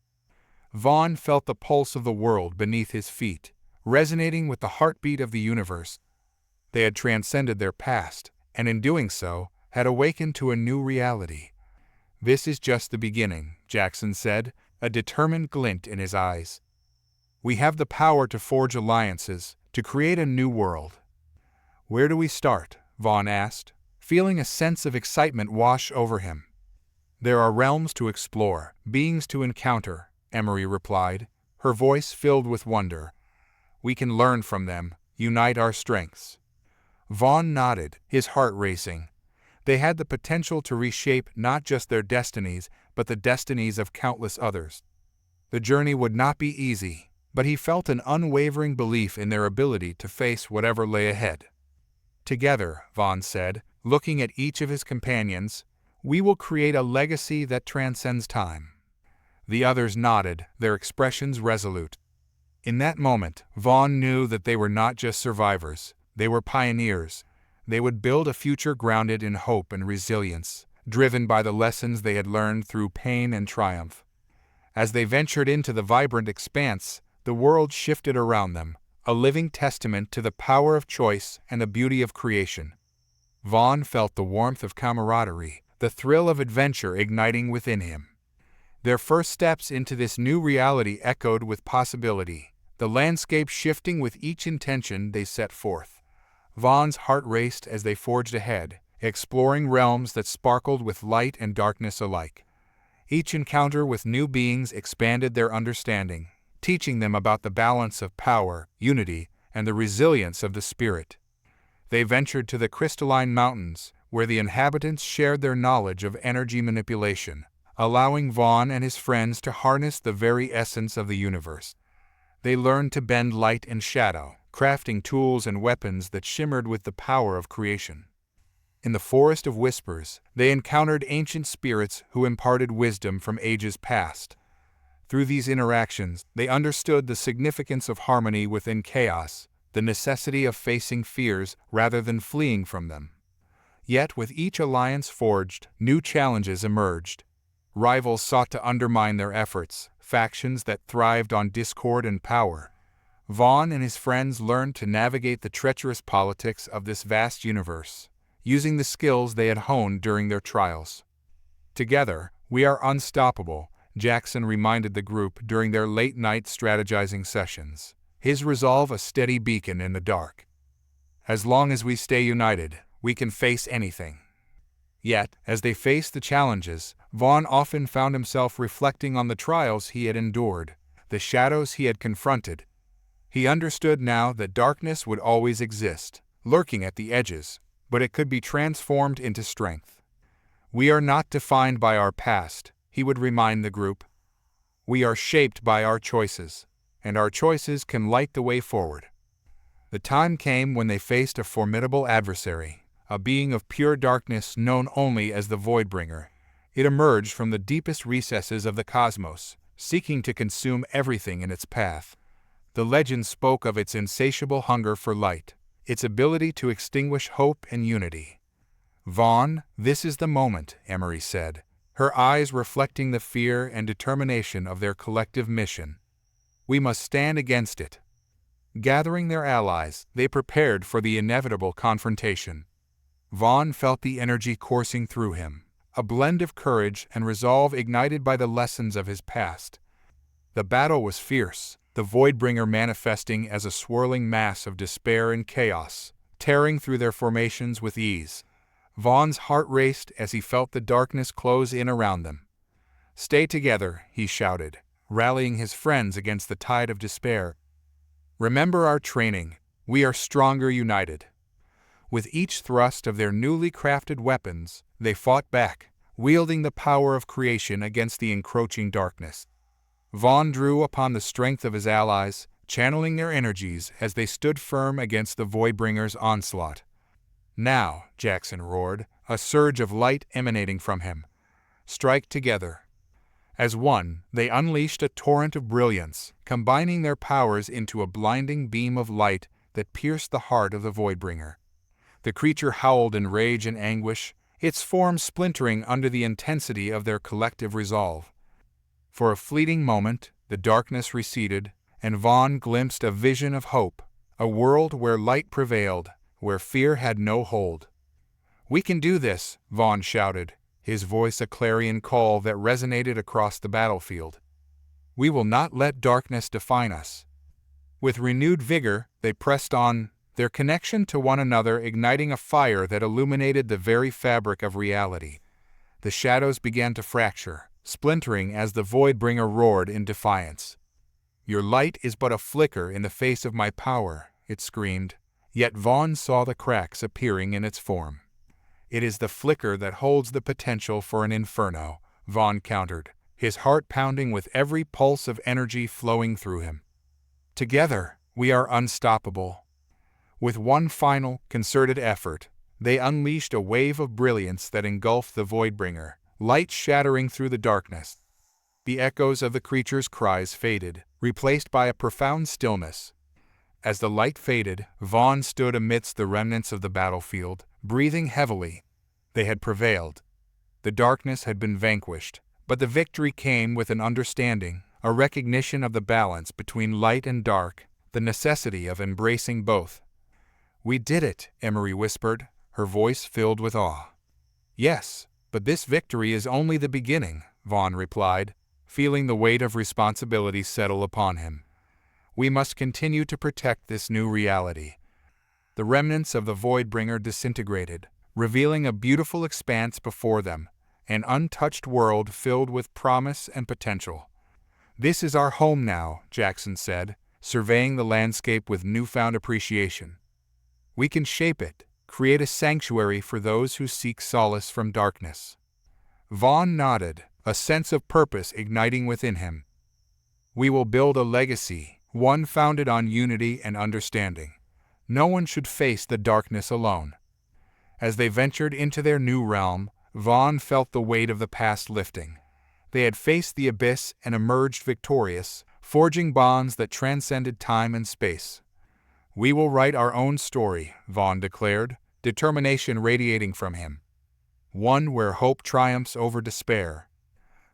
A: Vaughn felt the pulse of the world beneath his feet, resonating with the heartbeat of the universe. They had transcended their past, and in doing so, had awakened to a new reality. "This is just the beginning," Jackson said, a determined glint in his eyes. "We have the power to forge alliances, to create a new world." "Where do we start?" Vaughn asked, feeling a sense of excitement wash over him. "There are realms to explore, beings to encounter," Emery replied, her voice filled with wonder. "We can learn from them, unite our strengths." Vaughn nodded, his heart racing. They had the potential to reshape not just their destinies, but the destinies of countless others. The journey would not be easy, but he felt an unwavering belief in their ability to face whatever lay ahead. "Together," Vaughn said, looking at each of his companions, "we will create a legacy that transcends time." The others nodded, their expressions resolute. In that moment, Vaughn knew that they were not just survivors, they were pioneers. They would build a future grounded in hope and resilience, driven by the lessons they had learned through pain and triumph. As they ventured into the vibrant expanse, the world shifted around them, a living testament to the power of choice and the beauty of creation. Vaughn felt the warmth of camaraderie, the thrill of adventure igniting within him. Their first steps into this new reality echoed with possibility, the landscape shifting with each intention they set forth. Vaughn's heart raced as they forged ahead, exploring realms that sparkled with light and darkness alike. Each encounter with new beings expanded their understanding, teaching them about the balance of power, unity, and the resilience of the spirit. They ventured to the crystalline mountains, where the inhabitants shared their knowledge of energy manipulation, allowing Vaughn and his friends to harness the very essence of the universe. They learned to bend light and shadow, crafting tools and weapons that shimmered with the power of creation. In the Forest of Whispers, they encountered ancient spirits who imparted wisdom from ages past. Through these interactions, they understood the significance of harmony within chaos, the necessity of facing fears rather than fleeing from them. Yet with each alliance forged, new challenges emerged. Rivals sought to undermine their efforts, factions that thrived on discord and power. Vaughn and his friends learned to navigate the treacherous politics of this vast universe, using the skills they had honed during their trials. "Together, we are unstoppable," Jackson reminded the group during their late-night strategizing sessions, his resolve a steady beacon in the dark. "As long as we stay united, we can face anything." Yet, as they faced the challenges, Vaughn often found himself reflecting on the trials he had endured, the shadows he had confronted. He understood now that darkness would always exist, lurking at the edges, but it could be transformed into strength. "We are not defined by our past," he would remind the group. "We are shaped by our choices, and our choices can light the way forward." The time came when they faced a formidable adversary, a being of pure darkness known only as the Voidbringer. It emerged from the deepest recesses of the cosmos, seeking to consume everything in its path. The legend spoke of its insatiable hunger for light, its ability to extinguish hope and unity. "Vaughn, this is the moment," Emery said, her eyes reflecting the fear and determination of their collective mission. "We must stand against it." Gathering their allies, they prepared for the inevitable confrontation. Vaughn felt the energy coursing through him, a blend of courage and resolve ignited by the lessons of his past. The battle was fierce, the Voidbringer manifesting as a swirling mass of despair and chaos, tearing through their formations with ease. Vaughn's heart raced as he felt the darkness close in around them. "Stay together," he shouted, rallying his friends against the tide of despair. "Remember our training. We are stronger united." With each thrust of their newly crafted weapons, they fought back, wielding the power of creation against the encroaching darkness. Vaughn drew upon the strength of his allies, channeling their energies as they stood firm against the Voidbringer's onslaught. "Now," Jackson roared, a surge of light emanating from him. "Strike together." As one, they unleashed a torrent of brilliance, combining their powers into a blinding beam of light that pierced the heart of the Voidbringer. The creature howled in rage and anguish, its form splintering under the intensity of their collective resolve. For a fleeting moment, the darkness receded, and Vaughn glimpsed a vision of hope, a world where light prevailed, where fear had no hold. "We can do this," Vaughn shouted, his voice a clarion call that resonated across the battlefield. "We will not let darkness define us." With renewed vigor, they pressed on, their connection to one another igniting a fire that illuminated the very fabric of reality. The shadows began to fracture, splintering as the Voidbringer roared in defiance. "Your light is but a flicker in the face of my power," it screamed, yet Vaughn saw the cracks appearing in its form. "It is the flicker that holds the potential for an inferno," Vaughn countered, his heart pounding with every pulse of energy flowing through him. "Together, we are unstoppable." With one final, concerted effort, they unleashed a wave of brilliance that engulfed the Voidbringer, light shattering through the darkness. The echoes of the creature's cries faded, replaced by a profound stillness. As the light faded, Vaughn stood amidst the remnants of the battlefield, breathing heavily. They had prevailed. The darkness had been vanquished, but the victory came with an understanding, a recognition of the balance between light and dark, the necessity of embracing both. "We did it," Emery whispered, her voice filled with awe. "Yes, but this victory is only the beginning," Vaughn replied, feeling the weight of responsibility settle upon him. "We must continue to protect this new reality." The remnants of the Voidbringer disintegrated, revealing a beautiful expanse before them, an untouched world filled with promise and potential. "This is our home now," Jackson said, surveying the landscape with newfound appreciation. "We can shape it, create a sanctuary for those who seek solace from darkness." Vaughn nodded, a sense of purpose igniting within him. "We will build a legacy, one founded on unity and understanding. No one should face the darkness alone." As they ventured into their new realm, Vaughn felt the weight of the past lifting. They had faced the abyss and emerged victorious, forging bonds that transcended time and space. "We will write our own story," Vaughn declared, determination radiating from him. "One where hope triumphs over despair."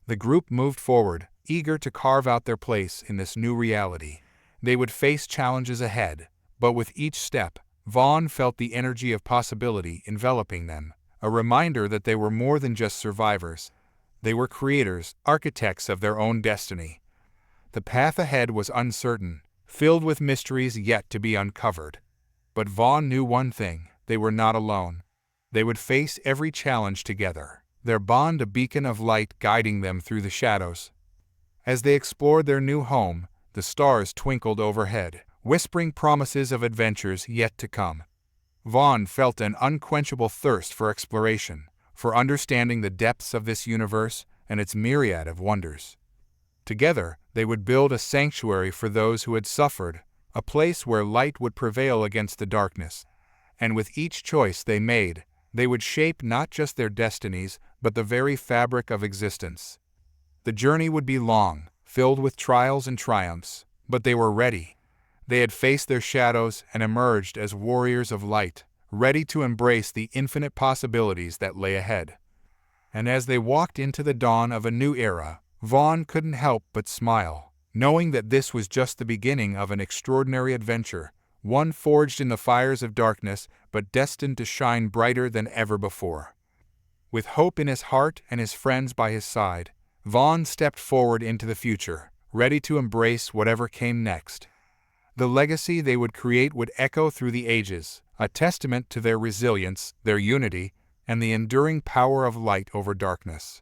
A: The group moved forward, eager to carve out their place in this new reality. They would face challenges ahead, but with each step, Vaughn felt the energy of possibility enveloping them, a reminder that they were more than just survivors. They were creators, architects of their own destiny. The path ahead was uncertain, filled with mysteries yet to be uncovered. But Vaughn knew one thing: they were not alone. They would face every challenge together, their bond a beacon of light guiding them through the shadows. As they explored their new home, the stars twinkled overhead, whispering promises of adventures yet to come. Vaughn felt an unquenchable thirst for exploration, for understanding the depths of this universe and its myriad of wonders. Together, they would build a sanctuary for those who had suffered, a place where light would prevail against the darkness. And with each choice they made, they would shape not just their destinies, but the very fabric of existence. The journey would be long, filled with trials and triumphs, but they were ready. They had faced their shadows and emerged as warriors of light, ready to embrace the infinite possibilities that lay ahead. And as they walked into the dawn of a new era, Vaughn couldn't help but smile, knowing that this was just the beginning of an extraordinary adventure, one forged in the fires of darkness but destined to shine brighter than ever before. With hope in his heart and his friends by his side, Vaughn stepped forward into the future, ready to embrace whatever came next. The legacy they would create would echo through the ages, a testament to their resilience, their unity, and the enduring power of light over darkness.